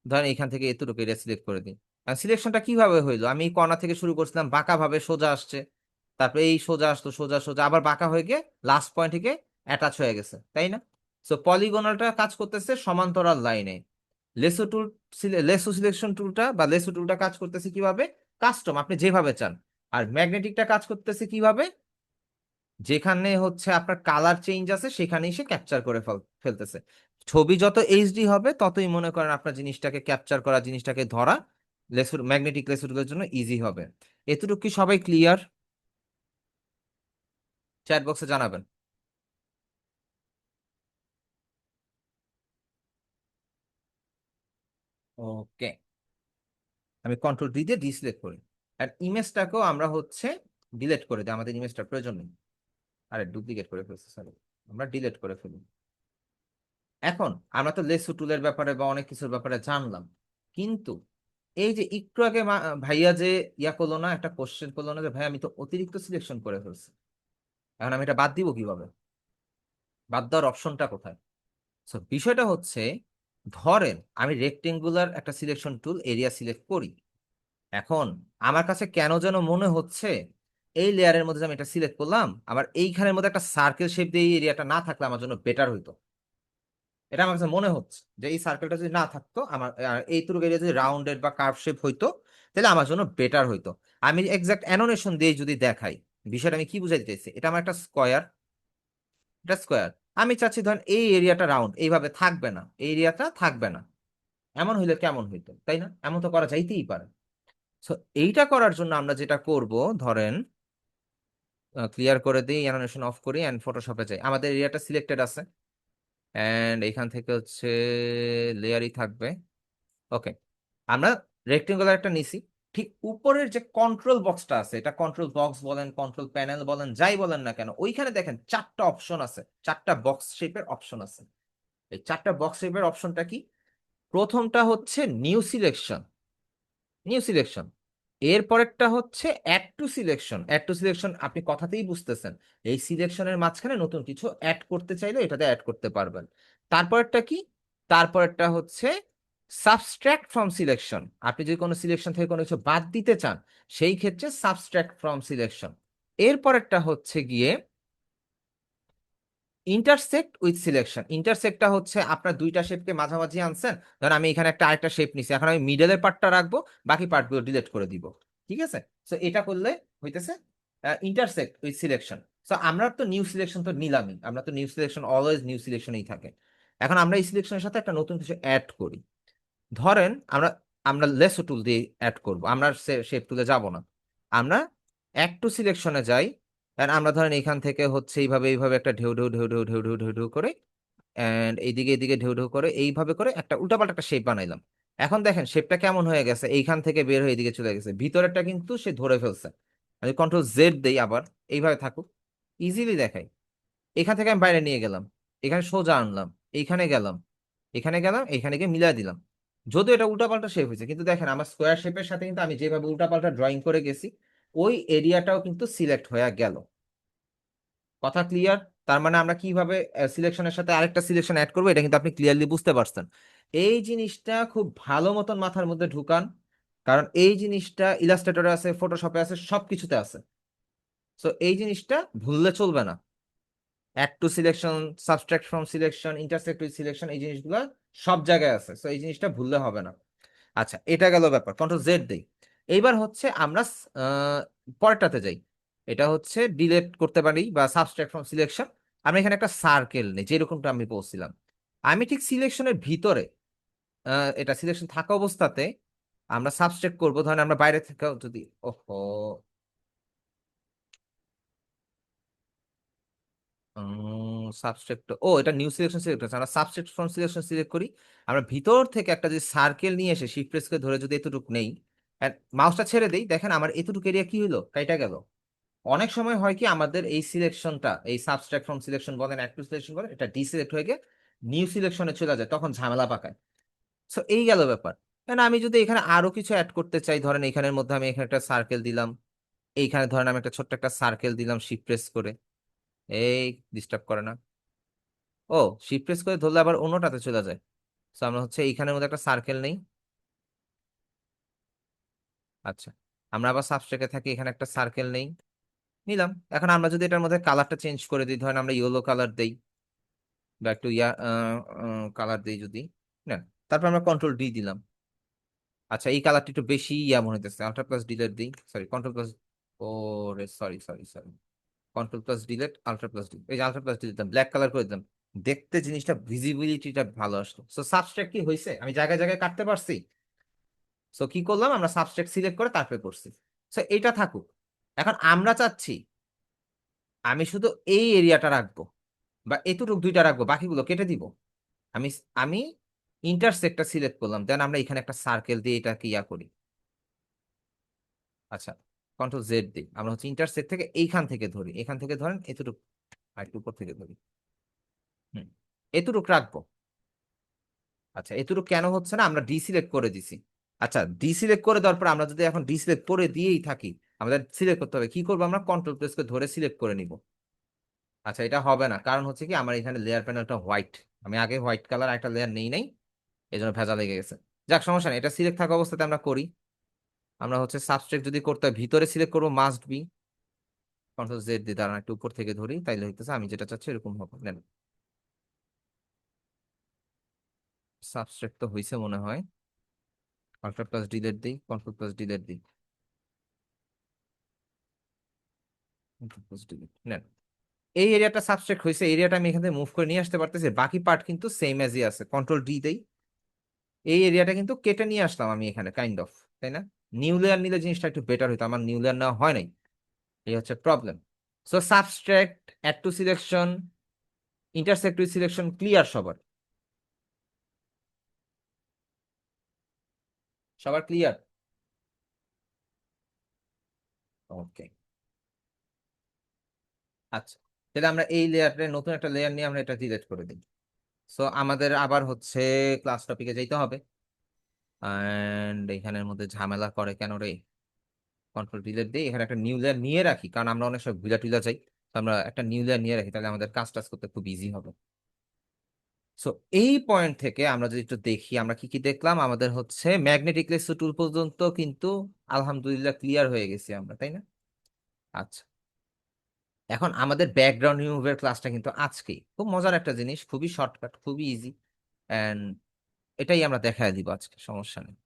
ধরেন এখান থেকে এতটুকু এরিয়া সিলেক্ট করে দিই। সিলেকশনটা কিভাবে হইলো? আমি এই কর্নার থেকে শুরু করছিলাম, বাঁকা ভাবে সোজা আসছে, তারপরে এই সোজা আসতো, সোজা সোজা আবার বাঁকা হয়ে গিয়ে লাস্ট পয়েন্ট থেকে অ্যাটাচ হয়ে গেছে, তাই না? সো পলিগোনালটা কাজ করতেছে সমান্তরাল লাইনে। লেসো টুল, লেসো সিলেকশন টুলটা বা লেসো টুলটা কাজ করতেছে কিভাবে? কাস্টম, আপনি যেভাবে চান। আর ম্যাগনেটিকটা কাজ করতেছে কিভাবে? যেখানে হচ্ছে আপনার কালার চেঞ্জ আছে সেখানেই সে ক্যাপচার করে ফেলতেছে। ছবি যত এইচডি হবে ততই মনে করেন আপনার জিনিসটাকে ক্যাপচার করা, জিনিসটাকে ধরা লেসুর ম্যাগনেটিক লেসুরের জন্য ইজি হবে। এতটুকু কি সবাই ক্লিয়ার? চ্যাট বক্সে জানাবেন। ওকে, আমি কন্ট্রোল ডি দিয়ে ডিসিলেক্ট করি। আর ইমেজটাকেও আমরা হচ্ছে ডিলিট করে দিই, আমাদের ইমেজটার প্রয়োজন নেই। আরে ডুপ্লিকেট করে ফেলছি, সরি, আমরা ডিলিট করে ফেলি। এখন আমরা তো লেসু টুলের ব্যাপারে বা অনেক কিছুর ব্যাপারে জানলাম, কিন্তু এই যে একটু আগে ভাইয়া যে ইয়া করলো না, একটা কোশ্চেন করলো না যে ভাই আমি তো অতিরিক্ত সিলেকশন করে ফেলছি, এখন আমি এটা বাদ দিব কিভাবে? বাদ দেওয়ার অপশনটা কোথায়? সো বিষয়টা হচ্ছে, ধরেন আমি রেক্টেঙ্গুলার একটা সিলেকশন টুল এরিয়া সিলেক্ট করি। এখন আমার কাছে কেন যেন মনে হচ্ছে এই লেয়ারের মধ্যে যে আমি এটা সিলেক্ট করলাম, আবার এইখানের মধ্যে একটা সার্কেল শেপ দিয়ে এই এরিয়াটা না থাকলে আমার জন্য বেটার হইতো। এটা আমার কাছে মনে হচ্ছে যে এই সার্কেলটা যদি না থাকতো, আমার এইটুকু এরিয়া যদি রাউন্ডেড বা কার্ভ শেপ হইতো, তাহলে আমার জন্য বেটার হইতো। আমি এক্সাক্ট অ্যানোনেশন দিয়ে যদি দেখাই, বিষয়টা আমি কি বুঝাইতে চাইছি, এটা আমার একটা স্কোয়ার, এটা স্কোয়ার। আমি চাচ্ছি ধরেন এই এরিয়াটা রাউন্ড, এইভাবে থাকবে না, এই এরিয়াটা থাকবে না। এমন হইলে কেমন হইতো, তাই না? এমন তো করা যাইতেই পারে। সো এইটা করার জন্য আমরা যেটা করব, ধরেন ক্লিয়ার করে দিই, অ্যানোনেশন অফ করি এন্ড ফটোশপে যাই, আমাদের এরিয়াটা সিলেক্টেড আছে এন্ড এখান থেকে হচ্ছে লেয়ারই থাকবে। ওকে, আমরা রেক্টেঙ্গুলার একটা নিছি। ঠিক উপরের যে কন্ট্রোল বক্সটা আছে, এটা কন্ট্রোল বক্স বলেন, কন্ট্রোল প্যানেল বলেন, যাই বলেন না কেন, ওইখানে দেখেন চারটা অপশন আছে, চারটা বক্স শেপের অপশন আছে। এই চারটা বক্স শেপের অপশনটা কি? প্রথমটা হচ্ছে নিউ সিলেকশন, নিউ সিলেকশন। এর পরেরটা হচ্ছে add to selection. Add to selection আপনি কথাতেই বুঝতেছেন, এই সিলেকশনের মাঝখানে নতুন কিছু অ্যাড করতে চাইলে এটাতে অ্যাড করতে পারবেন। তারপরেরটা কি? তারপরেরটা হচ্ছে সাবস্ট্রাক্ট ফ্রম সিলেকশন। আপনি যদি কোনো সিলেকশন থেকে কোনো কিছু বাদ দিতে চান, সেই ক্ষেত্রে সাবস্ট্রাক্ট ফ্রম সিলেকশন। এরপরেরটা হচ্ছে গিয়ে ইন্টারসেক্ট উইথ সিলেকশন। ইন্টারসেক্টটা হচ্ছে আপনার দুইটা শেপকে মাঝামাঝি আনছেন, ধরেন আমি এখানে একটা আরেকটা শেপ নিছি, এখন আমি মিডলের পার্টটা রাখবো, বাকি পার্টগুলো ডিলিট করে দিব। ঠিক আছে? সো এটা করলে হইতেছে ইন্টারসেক্ট উইথ সিলেকশন। সো আমরা তো নিউ সিলেকশন তো নিলামই, আমরা তো নিউ সিলেকশন অলওয়েজ নিউ সিলেকশনই থাকে। এখন আমরা এই সিলেকশনের সাথে একটা নতুন কিছু অ্যাড করি। ধরেন আমরা আমরা লেসো টুল দিয়ে অ্যাড করব, আমরা শেপ টুলে যাব না, আমরা অ্যাড টু সিলেকশনে যাই। and আমরা ধরেন এখান থেকে হচ্ছে এইভাবে এইভাবে একটা ঢেউ ঢেউ ঢেউ ঢেউ ঢেউ ঢেউ ঢেউ ঢেউ করে এন্ড এইদিকে এদিকে ঢেউ ঢেউ করে এইভাবে করে একটা উল্টাপাল্টা একটা শেপ বানাইলাম। এখন দেখেন শেপটা কেমন হয়ে গেছে, এইখান থেকে বের হয়ে এদিকে চলে গেছে, ভিতরেরটা কিন্তু সে ধরে ফেলছে। আমি কন্ট্রোল জেড দেই আবার, এইভাবে থাকুক, ইজিলি দেখাই। এখান থেকে আমি বাইরে নিয়ে গেলাম, এখানে সোজা আনলাম, এইখানে গেলাম, এখানে গেলাম, এখানে গিয়ে মিলাই দিলাম। যদিও এটা উল্টাপাল্টা শেপ হয়েছে, কিন্তু দেখেন আমার স্কোয়ার শেপের সাথে কিন্তু আমি যেভাবে উল্টাপাল্টা ড্রয়িং করে গেছি ওই এরিয়াটাও কিন্তু সিলেক্ট হয়ে গেল। কথা ক্লিয়ার? তার মানে আমরা কিভাবে সিলেকশনের সাথে আরেকটা সিলেকশন অ্যাড করবো এটা কিন্তু আপনি ক্লিয়ারলি বুঝতে পারছেন। এই জিনিসটা খুব ভালো মতন মাথার মধ্যে ঢুকান, কারণ এই জিনিসটা ইলাস্ট্রেটরে আছে, ফটোশপে আছে, সবকিছুতে আছে। সো এই জিনিসটা ভুললে চলবে না। Add to selection, subtract from selection, intersect with selection, এই জিনিসগুলো সব জায়গায় আছে। সো এই জিনিসটা ভুললে হবে না। আচ্ছা, এটা গেল ব্যাপার, কন্ট্রোল জেড দেই। এইবার হচ্ছে আমরা পরেরটাতে যাই, এটা হচ্ছে ডিলেট করতে পারি বা সাবট্রাক্ট ফ্রম সিলেকশন। আমরা এখানে একটা সার্কেল নেই, যেরকমটা আমি বলছিলাম। আমি ঠিক সিলেকশনের ভিতরে এটা সিলেকশন থাকা অবস্থাতে আমরা সাবট্রাক্ট করবো। ধরেন আমরা বাইরে থেকে যদি, ওহো, সাবস্ট্রাক্ট, ও এটা নিউ সিলেকশন সিলেক্ট আছে, আমরা সাবস্ট্রাক্ট ফ্রম সিলেকশন সিলেক্ট করি। আমরা ভিতর থেকে একটা যে সার্কেল নিয়ে এসে শিফট প্রেস করে ধরে যদি এতটুকু নেই, মাউসটা ছেড়ে দেই, দেখেন আমার এতটুকু এরিয়া কি হলো, কাইটা গেল। অনেক সময় হয় কি আমাদের এই সিলেকশনটা, এই সাবস্ট্রাক্ট ফ্রম সিলেকশন বলেন, অ্যাড টু সিলেকশন বলেন, এটা ডিসিলেক্ট হয়ে গিয়ে নিউ সিলেকশনে চলে যায়, তখন ঝামেলা পাকায়। সো এই গেল ব্যাপার। কারণ আমি যদি এখানে আরো কিছু অ্যাড করতে চাই, ধরেন এখানের মধ্যে আমি এখানে একটা সার্কেল দিলাম, এইখানে ধরেন আমি একটা ছোট্ট একটা সার্কেল দিলাম শিফট প্রেস করে, এই ডিস্টার্ব করে না। ও, শিফট প্রেস করে ধরলে আবার অন্যটাতে চলে যায়। তো আমরা হচ্ছে এইখানের মধ্যে একটা সার্কেল নেই। আচ্ছা, আমরা আবার সাবস্ট্রাক্টে থাকি, এখানে একটা সার্কেল নেই, নিলাম। এখন আমরা যদি এটার মধ্যে কালারটা চেঞ্জ করে দিই, ধরেন আমরা ইয়েলো কালার দেই বা একটু কালার দিই যদি, না, তারপর আমরা কন্ট্রোল ডি দিলাম। আচ্ছা, এই কালারটা একটু বেশি মনে হইতেছে, আল্ট্রা প্লাস ডিলেট দিই, সরি কন্ট্রোল প্লাস, ও রে sorry sorry sorry, control plus delete, ultra plus delete, এই যে আল্ট্রা প্লাস ডিলেট দিলাম, ব্ল্যাক কালার করে দিলাম, দেখতে জিনিসটা ভিজিবিলিটিটা ভালো আসলো। সো সাবস্ট্রাক্ট কি হয়েছে, আমি জায়গায় জায়গায় কাটতে পারছি। সো কি করলাম, আমরা সাবস্ট্রাক্ট সিলেক্ট করে তারপরে করছি। সো এটা থাকুক। এখন আমরা চাচ্ছি আমি শুধু এই এরিয়াটা রাখবো বা এতটুকু দুইটা রাখবো, বাকিগুলো কেটে দিব। আমি আমি ইন্টারসেক্টটা সিলেক্ট করলাম, দেন আমরা এখানে একটা সার্কেল দিয়ে এটাকে ইয়া করি। আচ্ছা, কন্ট্রোল জেড দিই, আমরা হচ্ছে ইন্টারসেক্ট থেকে এইখান থেকে ধরি, এখান থেকে ধরেন এতটুকু, আর একটু উপর থেকে ধরি, হুম, এতটুকু রাখবো। আচ্ছা, এতটুকু কেন হচ্ছে না, আমরা ডিসিলেক্ট করে দিছি। আচ্ছা, ডিসিলেক্ট করে দেওয়ার পর আমরা যদি এখন ডিসিলেক্ট করে দিয়েই থাকি, আমাদের সিলেক্ট করতে হবে, কি করবো, আমরা কন্ট্রোল প্রেস করে ধরে সিলেক্ট করে নিব। আচ্ছা, এটা হবে না, কারণ হচ্ছে কি আমার এখানে লেয়ার প্যানেলটা হোয়াইট, আমি আগে হোয়াইট কালার একটা লেয়ার নেই নাই, এই জন্য ভেজা লেগে গেছে। যাক, সমস্যা নেই, এটা সিলেক্ট থাকা অবস্থাতে আমরা করি। আমরা হচ্ছে সাবস্ট্রাক্ট যদি করতে হয় ভিতরে সিলেক্ট করবো, মাস্ট বি, কন্ট্রোল জেড দিয়ে দাঁড়ান একটু উপর থেকে ধরি, তাইলে হইতেছে আমি যেটা চাচ্ছি এরকম হবে। নেন, সাবস্ট্রাক্ট তো হয়েছে মনে হয়, আল্ট্রা প্লাস ডিলেট দিই, কন্ট্রোল প্লাস ডিলেট দিই, কন্ট্রোল প্লাস ডিলেট, নেন। এই এরিয়াটা সাবস্ট্রাক্ট হয়েছে, এরিয়াটা আমি এখান থেকে মুভ করে নিয়ে আসতে পারতেছি, বাকি পার্ট কিন্তু সেম এজই আছে, কন্ট্রোল ডি দেই, এই এরিয়াটা কিন্তু কেটে নিয়ে আসলাম আমি এখানে কাইন্ড অফ, তাই না? নিউ লেয়ার নিলে জিনিসটা একটু বেটার হইতো, আমার নিউ লেয়ার নেওয়া হয় নাই, এই হচ্ছে problem. So subtract, add to selection, intersect with selection clear সবার? সবার ক্লিয়ার? ওকে, আচ্ছা, তাহলে আমরা এই লেয়ারে নতুন একটা লেয়ার নিয়ে আমরা এটা ডিলিট করে দিই। সো আমাদের আবার হচ্ছে ক্লাস টপিকে যাইতে হবে, এন্ড এখানের মধ্যে ঝামেলা করে কেন রে, কন্ট্রোল ডিলিট দিই, এখানে একটা নিউ লেয়ার নিয়ে রাখি, কারণ আমরা অনেক সময় ভুলা টুলা যাই, তো আমরা একটা নিউ লেয়ার নিয়ে রাখি, তাহলে আমাদের কাজ টাজ করতে খুব ইজি হবে। সো এই পয়েন্ট থেকে আমরা যদি একটু দেখি আমরা কি কি দেখলাম, আমাদের হচ্ছে ম্যাগনেটিক লেসো টুল পর্যন্ত কিন্তু আলহামদুলিল্লাহ ক্লিয়ার হয়ে গেছি আমরা, তাই না? আচ্ছা, এখন আমাদের ব্যাকগ্রাউন্ড রিমুভের ক্লাসটা কিন্তু আজকেই, খুব মজার একটা জিনিস, খুবই শর্টকাট, খুবই ইজি, এন্ড এটাই আমরা দেখায় দিব আজকে, সমস্যা নেই।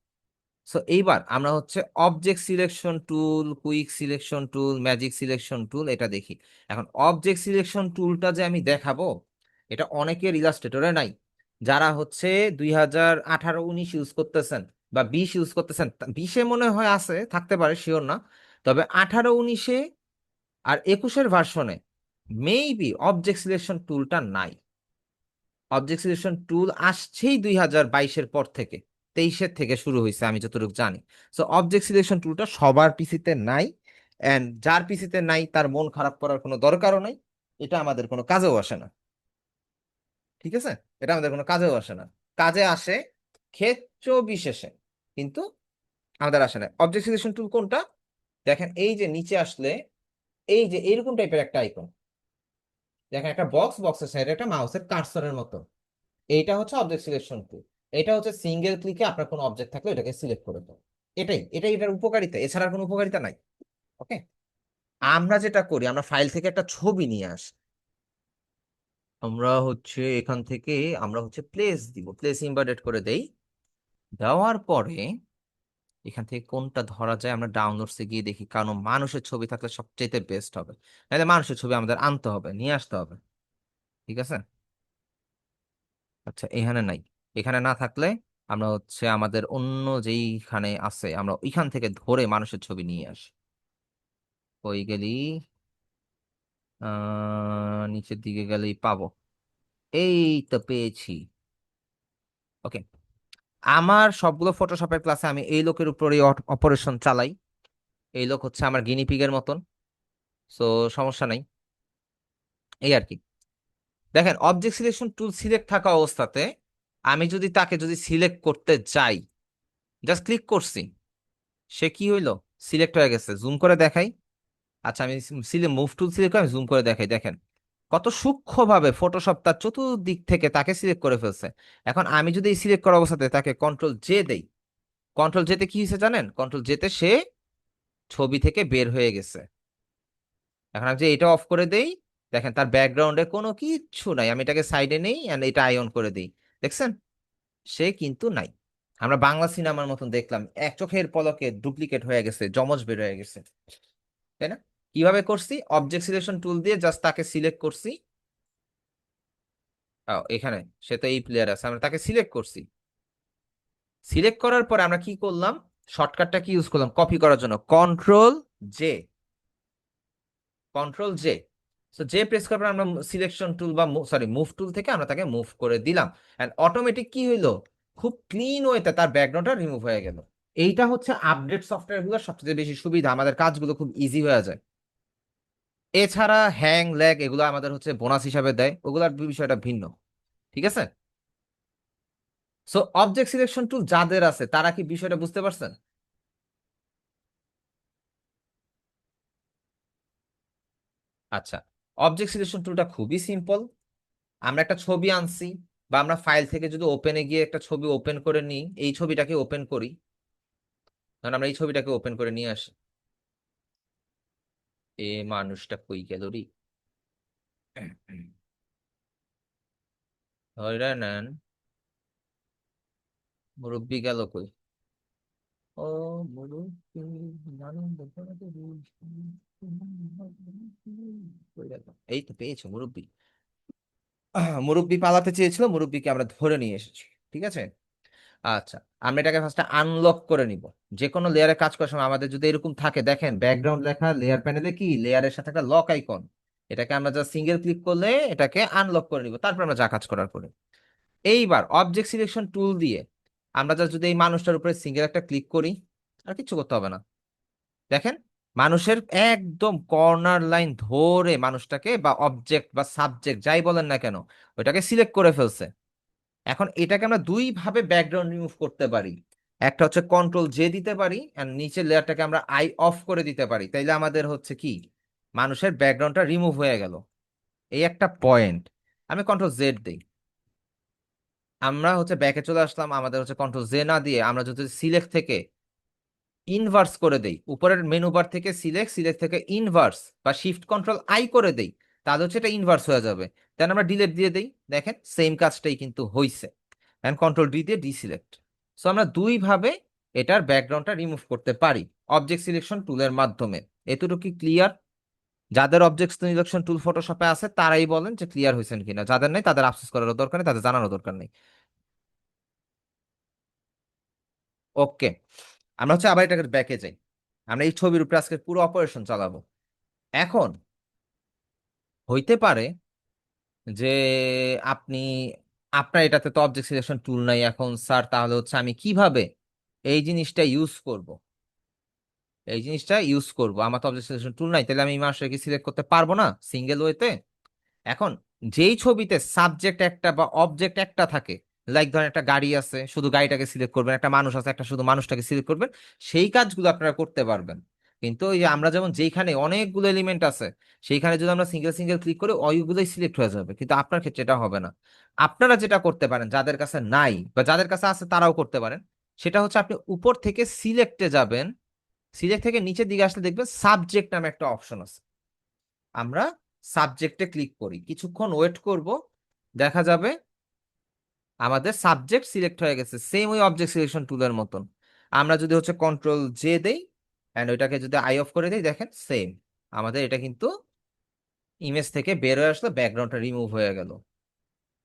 সো এইবার আমরা হচ্ছে object selection tool, quick selection টুল, ম্যাজিক সিলেকশন টুল এটা দেখি। এখন অবজেক্ট সিলেকশন টুলটা যে আমি দেখাবো এটা অনেকের ইলাস্ট্রেটরে নাই। যারা হচ্ছে 2018-19 ইউজ করতেছেন বা 20 ইউজ করতেছেন, 20-এ মনে হয় আছে, থাকতে পারে, শিওর না। তবে 18-19-এ আর 21-এর ভার্সনে মেবি অবজেক্ট সিলেকশন টুলটা নাই। অবজেক্ট সিলেকশন টুল আসছেই 2022-এর পর থেকে, 23-এর থেকে শুরু হয়েছে আমি যতটুকু জানি। সো অবজেক্ট সিলেকশন টুলটা সবার পিসিতে নাই, এন্ড যার পিসিতে নাই তার মন খারাপ করার কোনো দরকারও নাই। এটা আমাদের কোনো কাজেও আসে না, ঠিক আছে? এটা আমাদের কোনো কাজেও আসে না, কাজে আসে ক্ষেত্র বিশেষে, কিন্তু আমাদের আসে না। অবজেক্ট সিলেকশন টুল কোনটা? দেখেন এই যে নিচে আসলে এই যে এরকম টাইপের একটা আইকন, দেখেন একটা বক্সের সাইডে একটা মাউসের কার্সরের মতো, এইটা হচ্ছে অবজেক্ট সিলেকশন টুল। এটা হচ্ছে সিঙ্গেল ক্লিকে আপনার কোনো অবজেক্ট থাকলে এটাকে সিলেক্ট করে দেবো। এটাই এটার উপকারিতা, এছাড়া আর কোনো উপকারিতা নাই। ওকে, আমরা যেটা করি, আমরা ফাইল থেকে একটা ছবি নিয়ে আসি। আমরা হচ্ছে এখান থেকে আমরা হচ্ছে প্লেস দিব, প্লেস ইনভার্টেড করে দেই। দেওয়ার পরে এখান থেকে কোনটা ধরা যায় আমরা ডাউনলোডসে গিয়ে দেখি, কারণ মানুষের ছবি থাকলে সবচেয়ে বেস্ট হবে। নাহলে মানুষের ছবি আমাদের আনতে হবে, নিয়ে আসতে হবে, ঠিক আছে? আচ্ছা, এখানে নাই। এখানে না থাকলে আমরা হচ্ছে আমাদের অন্য যেইখানে আছে আমরা ওইখান থেকে ধরে মানুষের ছবি নিয়ে আসি। ওই গেলি নিচের দিকে গেলেই পাবো। এই তো পেয়েছি। ওকে, আমার সবগুলো ফটোশপের ক্লাসে আমি এই লোকের উপরে অপারেশন চালাই। এই লোক হচ্ছে আমার গিনিপিগের মতন, সো সমস্যা নাই, এই আর কি। দেখেন অবজেক্ট সিলেকশন টুল সিলেক্ট থাকা অবস্থাতে আমি যদি তাকে সিলেক্ট করতে চাই, জাস্ট ক্লিক করছি, সে কি হইলো, সিলেক্ট হয়ে গেছে। জুম করে দেখাই। আচ্ছা, আমি মুভ টুল সিলেক্ট করে আমি জুম করে দেখাই, দেখেন কত সূক্ষ্মভাবে ফটোশপ তার চতুর্দিক থেকে তাকে সিলেক্ট করে ফেলছে। এখন আমি যদি এই সিলেক্ট করা অবস্থাতে তাকে কন্ট্রোল জে দেই, কন্ট্রোল জেতে কি হয়েছে জানেন? কন্ট্রোল জেতে সে ছবি থেকে বের হয়ে গেছে। এখন আমি যে এটা অফ করে দেই, দেখেন তার ব্যাকগ্রাউন্ডে কোনো কিচ্ছু নাই। আমি এটাকে সাইডে নেই এন্ড এটা আই অন করে দিই, দেখছেন সে কিন্তু নাই। আমরা বাংলা সিনেমার মতন দেখলাম, এক চোখের পলকে ডুপ্লিকেট হয়ে গেছে, যমজ বের হয়ে গেছে, তাই না? কিভাবে করছি? অবজেক্ট সিলেকশন টুল দিয়ে জাস্ট তাকে সিলেক্ট করছি। এখানে সে তো এই প্লেয়ার আছে, আমরা তাকে সিলেক্ট করছি। সিলেক্ট করার পরে আমরা কি করলাম? শর্টকাটটা কি ইউজ করলাম কপি করার জন্য? Control J, control J. So J press করার পর আমরা সিলেকশন টুল বা সরি মুভ টুল থেকে আমরা তাকে মুভ করে দিলাম, এন্ড অটোমেটিক কি হইলো, খুব ক্লিন ওয়েতে তার ব্যাকগ্রাউন্ডটা রিমুভ হয়ে গেল। এইটা হচ্ছে আপডেট সফটওয়্যার গুলোর সবচেয়ে বেশি সুবিধা, আমাদের কাজগুলো খুব ইজি হয়ে যায়। এছাড়া হ্যাং ল্যাগ এগুলো আমাদের হচ্ছে বোনাস হিসাবে দেয়, ওগুলোর বিষয়টা ভিন্ন, ঠিক আছে? সো অবজেক্ট সিলেকশন টুল যাদের আছে তারা কি বিষয়টা বুঝতে পারছেন? আচ্ছা, অবজেক্ট সিলেকশন টুলটা খুবই সিম্পল। আমরা একটা ছবি আনছি, বা আমরা ফাইল থেকে যদি ওপেনে গিয়ে একটা ছবি ওপেন করে নিই, এই ছবিটাকে ওপেন করি, কারণ আমরা এই ছবিটাকে ওপেন করে নিয়ে আসি। এ মানুষটা কই গেল রে? ধরে নেন, মুরব্বি গেল কই? ও মুরব্বি, কই গেল? এই তো পেয়েছো মুরব্বি। মুরব্বি পালাতে চেয়েছিল, মুরব্বিকে আমরা ধরে নিয়ে এসেছি, ঠিক আছে? আচ্ছা, আমরা এটাকে ফার্স্টে আনলক করে নিব। যে কোনো লেয়ারে কাজ করার সময় আমাদের যদি এরকম থাকে, দেখেন ব্যাকগ্রাউন্ড লেখা লেয়ার প্যানেলে কি লেয়ারের সাথে একটা লক আইকন, এটাকে আমরা যা সিঙ্গেল ক্লিক করলে এটাকে আনলক করে নিব, তারপর আমরা যা কাজ করার পরে। এইবার অবজেক্ট সিলেকশন টুল দিয়ে আমরা যা যদি এই মানুষটার উপরে সিঙ্গেল একটা ক্লিক করি, আর কিছু করতে হবে না। দেখেন মানুষের একদম কর্নার লাইন ধরে মানুষটাকে বা অবজেক্ট বা সাবজেক্ট যাই বলেন না কেন ওইটাকে সিলেক্ট করে ফেলছে। এখন এটাকে আমরা দুই ভাবে ব্যাকগ্রাউন্ড রিমুভ করতে পারি। একটা হচ্ছে কন্ট্রোল জে দিতে পারি, আর নিচের লেয়ারটাকে আমরা আই অফ করে দিতে পারি, তাইলে আমাদের হচ্ছে কি মানুষের ব্যাকগ্রাউন্ডটা রিমুভ হয়ে গেল। এই একটা পয়েন্ট। আমি কন্ট্রোল জেড দিই, আমরা হচ্ছে ব্যাকে চলে আসলাম। আমাদের হচ্ছে কন্ট্রোল জে না দিয়ে আমরা যদি সিলেক্ট থেকে ইনভার্স করে দেই, উপরের মেনু বার থেকে সিলেক্ট, সিলেক্ট থেকে ইনভার্স বা শিফট কন্ট্রোল আই করে দেই, তাহলে হচ্ছে এটা ইনভার্স হয়ে যাবে। দেন আমরা ডিলেট দিয়ে দেই, দেখেন সেম কাজটাই কিন্তু হইছে। এন্ড কন্ট্রোল ডি দিয়ে ডিসিলেক্ট। সো আমরা দুই ভাবে এটার ব্যাকগ্রাউন্ডটা রিমুভ করতে পারি অবজেক্ট সিলেকশন টুলের মাধ্যমে। এতটুকু কি ক্লিয়ার? যাদের অবজেক্ট সিলেকশন টুল ফটোশপে আছে তারাই বলেন যে ক্লিয়ার হয়েছেন কিনা, যাদের নেই তাদের আফসোস করার দরকার নেই, তাদের জানানোর দরকার নেই। ওকে, আমরা হচ্ছে আবার এটাকে ব্যাকে যাই। আমরা এই ছবির উপরে আজকে পুরো অপারেশন চালাবো। এখন হইতে পারে যে আপনি, আপনার এটাতে তো অবজেক্ট সিলেকশন টুল নাই, এখন স্যার তাহলে হচ্ছে আমি কিভাবে এই জিনিসটা ইউজ করব, আমার তো অবজেক্ট সিলেকশন টুল নাই, তাহলে আমি এই মানুষটাকে কি সিলেক্ট করতে পারবো না সিঙ্গেল ওয়েতে? এখন যেই ছবিতে সাবজেক্ট একটা বা অবজেক্ট একটা থাকে, লাইক ধরেন একটা গাড়ি আছে, শুধু গাড়িটাকে সিলেক্ট করবেন, একটা মানুষ আছে, একটা শুধু মানুষটাকে সিলেক্ট করবেন, সেই কাজগুলো আপনারা করতে পারবেন। কিন্তু ওই যে আমরা যেমন যেইখানে অনেকগুলো এলিমেন্ট আছে সেইখানে যদি আমরা সিঙ্গেল সিঙ্গেল ক্লিক করি ওইগুলোই সিলেক্ট হয়ে যাবে, কিন্তু আপনার ক্ষেত্রে এটা হবে না। আপনারা যেটা করতে পারেন, যাদের কাছে নাই বা যাদের কাছে আছে তারাও করতে পারেন, সেটা হচ্ছে আপনি উপর থেকে সিলেক্টে যাবেন, সিলেক্ট থেকে নিচের দিকে আসলে দেখবেন সাবজেক্ট নামে একটা অপশন আছে। আমরা সাবজেক্টে ক্লিক করি, কিছুক্ষণ ওয়েট করব, দেখা যাবে আমাদের সাবজেক্ট সিলেক্ট হয়ে গেছে, সেম ওই অবজেক্ট সিলেকশন টুলের মতন। আমরা যদি হচ্ছে কন্ট্রোল জে দেই এন্ড ওইটাকে যদি আই অফ করে দেই, দেখেন সেম আমাদের এটা কিন্তু ইমেজ থেকে বের হয়ে আসলো, ব্যাকগ্রাউন্ডটা রিমুভ হয়ে গেল।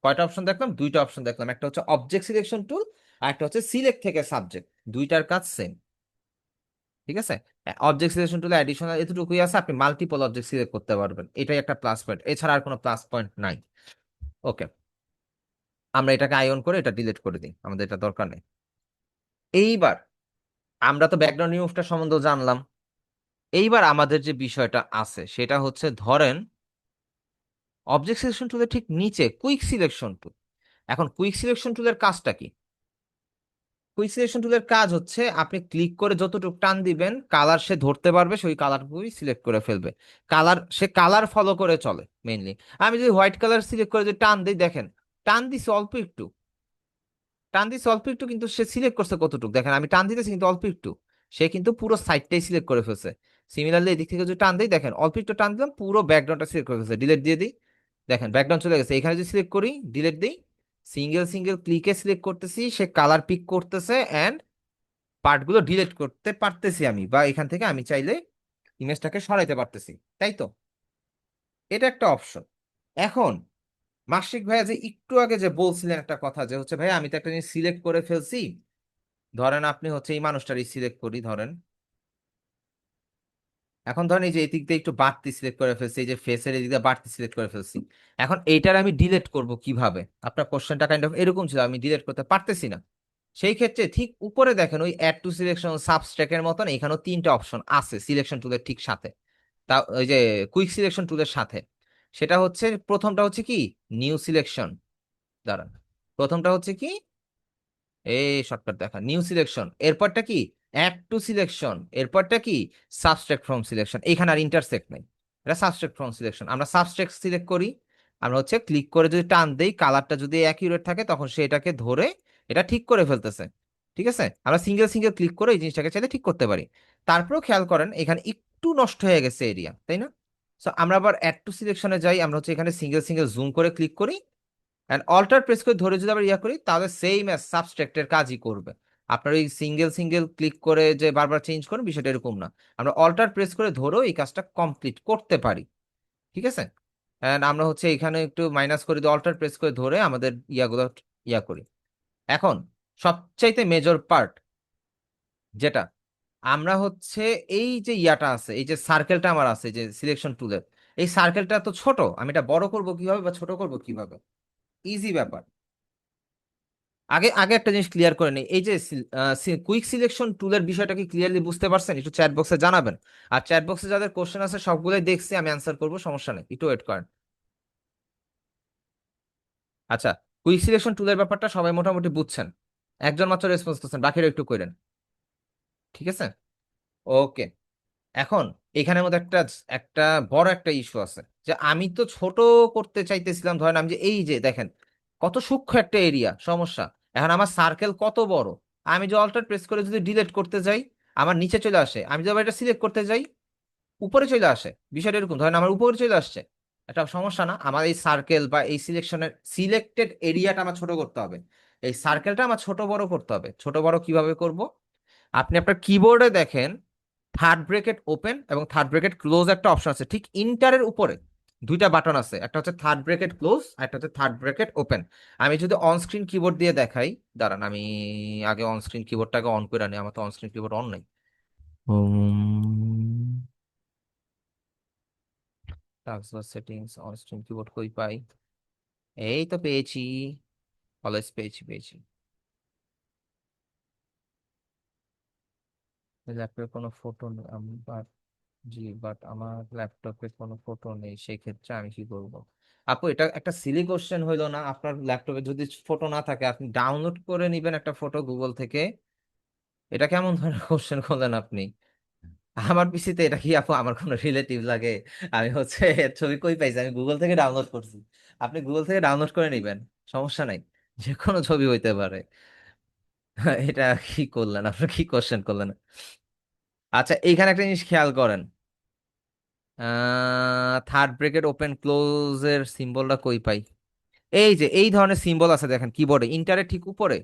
কয়টা অপশন দেখলাম? দুইটা অপশন দেখলাম, একটা হচ্ছে অবজেক্ট সিলেকশন টুল আর একটা হচ্ছে সিলেক্ট থেকে সাবজেক্ট, দুইটার কাজ সেম। ঠিক আছে, অবজেক্ট সিলেকশন টুলে অ্যাডিশনাল এতটুকুই আছে, আপনি মাল্টিপল অবজেক্ট সিলেক্ট করতে পারবেন, এটাই একটা প্লাস পয়েন্ট, এছাড়া আর কোনো প্লাস পয়েন্ট নাই। ওকে, আমরা এটাকে আইঅন করে এটা ডিলিট করে দিই, আমাদের এটা দরকার নেই। এইবার আমরা তো ব্যাকগ্রাউন্ড রিমুভটা সম্বন্ধে জানলাম। এইবার আমাদের যে বিষয়টা আছে সেটা হচ্ছে, ধরেন অবজেক্ট সিলেকশন টুলের ঠিক নিচে কুইক সিলেকশন টুল। এখন কুইক সিলেকশন টুলের কাজটা কি? কুইক সিলেকশন টুলের কাজ হচ্ছে আপনি ক্লিক করে যতটুকু টান দিবেন কালার সে ধরতে পারবে, সেই কালারটুকুই সিলেক্ট করে ফেলবে। সে কালার ফলো করে চলে মেইনলি। আমি যদি হোয়াইট কালার সিলেক্ট করে যদি টান দিই, দেখেন টান দিছি অল্প একটু, কিন্তু সে সিলেক্ট করছে কতটুকু, দেখেন আমি টান দিতেছি কিন্তু অল্প একটু, সে কিন্তু পুরো সাইডটাই সিলেক্ট করে ফেলছে। সিমিলারলি এদিক থেকে যদি টান দিই, দেখেন অল্প একটু টান দিলাম, পুরো ব্যাকগ্রাউন্ডটা সিলেক্ট করে ফেলছে। ডিলিট দিয়ে দিই, দেখেন ব্যাকগ্রাউন্ড চলে গেছে। এখানে যদি সিলেক্ট করি, ডিলিট দিই, সিঙ্গেল সিঙ্গেল ক্লিকে সিলেক্ট করতেছি, সে কালার পিক করতেছে এন্ড পার্টগুলো ডিলিট করতে পারতেছি আমি, বা এখান থেকে আমি চাইলে ইমেজটাকে সরাইতে পারতেছি, তাই তো? এটা একটা অপশন। এখন মাসিক ভাইয়া যে একটু আগে যে বলছিলেন একটা কথা, যে হচ্ছে ভাইয়া আমি তো একটা জিনিস সিলেক্ট করে ফেলছি, ধরেন আপনি হচ্ছে এই মানুষটারই সিলেক্ট করি, ধরেন এখন ধরেন এই যে এই দিক দিয়ে একটু বাড়তি সিলেক্ট করে ফেলছি, এই যে ফেসের এই দিক দিয়ে বাড়তি সিলেক্ট করে ফেলছি, এখন এইটার আমি ডিলিট করব কিভাবে? আপনার কোশ্চেনটা কাইন্ড অফ এরকম ছিল, আমি ডিলিট করতে পারতেছি না। সেই ক্ষেত্রে ঠিক উপরে দেখেন ওই অ্যাড টু সিলেকশন সাবস্ট্রাক্টের মতন এখানেও তিনটা অপশন আছে সিলেকশন টুলের ঠিক সাথে, তা ওই যে কুইক সিলেকশন টুলের সাথে। সেটা হচ্ছে, প্রথমটা হচ্ছে কি নিউ সিলেকশন, দাঁড়ান, প্রথমটা হচ্ছে কি এই শর্টকাট দেখা নিউ সিলেকশন, এরপরটা কি অ্যাড টু সিলেকশন, এরপরটা কি সাবস্ট্রাক্ট ফ্রম সিলেকশন। এখানে আর ইন্টারসেক্ট নেই, এটা সাবস্ট্রাক্ট ফ্রম সিলেকশন। আমরা সাবস্ট্রাক্ট সিলেক্ট করি, আমরা হচ্ছে ক্লিক করে যদি টান দেই, কালারটা যদি অ্যাকিউরেট থাকে তখন সে এটাকে ধরে এটা ঠিক করে ফেলতেছে। ঠিক আছে, আমরা সিঙ্গেল সিঙ্গেল ক্লিক করে এই জিনিসটাকে চাইলে ঠিক করতে পারি। তারপরেও খেয়াল করেন এখানে একটু নষ্ট হয়ে গেছে এরিয়া, তাই না? সো আমরা আবার অ্যাড টু সিলেকশনে যাই, আমরা হচ্ছে এখানে সিঙ্গেল সিঙ্গেল জুম করে ক্লিক করি এন্ড অল্টার প্রেস করে ধরে যদি আবার ইয়া করি, তাহলে সেম অ্যাজ সাবস্ট্রাক্টের কাজই করবে। আপনার ওই সিঙ্গেল সিঙ্গেল ক্লিক করে যে বারবার চেঞ্জ করেন বিষয়টা এরকম না, আমরা অল্টার প্রেস করে ধরেও এই কাজটা কমপ্লিট করতে পারি। ঠিক আছে, এন্ড আমরা হচ্ছে এখানে একটু মাইনাস করে দিই, অল্টার প্রেস করে ধরে আমাদের ইয়াগুলো ইয়া করি। এখন সবচাইতে মেজর পার্ট যেটা, আমরা হচ্ছে এই যে ইয়াটা আছে, এই যে সার্কেলটা আমার আছে যে সিলেকশন টুলের, এই সার্কেলটা তো ছোট, আমি এটা বড় করব কিভাবে বা ছোট করব কিভাবে? ইজি ব্যাপার। আগে আগে একটা জিনিস ক্লিয়ার করে নেই, এই যে কুইক সিলেকশন টুলের বিষয়টা কি ক্লিয়ারলি বুঝতে পারছেন? একটু চ্যাট বক্সে জানাবেন। আর চ্যাট বক্সে যাদের কোশ্চেন আছে সবগুলোই দেখছি, আমি অ্যান্সার করবো, সমস্যা নেই, একটু ওয়েট করেন। আচ্ছা, কুইক সিলেকশন টুলের ব্যাপারটা সবাই মোটামুটি বুঝছেন, একজন মাত্র রেসপন্স করছেন, বাকিরা একটু করেন। ঠিক আছে, ওকে। এখন এখানের মধ্যে একটা একটা বড় একটা ইস্যু আছে, যে আমি তো ছোট করতে চাইতেছিলাম, ধরেন আমি যে এই যে দেখেন কত সূক্ষ্ম একটা এরিয়া, সমস্যা। এখন আমার সার্কেল কত বড়, আমি যে অল্টার প্রেস করে যদি ডিলিট করতে যাই আমার নিচে চলে আসে, আমি যদি আবার এটা সিলেক্ট করতে যাই উপরে চলে আসে। বিষয়টা এরকম, ধরেন আমার উপরে চলে আসছে, একটা সমস্যা না? আমার এই সার্কেল বা এই সিলেকশনের সিলেক্টেড এরিয়াটা আমার ছোট করতে হবে, এই সার্কেলটা আমার ছোট বড় করতে হবে। ছোট বড় কিভাবে করব? আপনি আপনার কিবোর্ডে দেখেন থার্ড ব্রেকেট ওপেন এবং থার্ড ব্রেকেট ক্লোজ একটা অপশন আছে ঠিক ইন্টারের উপরে। দুইটা বাটন আছে, একটা হচ্ছে থার্ড ব্রেকেট ক্লোজ আর একটা হচ্ছে থার্ড ব্রেকেট ওপেন। আমি যদি অন স্ক্রিন কিবোর্ড দিয়ে দেখাই, দাঁড়ান আমি আগে অন স্ক্রিন কিবোর্ডটাকে অন করে নিই, আমার তো অন স্ক্রিন কিবোর্ড অন নাই। Taskbar settings, on screen keyboard কই পাই? এই তো পেয়েছি, অলওয়েজ পেয়েছি। ল্যাপটপে কোনো ফটো বাট জি, বাট আমার ল্যাপটপে কোনো ফটো নেই, সেই ক্ষেত্রে আমি কি করব? আপু এটা একটা সিলি কোশ্চেন হইলো না? আপনার ল্যাপটপে যদি ফটো না থাকে আপনি ডাউনলোড করে নিবেন একটা ফটো গুগল থেকে? এটা কেমন ধরনের কোশ্চেন করলেন আপনি? আমার পিসিতে এটা কি আপু আমার কোনো রিলেটিভ লাগে? আমি হচ্ছে এর ছবি কই পাইছি? আমি গুগল থেকে ডাউনলোড করছি। আপনি গুগল থেকে ডাউনলোড করে নিবেন, সমস্যা নাই, যে কোনো ছবি হইতে পারে। এটা কি করলেন, আপনার কি কোশ্চেন করলেন? আচ্ছা, এইখানে একটা জিনিস খেয়াল করেন, থার্ড ব্রেকেট ওপেন ক্লোজের সিম্বলটা কই পাই? এই যে এই ধরনের সিম্বল আছে দেখেন কিবোর্ডে, ইন্টারের ঠিক উপরে।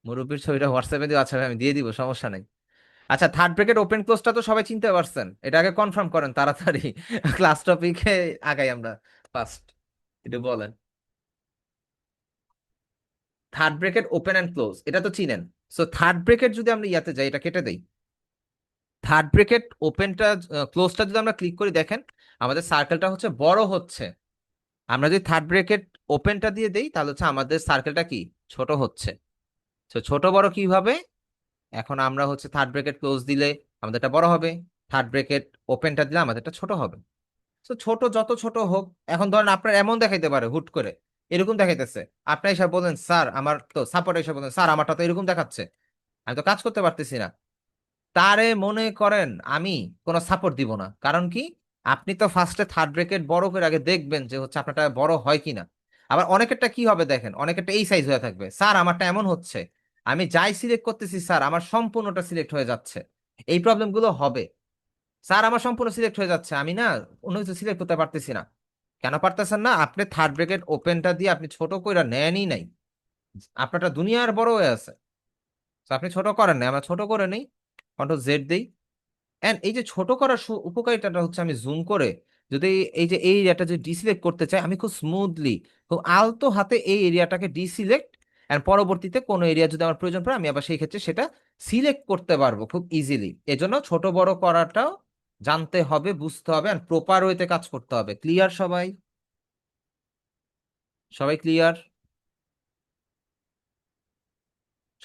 মুরব্বির ছবিটা হোয়াটসঅ্যাপে দিয়ে, আচ্ছা আমি দিয়ে দিব, সমস্যা নাই। আচ্ছা, থার্ড ব্রেকেট ওপেন ক্লোজটা তো সবাই চিনতে পারছেন, এটা আগে কনফার্ম করেন তাড়াতাড়ি। ক্লাস টপিকে আগাই আমরা ফার্স্ট, একটু বলেন। Third bracket open and close এটা তো চিনেন। সো থার্ড ব্রেকেট যদি আমরা ইয়াতে যাই, এটা কেটে দেই, থার্ড ব্রেকেট ওপেনটা ক্লোজটা যদি আমরা ক্লিক করি, দেখেন আমাদের সার্কেলটা হচ্ছে বড় হচ্ছে। আমরা যদি থার্ড ব্রেকেট ওপেনটা দিয়ে দেই তাহলে হচ্ছে আমাদের সার্কেলটা কি ছোট হচ্ছে। তো ছোট বড় কিভাবে? এখন আমরা হচ্ছে থার্ড ব্রেকেট ক্লোজ দিলে আমাদেরটা বড় হবে, থার্ড ব্রেকেট ওপেনটা দিলে আমাদেরটা ছোট হবে। তো ছোট যত ছোট হোক, এখন ধরেন আপনার এমন দেখাইতে পারে হুট করে এরকম দেখাইতেছে, আপনি এসে বলেন স্যার আমার তো সাপোর্ট, এসে বলেন স্যার আমারটা তো এরকম দেখাচ্ছে, আমি তো কাজ করতে পারতেছি না। তারে মনে করেন আমি কোনো সাপোর্ট দিব না, কারণ কি? আপনি তো ফার্স্টে থার্ড ব্রেকেট বড় করে আগে দেখবেন যে হচ্ছে আপনারটা বড় হয় কিনা। আবার অনেকেরটা কি হবে দেখেন, অনেকেরটা এই সাইজ হয়ে থাকবে, স্যার আমারটা এমন হচ্ছে, আমি যাই সিলেক্ট করতেছি স্যার আমার সম্পূর্ণটা সিলেক্ট হয়ে যাচ্ছে। এই প্রবলেম গুলো হবে। স্যার আমার সম্পূর্ণ সিলেক্ট হয়ে যাচ্ছে, আমি না অন্য কিছু সিলেক্ট করতে পারতেছি না। কেন পারতেছেন না? আপনি থার্ড ব্রেকেট ওপেনটা দিয়ে আপনি ছোট কইরা নেনই নাই, আপনারটা দুনিয়ার বড় হয়ে আছে। তো আপনি ছোট করেন না, আমরা ছোট করে নেই, কন্ট্রোল জেড দেই। এন্ড এই যে ছোট করার উপকারিতাটা হচ্ছে, আমি জুম করে যদি এই যে এই এরিয়াটা যদি ডিসিলেক্ট করতে চাই, আমি খুব স্মুথলি, খুব আলতো হাতে এই এরিয়াটাকে ডিসিলেক্ট, এন্ড পরবর্তীতে কোনো এরিয়া যদি আমার প্রয়োজন পড়ে আমি আবার সেই ক্ষেত্রে সেটা সিলেক্ট করতে পারবো খুব ইজিলি। এজন্য ছোট বড় করাটাও জানতে হবে, বুঝতে হবে, এন্ড প্রপার ওয়েতে কাজ করতে হবে। ক্লিয়ার সবাই? সবাই ক্লিয়ার?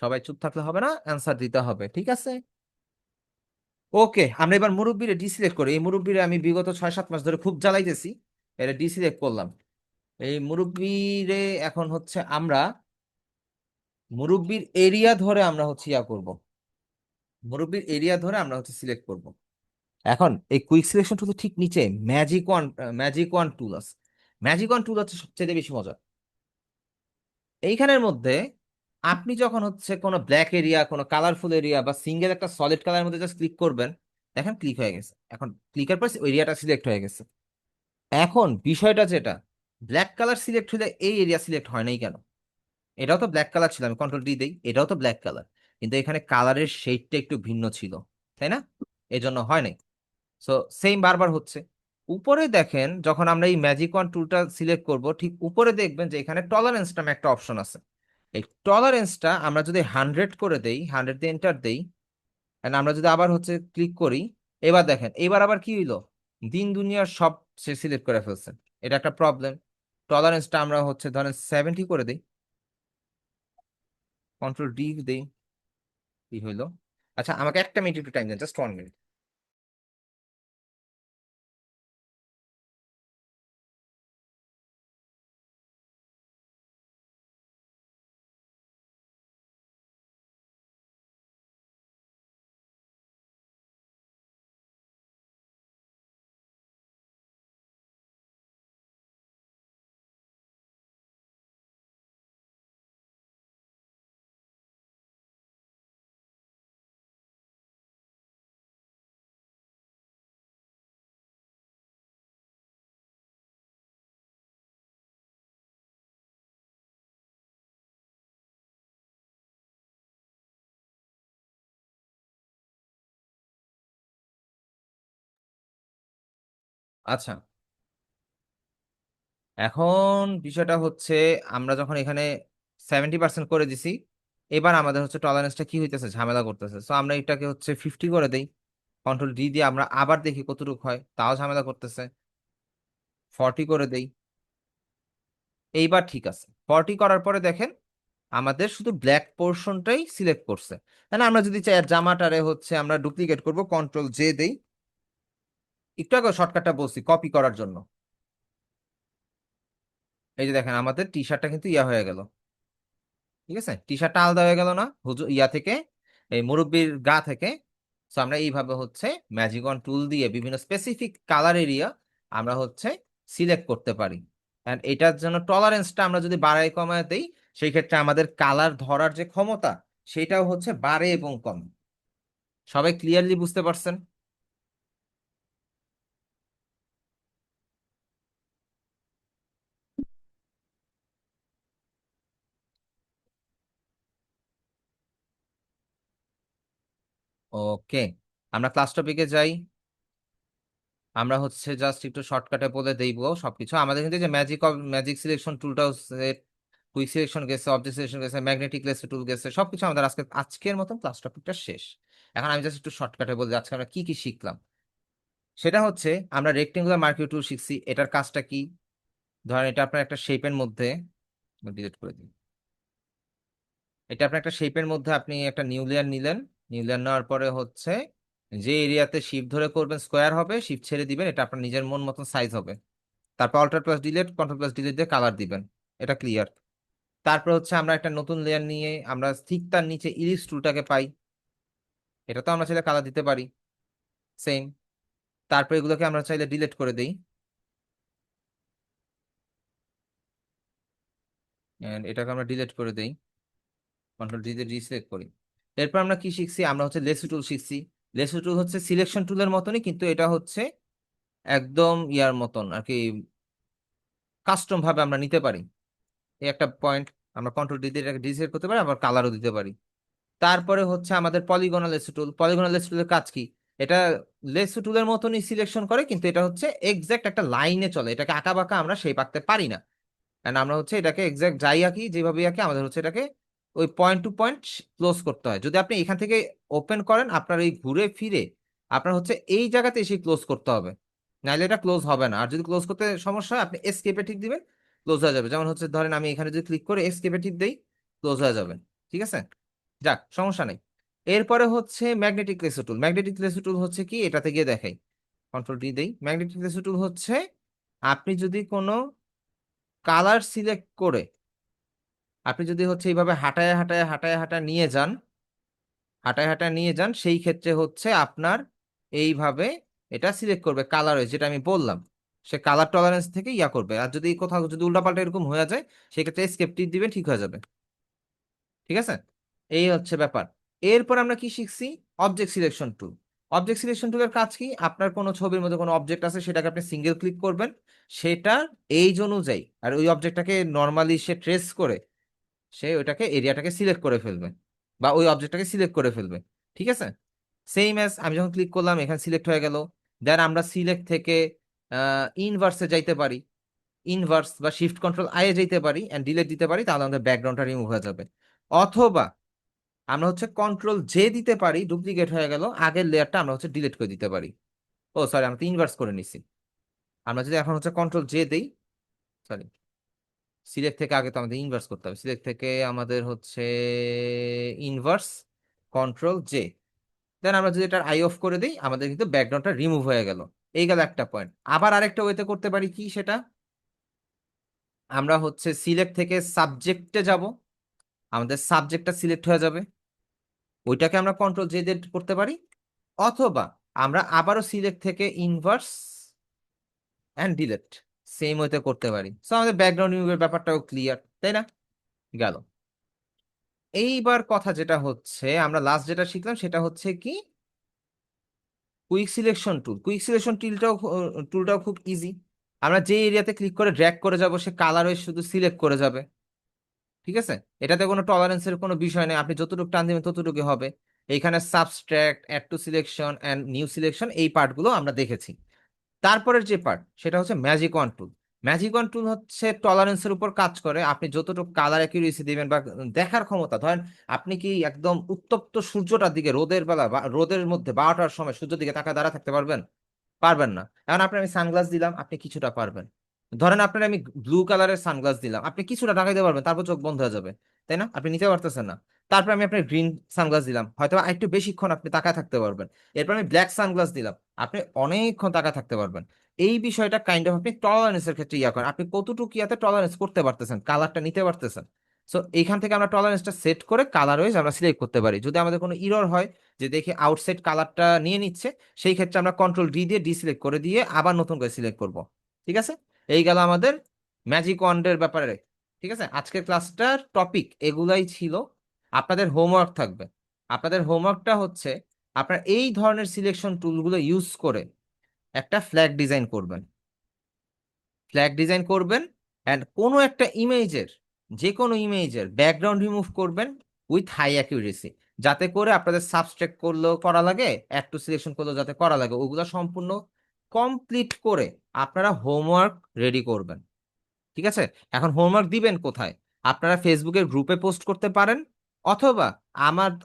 সবাই চুপ থাকলে হবে না, অ্যান্সার দিতে হবে, ঠিক আছে? ওকে, আমরা এবার মুরব্বিরে ডিসিলেক্ট করি। এই মুরব্বিরে আমি বিগত 6-7 মাস ধরে খুব জ্বালাইতেছি, এটা ডিসিলেক্ট করলাম। এই মুরব্বিরে এখন হচ্ছে আমরা মুরব্বির এরিয়া ধরে আমরা হচ্ছে ইয়া করব, মুরব্বির এরিয়া ধরে আমরা হচ্ছে সিলেক্ট করব। এখন এই কুইক সিলেকশন টুল ঠিক নিচে ম্যাজিক ওয়ান টুল আছে। ম্যাজিক ওয়ান টুল হচ্ছে সবচেয়ে বেশি মজা। এইখানের মধ্যে আপনি যখন হচ্ছে কোনো ব্ল্যাক এরিয়া, কোনো কালারফুল এরিয়া বা সিঙ্গেল একটা সলিড কালারের মধ্যে জাস্ট ক্লিক করবেন, দেখেন ক্লিক হয়ে গেছে। এখন ক্লিকের পর এরিয়াটা সিলেক্ট হয়ে গেছে। এখন বিষয়টা যেটা, ব্ল্যাক কালার সিলেক্ট হলে এই এরিয়া সিলেক্ট হয় নাই কেন? এটাও তো ব্ল্যাক কালার ছিল, আমি কন্ট্রোল ডি দেই, এটাও তো ব্ল্যাক কালার, কিন্তু এখানে কালারের শেডটা একটু ভিন্ন ছিল, তাই না? এজন্য হয় নাই। সো সেম বারবার হচ্ছে। উপরে দেখেন যখন আমরা এই ম্যাজিক ওয়ান টুলটা সিলেক্ট করব, ঠিক উপরে দেখবেন যে এখানে টলারেন্স নামে একটা অপশন আছে। এই টলারেন্সটা আমরা যদি 100 করে দেই, 100 দিয়ে এন্টার দেই, and আমরা যদি আবার হচ্ছে ক্লিক করি, এবার দেখেন এবার আবার কি হইলো, দিন দুনিয়ার সব সে সিলেক্ট করে ফেলছে। এটা একটা প্রবলেম। টলারেন্সটা আমরা হচ্ছে ধরেন 70 করে দিই, কন্ট্রোল ডি দিই, কি হইলো? আচ্ছা আমাকে একটা মিনিট একটু টাইম দেন, জাস্ট 1 মিনিট। আচ্ছা, এখন বিষয়টা হচ্ছে আমরা যখন এখানে 70% করে দিছি, এবার আমাদের হচ্ছে টলারেন্সটা কি হইতেছে, ঝামেলা করতেছে। সো আমরা এটাকে হচ্ছে 50 করে দেই, কন্ট্রোল ডি দিয়ে আমরা আবার দেখি কতটুকু হয়, তাও ঝামেলা করতেছে, 40 করে দেই। এইবার ঠিক আছে, 40 করার পরে দেখেন আমাদের শুধু ব্ল্যাক পোর্শনটাই সিলেক্ট করছে। তাহলে আমরা যদি চাই আর জামাটারে হচ্ছে আমরা ডুপ্লিকেট করব, কন্ট্রোল জে দেই। একটু আগে শর্টকাটটা বলছি কপি করার জন্য। এই যে দেখেন আমাদের টি শার্টটা কিন্তু ইয়া হয়ে গেল, ঠিক আছে, টি শার্টটা আলাদা হয়ে গেল না ইয়া থেকে, এই মুরব্বির গা থেকে। তো আমরা এইভাবে হচ্ছে ম্যাজিক অন টুল দিয়ে বিভিন্ন স্পেসিফিক কালার এরিয়া আমরা হচ্ছে সিলেক্ট করতে পারি। এন্ড এটার জন্য টলারেন্সটা আমরা যদি বাড়াই কমায় দেই, সেই ক্ষেত্রে আমাদের কালার ধরার যে ক্ষমতা সেটাও হচ্ছে বাড়ে এবং কমে। সবাই ক্লিয়ারলি বুঝতে পারছেন? ওকে, আমরা ক্লাস টপিকে যাই। আমরা হচ্ছে জাস্ট একটু শর্টকাটে বলে দেব সবকিছু। আমাদের কিন্তু এই যে ম্যাজিক সিলেকশন টুলটাও কুইক সিলেকশন গেছে, অবজেক্ট সিলেকশন গেছে, ম্যাগনেটিক লেসে টুল গেছে, সবকিছু আমাদের আজকের মতন ক্লাস টপিকটা শেষ। এখন আমি জাস্ট একটু শর্টকাটে বলতে আজকে আমরা কি কি শিখলাম। সেটা হচ্ছে আমরা রেক্টেঙ্গুলার মার্কিউ টুল শিখছি, এটার কাজটা কি। ধরেন এটা আপনার একটা শেপের মধ্যে, ডিলিট করে দিন। এটা আপনার একটা শেপের মধ্যে আপনি একটা নিউ লেয়ার নিলেন, নিউ লেয়ার নেওয়ার পরে হচ্ছে যে এরিয়াতে শিফট ধরে করবেন স্কোয়ার হবে, শিফট ছেড়ে দিবেন, এটা আপনার নিজের মন মতন সাইজ হবে। তারপর alt plus delete, control plus delete দিয়ে কালার দিবেন, এটা ক্লিয়ার। তারপর হচ্ছে আমরা একটা নতুন লেয়ার নিয়ে আমরা ঠিক তার নিচে ইলিপস টুলটাকে পাই, এটা তো আমরা চাইলে কালার দিতে পারি, সেম। তারপর এগুলোকে আমরা চাইলে ডিলিট করে দিই, এন্ড এটাকে আমরা ডিলিট করে দিই, কন্ট্রোল ডি দিয়ে রিসিলেক্ট করি। এরপর আমরা কি শিখছি, আমরা হচ্ছে লেসু টুল শিখছি। লেসু টুল হচ্ছে সিলেকশন টুলের মতনই, কিন্তু এটা হচ্ছে একদম ইয়ার মতন আর কি, কাস্টম ভাবে আমরা নিতে পারি। এই একটা পয়েন্ট, আমরা কন্ট্রোল ডি দিয়ে এটাকে ডিসিলেক্ট করতে পারি, আবার কালারও দিতে পারি। তারপরে হচ্ছে আমাদের পলিগনাল লেসু টুল। পলিগনাল লেসু টুলের কাজ কি, এটা লেসু টুলের মতনই সিলেকশন করে, কিন্তু এটা হচ্ছে এক্সাক্ট একটা লাইনে চলে, এটাকে আঁকা বাঁকা আমরা সেই আঁকতে পারি না। কারণ আমরা হচ্ছে এটাকে এক্সাক্ট যাই আঁকি, যেভাবে আঁকি, আমাদের হচ্ছে এটাকে ওই পয়েন্ট টু পয়েন্ট ক্লোজ করতে হয়। যদি আপনি এখান থেকে ওপেন করেন, আপনার এই ঘুরে ফিরে আপনার হচ্ছে এই জায়গাতে এসে ক্লোজ করতে হবে, নাহলে এটা ক্লোজ হবে না। আর যদি ক্লোজ করতে সমস্যা হয়, আপনি এসকেপে ঠিক দিবেন, ক্লোজ হয়ে যাবে। যেমন হচ্ছে ধরেন আমি এখানে যদি ক্লিক করে এসকেপে ঠিক দেই, ক্লোজ হয়ে যাবে, ঠিক আছে, যাক সমস্যা নেই। এরপরে হচ্ছে ম্যাগনেটিক লেসু টুল। ম্যাগনেটিক লেসু টুল হচ্ছে কি, এটাতে গিয়ে দেখাই, কন্ট্রোল ডি দেই। ম্যাগনেটিক লেসু টুল হচ্ছে আপনি যদি কোনো কালার সিলেক্ট করে আপনি যদি হচ্ছে এইভাবে হাঁটায় হাঁটায় হাঁটায় হাঁটায় নিয়ে যান, হাঁটায় হাঁটায় নিয়ে যান, সেই ক্ষেত্রে হচ্ছে আপনার এইভাবে এটা সিলেক্ট করবে কালার, যেটা আমি বললাম, সে কালার টলারেন্স থেকে ইয়া করবে। আর যদি কোথাও যদি উল্টাপাল্টা এরকম হয়ে যায়, সেক্ষেত্রে এসকেপ টিপ দিবেন, ঠিক হয়ে যাবে, ঠিক আছে। এই হচ্ছে ব্যাপার। এরপর আমরা কি শিখছি, object selection tool. Object selection টুলের কাজ কি, আপনার কোনো ছবির মধ্যে কোনো অবজেক্ট আছে, সেটাকে আপনি সিঙ্গেল ক্লিক করবেন, সেটার এইজ অনুযায়ী, আর ওই অবজেক্টটাকে নর্মালি সে ট্রেস করে সে ওইটাকে এরিয়াটাকে সিলেক্ট করে ফেলবে, বা ওই অবজেক্টটাকে সিলেক্ট করে ফেলবে, ঠিক আছে। সেম অ্যাজ আমি যখন ক্লিক করলাম এখানে সিলেক্ট হয়ে গেল, দেন আমরা সিলেক্ট থেকে ইনভার্সে যাইতে পারি, ইনভার্স বা শিফট কন্ট্রোল আই এ যাইতে পারি এন্ড ডিলিট দিতে পারি, তাহলে আমাদের ব্যাকগ্রাউন্ডটা রিমুভ হয়ে যাবে। অথবা আমরা হচ্ছে কন্ট্রোল জে দিতে পারি, ডুপ্লিকেট হয়ে গেল, আগের লেয়ারটা আমরা হচ্ছে ডিলিট করে দিতে পারি। ও সরি, আমরা তো ইনভার্স করে নিছি। আমরা যদি এখন হচ্ছে কন্ট্রোল জে দেই, সরি, সিলেক্ট থেকে আগে তো আমাদের ইনভার্স করতে হবে, সিলেক্ট থেকে আমাদের হচ্ছে ইনভার্স, কন্ট্রোল জে, দেন আমরা যদি এটা আই অফ করে দিই, আমাদের কিন্তু ব্যাকগ্রাউন্ডটা রিমুভ হয়ে গেল। এই গেল একটা পয়েন্ট। আবার আরেকটা ওয়েতে করতে পারি কি, সেটা আমরা হচ্ছে সিলেক্ট থেকে সাবজেক্টে যাব, আমাদের সাবজেক্টটা সিলেক্ট হয়ে যাবে, ওইটাকে আমরা কন্ট্রোল জে দিয়ে করতে পারি। অথবা আমরা আবারও সিলেক্ট থেকে ইনভার্স অ্যান্ড ডিলেট, সেম ওয়েতে করতে পারি। সো আমাদের ব্যাকগ্রাউন্ড রিমুভের ব্যাপারটাও ক্লিয়ার, তাই না? গেল। এইবার কথা যেটা হচ্ছে, আমরা লাস্ট যেটা শিখলাম সেটা হচ্ছে কি, quick selection tool. Quick selection টুলটাও খুব ইজি। আমরা যে এরিয়াতে ক্লিক করে ড্র্যাগ করে যাব, সে কালার ওই শুধু সিলেক্ট করে যাবে, ঠিক আছে। এটাতে কোনো টলারেন্সের কোনো বিষয় নেই, আপনি যতটুকু টান দিবেন ততটুকু হবে। এইখানে subtract, add to selection and new selection, এই পার্টগুলো আমরা দেখেছি। তারপরের যে পার্ট সেটা হচ্ছে magic wand tool. Magic wand tool হচ্ছে টলারেন্সের উপর কাজ করে। আপনি যতটুকু কালার অ্যাকিউরেসি দিবেন বা দেখার ক্ষমতা, ধরেন আপনি কি একদম উত্তপ্ত সূর্যটার দিকে রোদের বেলা বা রোদের মধ্যে 12টার সময় সূর্যের দিকে তাকায় দাঁড়া থাকতে পারবেন? পারবেন না। এখন আপনি আমি সানগ্লাস দিলাম, আপনি কিছুটা পারবেন। ধরেন আপনার আমি ব্লু কালারের সানগ্লাস দিলাম, আপনি কিছুটা তাকাইতে পারবেন, তারপর চোখ বন্ধ হয়ে যাবে, তাই না? আপনি নিতে পারতেছেন না। তারপর আমি আপনার গ্রিন সানগ্লাস দিলাম, হয়তো একটু বেশিক্ষণ আপনি তাকায় থাকতে পারবেন। এরপর আমি ব্ল্যাক সানগ্লাস দিলাম, আপনি অনেকক্ষণ তাকায় থাকতে পারবেন। এই বিষয়টা কাইন্ড অফ আপনি টলারেন্সের ক্ষেত্রে ইয়া করেন, আপনি কতটুকু ইয়াতে টলারেন্স করতে পারতেছেন, কালারটা নিতে পারতেছেন। সো এইখান থেকে আমরা টলারেন্সটা সেট করে কালার ওয়াইজ আমরা সিলেক্ট করতে পারি। যদি আমাদের কোনো ইরর হয় যে দেখি আউটসাইড কালারটা নিয়ে নিচ্ছে, সেই ক্ষেত্রে আমরা কন্ট্রোল ডি দিয়ে ডিসিলেক্ট করে দিয়ে আবার নতুন করে সিলেক্ট করব। ঠিক আছে, এই গেল আমাদের ম্যাজিক ওয়ান্ডের ব্যাপারে। ঠিক আছে, আজকের ক্লাসটার টপিক এগুলাই ছিল। আপনাদের হোমওয়ার্ক থাকবে। আপনাদের হোমওয়ার্কটা হচ্ছে আপনারা এই ধরনের সিলেকশন টুলগুলো ইউজ করে একটা ফ্ল্যাগ ডিজাইন করবেন। ফ্ল্যাগ ডিজাইন করবেন অ্যান্ড কোনো একটা ইমেজের, যে কোনো ইমেজের ব্যাকগ্রাউন্ড রিমুভ করবেন উইথ হাই অ্যাকিউরেসি, যাতে করে আপনাদের সাবস্ট্রাক্ট করলেও করা লাগে, অ্যাড টু সিলেকশন করলেও যাতে করা লাগে, ওগুলো সম্পূর্ণ কমপ্লিট করে আপনারা হোমওয়ার্ক রেডি করবেন। ঠিক আছে, এখন হোমওয়ার্ক দিবেন কোথায়? আপনারা ফেসবুকের গ্রুপে পোস্ট করতে পারেন, অথবা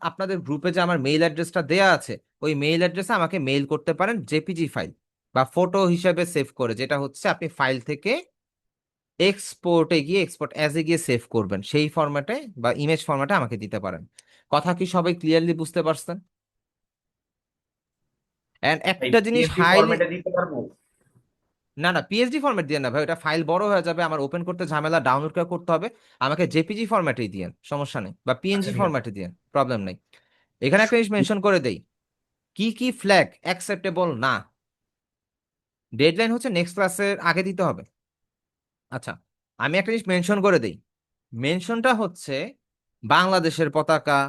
আপনাদের গ্রুপে যে আমার মেইল অ্যাড্রেসটা দেয়া আছে ওই মেইল অ্যাড্রেসে আমাকে মেইল করতে পারেন জেপিজি ফাইল বা ফটো হিসাবে সেভ করে, যেটা হচ্ছে আপনি ফাইল থেকে এক্সপোর্টে গিয়ে এক্সপোর্ট অ্যাজ এ গিয়ে সেভ করবেন, সেই ফরম্যাটে বা ইমেজ ফরম্যাটে আমাকে দিতে পারেন। কথা কি সবাই ক্লিয়ারলি বুঝতে পারছেন? এন্ড ভাই একটা জিনিস পিএফডি হাইলি, ফরম্যাটে দিতে পারবো? না না পিএসডি ফরম্যাট দিয়ে না ভাই, ওটা ফাইল বড় হয়ে যাবে, আমার ওপেন করতে ঝামেলা, ডাউনলোড করে করতে হবে। আমাকে জেপিজি ফরম্যাটেই দিয়েন, সমস্যা নেই, বা আচ্ছা পিএনজি ঠিক আছে। ফরম্যাটে দিয়েন, প্রবলেম নেই। এখানে একটা জিনিস মেনশন করে দেই, কি কি ফ্ল্যাগ অ্যাকসেপ্টেবল না। ডেডলাইন হচ্ছে নেক্সট ক্লাসের আগে দিতে হবে। আচ্ছা, আমি একটা জিনিস মেনশন করে দেই। মেনশনটা হচ্ছে বাংলাদেশের পতাকা,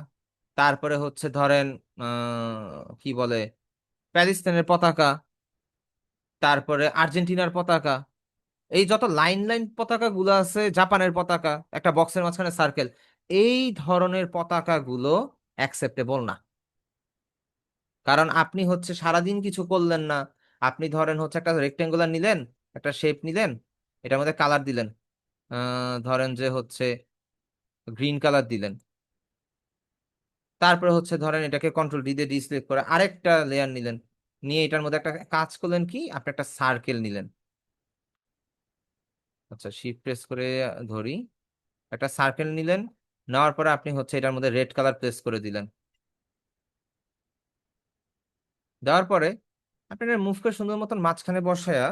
তারপরে হচ্ছে ধরেন কি বলে প্যালেস্তাইনের পতাকা, তারপরে আর্জেন্টিনার পতাকা, এই যত লাইন লাইন পতাকা গুলো আছে, জাপানের পতাকা একটা বক্সের মাঝখানে সার্কেল, এই ধরনের পতাকা গুলো অ্যাকসেপ্টেবল না। কারণ আপনি হচ্ছে সারাদিন কিছু করলেন না, আপনি ধরেন হচ্ছে একটা রেক্টেঙ্গুলার নিলেন, একটা শেপ নিলেন, এটার মধ্যে কালার দিলেন, ধরেন যে হচ্ছে গ্রিন কালার দিলেন, তারপরে হচ্ছে ধরেন এটাকে কন্ট্রোল ডি দিয়ে ডিসপ্লে করে আরেকটা লেয়ার নিলেন, নিয়ে এটার মধ্যে একটা কাজ করলেন কি, আপনি একটা সার্কেল নিলেন। আচ্ছা, শিফট প্রেস করে ধরি, একটা সার্কেল নিলেন, নেওয়ার পরে আপনি হচ্ছে এটার মধ্যে রেড কালার প্লেস করে দিলেন। দেওয়ার পরে আপনি এটা মুভ করে সুন্দর মতন মাঝখানে বসায়া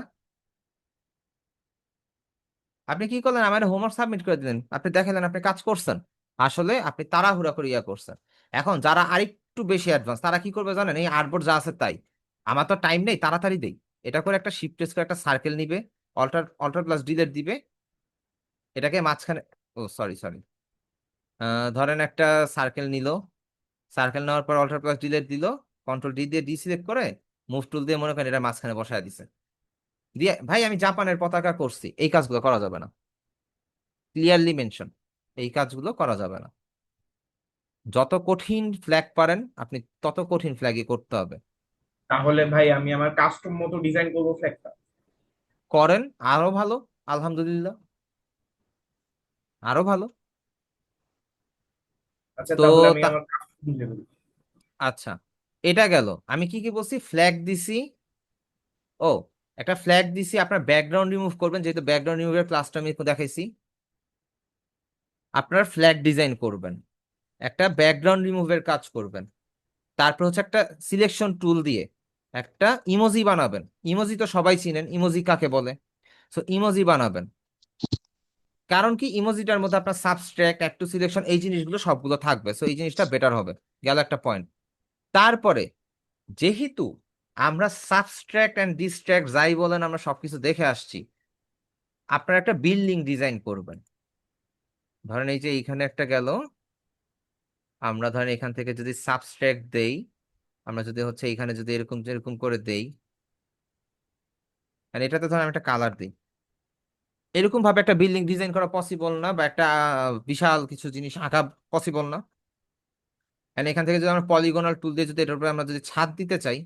আপনি কি করলেন, আমার হোমওয়ার্ক সাবমিট করে দিলেন, আপনি দেখালেন আপনি কাজ করছেন। আসলে আপনি তাড়াহুড়া করে ইয়া করছেন। এখন যারা আরেকটু বেশি অ্যাডভান্স তারা কি করবে জানেন, এই আর্টবোর্ড যা আছে তাই, আমার তো টাইম নেই, তাড়াতাড়ি দেই, এটা করে একটা শিফট প্রেস করে একটা সার্কেল নিবে, অল্টার অল্টার প্লাস ডিলিট দিবে, এটাকে মাঝখানে, ও সরি সরি, ধরেন একটা সার্কেল নিল, সার্কেল নেওয়ার পর অল্টার প্লাস ডিলিট দিল, কন্ট্রোল ডি দিয়ে ডিসিলেক্ট করে মুভ টুল দিয়ে মনে করেন এটা মাঝখানে বসায় দিছে, দিয়ে ভাই আমি জাপানের পতাকা করছি, এই কাজগুলো করা যাবে না। ক্লিয়ারলি মেনশন, এই কাজগুলো করা যাবে না। যত কঠিন ফ্ল্যাগ পারেন আপনি তত কঠিন ফ্ল্যাগই করতে হবে। তাহলে ভাই আমি আমার কাস্টম মতো ডিজাইন করবো ফ্ল্যাগটা? করেন, আরো ভালো, আলহামদুলিল্লাহ, আরো ভালো। আচ্ছা তো তাহলে আমি তা আমার কাস্টম ডিজাইন করবো। আচ্ছা, এটা গেল। আমি কি কি বলছি, ফ্ল্যাগ দিছি, ও একটা ফ্ল্যাগ দিছি, আপনার ব্যাকগ্রাউন্ড রিমুভ করবেন, যেহেতু ব্যাকগ্রাউন্ড রিমুভের ক্লাসটা আমি দেখাইছি। আপনার ফ্ল্যাগ ডিজাইন করবেন, একটা ব্যাকগ্রাউন্ড রিমুভের কাজ করবেন, তারপর হচ্ছে একটা সিলেকশন টুল দিয়ে একটা ইমোজি বানাবেন। ইমোজি তো সবাই চিনেন, ইমোজি কাকে বলে। সো ইমোজি বানাবেন, কারণ কি ইমোজিটার মধ্যে আপনার সাবস্ট্রাক্ট, অ্যাড টু সিলেকশন, এই জিনিসগুলো সবগুলো থাকবে, সো এই জিনিসটা বেটার হবে। গেল একটা পয়েন্ট। তারপরে যেহেতু আমরা সাবস্ট্রাক্ট অ্যান্ড ডিস্ট্রাক্ট যাই বলেন আমরা সবকিছু দেখে আসছি, আপনারা একটা বিল্ডিং ডিজাইন করবেন। ধরেন এই যে এইখানে একটা গেল, আমরা ধরেন এখান থেকে যদি সাবস্ট্রাক্ট দেই, আমরা যদি হচ্ছে এখানে যদি এরকম এরকম করে দেই, আর এটাতে ধরেন আমি একটা কালার দিই, এরকম ভাবে একটা বিল্ডিং ডিজাইন করা পসিবল না, বা একটা বিশাল কিছু জিনিস আঁকা পসিবল না। এন্ড এখান থেকে যদি আমরা পলিগনাল টুল দিয়ে যদি এটার উপরে আমরা যদি ছাদ দিতে চাই,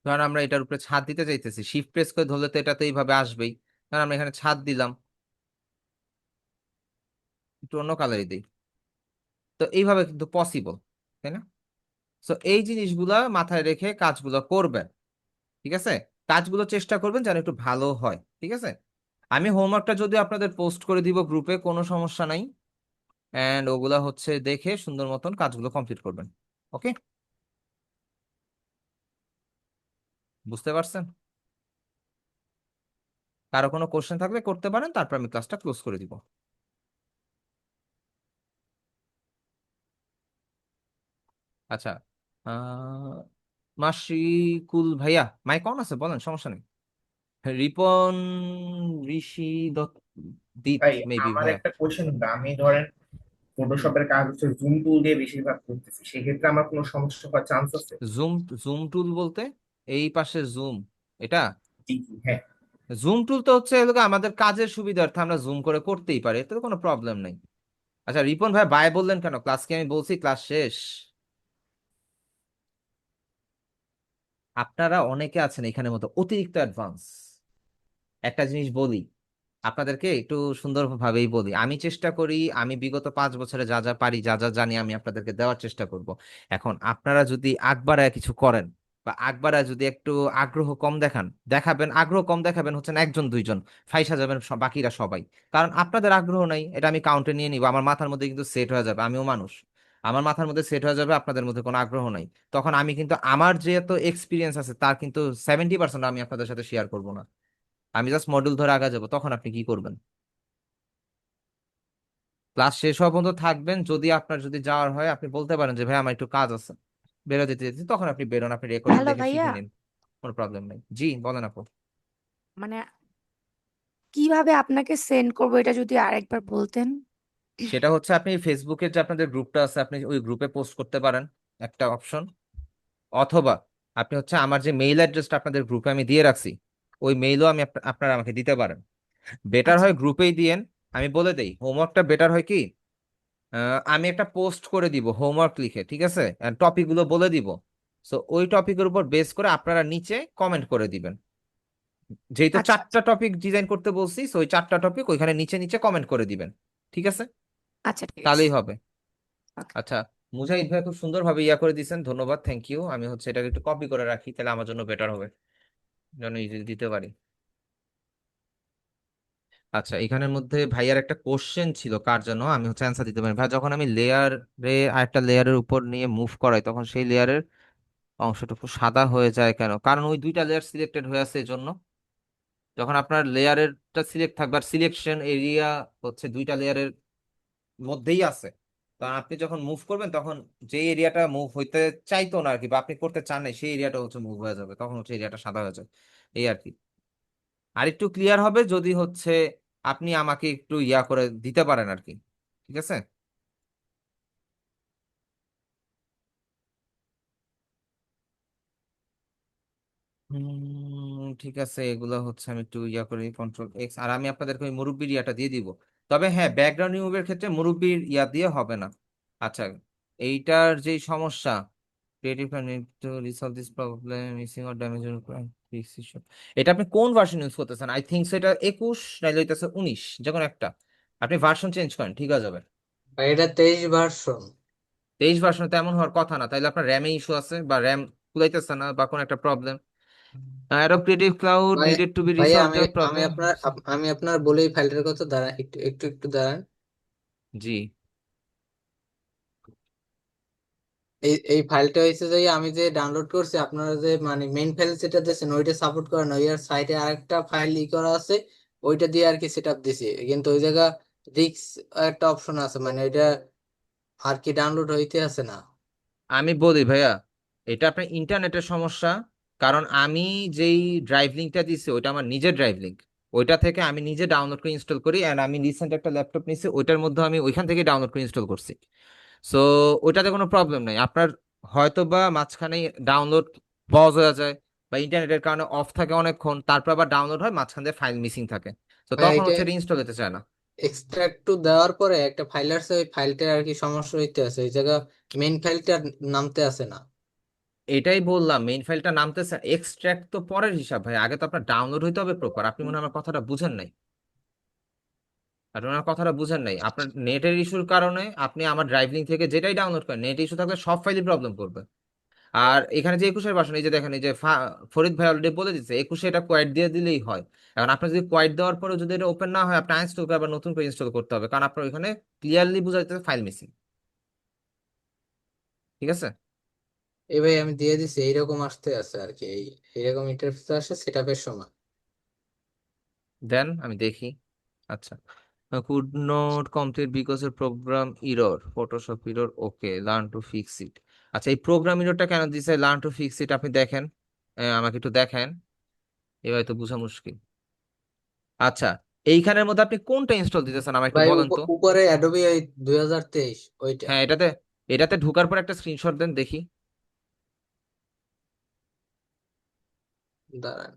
ধরেন আমরা এটার উপরে ছাদ দিতে চাইতেছি, শিফট প্রেস করে ধরলে তো এটা তো এইভাবে আসবেই। কারণ আমরা এখানে ছাদ দিলাম, একটু অন্য কালারই দিই, তো এইভাবে কিন্তু পসিবল, তাই না? তো এই জিনিসগুলা মাথায় রেখে কাজগুলো করবেন, ঠিক আছে? কাজগুলো চেষ্টা করবেন যেন একটু ভালো হয়, ঠিক আছে? আমি হোমওয়ার্কটা যদি আপনাদের পোস্ট করে দিব গ্রুপে, কোনো সমস্যা নাই। এন্ড ওগুলা হচ্ছে দেখে সুন্দর মতন কাজগুলো কমপ্লিট করবেন। ওকে, বুঝতে পারছেন? কারো কোনো কোশ্চেন থাকলে করতে পারেন, তারপর আমি ক্লাসটা ক্লোজ করে দিব। আচ্ছা, আহ মাসিকুল ভাইয়া মাইক অন আছে, বলেন, সমস্যা নেই। রিপন, ঋষি দত্ত, দিত ভাই মেবি আমার ভাইয়া। একটা কোশ্চেন হলো, আমি ধরেন ফটোশপের কাজ হচ্ছে জুম টুল দিয়ে বেশিরভাগ করতেছি, সেক্ষেত্রে আমার কোনো সমস্যা হওয়ার চান্স আছে? জুম, জুম টুল বলতে এই পাশে জুম, এটা জি জি, হ্যাঁ। জুম টুল তো হচ্ছে এগুলো আমাদের কাজের সুবিধার্থে আমরা জুম করে করতেই পারি, এতে তো কোনো প্রবলেম নেই। আচ্ছা রিপন ভাই বাই বললেন কেন? ক্লাস কি আমি বলছি ক্লাস শেষ? আপনারা অনেকে আছেন এখানের মতো অতিরিক্ত অ্যাডভান্স। একটা জিনিস বলি আপনাদেরকে, একটু সুন্দরভাবেই বলি, আমি চেষ্টা করি, আমি বিগত 5 বছরে যা যা পারি, যা যা জানি, আমি আপনাদেরকে দেওয়ার চেষ্টা করব। এখন আপনারা যদি আকবারায় কিছু করেন, বা আকবারায় যদি একটু আগ্রহ কম দেখান, দেখাবেন আগ্রহ কম দেখাবেন হচ্ছেন একজন দুইজন, ফাইসা যাবেন বাকিরা সবাই। কারণ আপনাদের আগ্রহ নাই, এটা আমি কাউন্টে নিয়ে নিব, আমার মাথার মধ্যে কিন্তু সেট হয়ে যাবে, আমিও মানুষ, আমার মাথার মধ্যে সেট হয়ে যাবে আপনাদের মধ্যে কোনো আগ্রহ নাই। তখন আমি কিন্তু আমার যে এত এক্সপিরিয়েন্স আছে তার কিন্তু 70% আমি আপনাদের সাথে শেয়ার করব না, আমি জাস্ট মডিউল ধরে আগা যাবো। তখন আপনি কি করবেন? ক্লাস শেষ হওয়া পর্যন্ত থাকবেন, যদি আপনার যদি যাওয়ার হয় আপনি বলতে পারেন যে ভাই আমার একটু কাজ আছে, বেরো যেতে যেতে, তখন আপনি বেরোন, আপনি রেকর্ডিং হ্যালো দেখে ভাইয়া, শিখে নিন, কোনো প্রবলেম নেই। জি বলেন আপু। মানে কিভাবে আপনাকে সেন্ড করবো এটা যদি আরেকবার বলতেন। সেটা হচ্ছে আপনি ফেসবুকের যে আপনাদের গ্রুপটা আছে, আপনি ওই গ্রুপে পোস্ট করতে পারেন, একটা অপশন। অথবা আপনি হচ্ছে আমার যে মেইল অ্যাড্রেসটা আপনাদের গ্রুপে আমি দিয়ে রাখছি, ওই মেইলও আমি আপনারা আমাকে দিতে পারেন। বেটার আচ্ছা হয় গ্রুপেই দিয়েন। আমি বলে দেই হোমওয়ার্কটা বেটার হয় কি, আমি একটা পোস্ট করে দিব হোমওয়ার্ক লিখে, ঠিক আছে, টপিক গুলো বলে দিব। সো ওই টপিকের উপর বেস করে আপনারা নিচে কমেন্ট করে দিবেন। যেহেতু আচ্ছা 4টা টপিক ডিজাইন করতে বলছি, সো ওই 4টা টপিক ওইখানে নিচে নিচে কমেন্ট করে দিবেন, ঠিক আছে? আচ্ছা ঠিক আছে। তাহলেই হবে। ওকে। আচ্ছা, মুজাহিদ ভাই খুব সুন্দরভাবে ইয়া করে দিয়েছেন, ধন্যবাদ, থ্যাংক ইউ। আমি হচ্ছে এটাকে একটু কপি করে রাখি, তাহলে আমার জন্য বেটার হবে, যেন ইজিলি দিতে পারি। আচ্ছা, এখানের মধ্যে ভাইয়ার একটা কোশ্চেন ছিল কার জন্য, আমি হচ্ছে অ্যান্সার দিতে পারি। ভাই যখন আমি লেয়ারে আরেকটা লেয়ারের উপর নিয়ে মুভ করাই, তখন সেই লেয়ারের অংশটুকু সাদা হয়ে যায় কেন? কারণ ওই 2টা লেয়ার সিলেক্টেড হয়ে আছে, এই জন্য। যখন আপনার লেয়ারেরটা সিলেক্ট থাকবে, আর সিলেকশন এরিয়া হচ্ছে 2টা লেয়ারের মধ্যেই আছে, কারণ আপনি যখন মুভ করবেন তখন যে এরিয়াটা মুভ হইতে চাইতো না আর কি, বা আপনি করতে চান না, সেই এরিয়াটা হচ্ছে মুভ হয়ে যাবে, তখন হচ্ছে এরিয়াটা সাদা হয়ে যাবে, এই আর কি। আর একটু ক্লিয়ার হবে যদি হচ্ছে আপনি আমাকে একটু ইয়া করে দিতে পারেন আর কি, ঠিক আছে? ঠিক আছে, এগুলো হচ্ছে আমি একটু ইয়া করি, Ctrl+X, আর আমি আপনাদেরকে ওই মুরব্বির ইয়াটা দিয়ে দিব। তবে হ্যাঁ, ব্যাকগ্রাউন্ড রিমুভের ক্ষেত্রে মুরব্বির ইয়া দিয়ে হবে না। আচ্ছা, এইটার যেই সমস্যা, creative need to resolve this problem, missing or damage, এটা আপনি কোন ভার্সন ইউজ করতেছেন? আই থিঙ্ক সেটা 21 নাইলে হইতেছে 19, যে কোনো একটা। আপনি ভার্সন চেঞ্জ করেন, ঠিক আছে যাবে। ভাই এটা 23 ভার্সন। 23 ভার্সন তো এমন হওয়ার কথা না, তাইলে আপনার র্যামে ইস্যু আছে, বা র্যাম কুলাইতেছে না, বা কোনো একটা প্রবলেম। Adobe Creative Cloud ভাই needed to be ভাই resolved আমি the আমি problem. আপনার আমি আপনার বলেই ফাইলটার কথা দাঁড়ান, একটু দাঁড়ান। জি, এই ফাইলটা হয়েছে যে আমি যে ডাউনলোড করছি, আপনারা যে মানে মেইন ফাইল যেটা দিয়েছেন ওইটা সাপোর্ট করে না, ওই সাইডে আরেকটা ফাইল করা আছে, ওইটা দিয়ে আর কি সেট আপ দিছি, কিন্তু ওই জায়গা রিক্স একটা অপশন আছে, মানে ওইটা আর কি ডাউনলোড হইতে আছে না। আমি বলি ভাইয়া, এটা আপনার ইন্টারনেটের সমস্যা। কারণ আমি যেই ড্রাইভ লিঙ্কটা দিছি ওইটা আমার নিজের ড্রাইভ লিঙ্ক, ওইটা থেকে আমি নিজে ডাউনলোড করে ইনস্টল করি, অ্যান্ড আমি রিসেন্ট একটা ল্যাপটপ নিছি, ওইটার মধ্যে আমি ওইখান থেকে ডাউনলোড করে ইনস্টল করছি। সো ওইটাতে কোনো প্রবলেম নাই আপনার। হয়তো বা মাঝখানে ডাউনলোড পজ হয়ে যায়, বা ইন্টারনেটের কারণে অফ থাকে অনেকক্ষণ, তারপর আবার ডাউনলোড হয়, মাঝখান দিয়ে ফাইল মিসিং থাকে, তো ভাই তখন এটা হচ্ছে রিইনস্টল হতে চায় না। এক্সট্রাক্ট টু দেওয়ার পরে একটা ফাইল আসছে, ওই ফাইলটার আর কি সমস্যা হইতে আছে, ওই জায়গা মেইন ফাইলটা নামতে আছে না। এটাই বললাম, মেইন ফাইলটা নামতেছে, এক্সট্রাক্ট তো পরের হিসাব ভাই, আগে তো আপনার ডাউনলোড হইতে হবে প্রপার। আপনি মনে হয় আমার কথাটা বুঝেন নাই, আপনি আমার কথাটা বুঝেন নাই। আপনার নেটের ইস্যুর কারণে আপনি আমার ড্রাইভ লিঙ্ক থেকে যেটাই ডাউনলোড করেন, নেট ইস্যু থাকলে সব ফাইলই প্রবলেম করবে। আর এখানে যে 21-এর ভার্সন, এই যে দেখেন, এই যে ফরিদ ভাই অলরেডি বলে দিচ্ছে 21-এ এটা কোয়াইট দিয়ে দিলেই হয়। এখন আপনি যদি কোয়াইট দেওয়ার পরে যদি এটা ওপেন না হয়, আপনি আনইনস্টল করে আবার নতুন করে ইনস্টল করতে হবে, কারণ আপনার ওইখানে ক্লিয়ারলি বোঝা যাচ্ছে ফাইল মিসিং। ঠিক আছে, এই ভাই আমি দিয়ে দিছি, এইরকম আসতে আছে আর কি, এইরকম ইন্টারফেস আসে সেটআপের সময়। দেন আমি দেখি। আচ্ছা, কুড নট কমপ্লিট বিকজ এর program error, Photoshop error, okay, learn to fix it. আচ্ছা, এই প্রোগ্রাম ইররটা কেন দিছে, লার্ন টু ফিক্স ইট আপনি দেখেন, আমাকে একটু দেখেন, এবার তো বোঝা মুশকিল। আচ্ছা, এইখানের মধ্যে আপনি কোনটা ইনস্টল দিতেছেন আমার একটু ভাই বলেন তো। উপরে অ্যাডোবি ওই 2023 ওইটা। হ্যাঁ, এটাতে এটাতে ঢোকার পর একটা স্ক্রিনশট দেন দেখি। দাঁড়ান।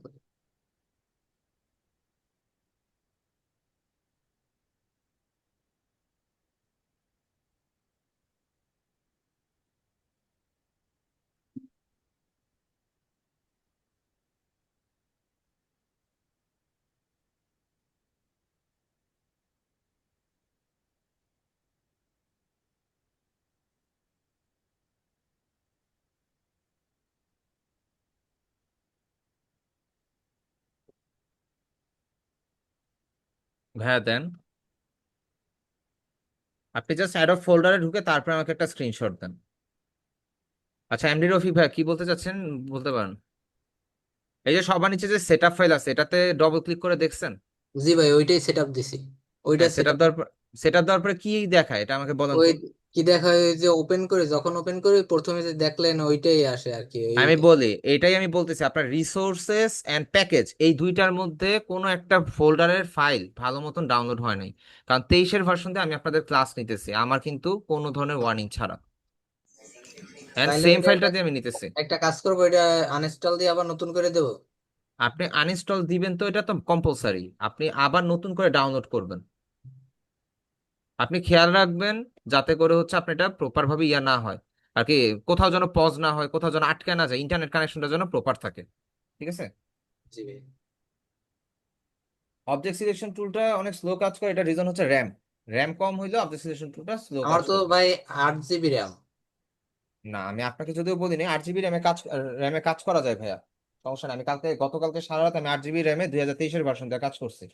হ্যাঁ দেন, আপনি জাস্ট অ্যাডব ফোল্ডারে ঢুকে তারপর আমাকে একটা স্ক্রিনশট দেন। আচ্ছা, এমডি রফিক ভাই কি বলতে চাচ্ছেন বলতে পারেন। এই যে সবার নিচে যে সেটআপ ফাইল আছে, এটাতে ডবল ক্লিক করে দেখছেন। জি ভাই ওইটাই সেটআপ দিছি, ওইটা হ্যাঁ, সেটআপ। সেটআপ দেওয়ার পরে কি দেখায় এটা আমাকে বলেন ওই তো। কি দেখা হয় যে ওপেন করে, যখন ওপেন করি প্রথমে যে দেখলেন ওইটাই আসে আর কি, ওই আমি বলি, এটাই আমি বলতেছি, আপনার রিসোর্সেস এন্ড প্যাকেজ এই দুইটার মধ্যে কোনো একটা ফোল্ডারের ফাইল ভালো মতন ডাউনলোড হয় নাই। কারণ 23-এর ভার্সন দিয়ে আমি আপনাদের ক্লাস নিতেছি, আমার কিন্তু কোনো ধরনের ওয়ার্নিং ছাড়া, এন্ড তাইলে সেম ওইটা ফাইলটা একটা দিয়ে আমি নিতেছি। একটা কাজ করবো, এটা আনইনস্টল দিয়ে আবার নতুন করে দেবো। আপনি আনইনস্টল দিবেন তো এটা তো কম্পালসারি, আপনি আবার নতুন করে ডাউনলোড করবেন। আপনি খেয়াল রাখবেন যাতে করে হচ্ছে আপনি এটা প্রপার ভাবে ইয়া না হয় আর কি, কোথাও যেন পজ না হয়, কোথাও যেন আটকে না যায়, ইন্টারনেট কানেকশনটা যেন প্রপার থাকে। ঠিক আছে, জি ভাই। অবজেক্ট সিলেকশন টুলটা অনেক স্লো কাজ করে, এটা রিজন হচ্ছে র্যাম। র্যাম কম হইলে অবজেক্ট সিলেকশন টুলটা স্লো আমার কাজ তো করবে। ভাই 8 জিবি র্যাম। না, আমি আপনাকে যদিও বলিনি 8 জিবি র্যামে কাজ করা যায় ভাইয়া, সমস্যা নেই। আমি গতকালকে সারা রাত আমি 8 জিবি র্যামে 2023-এর ভার্সন দিয়ে কাজ করছি,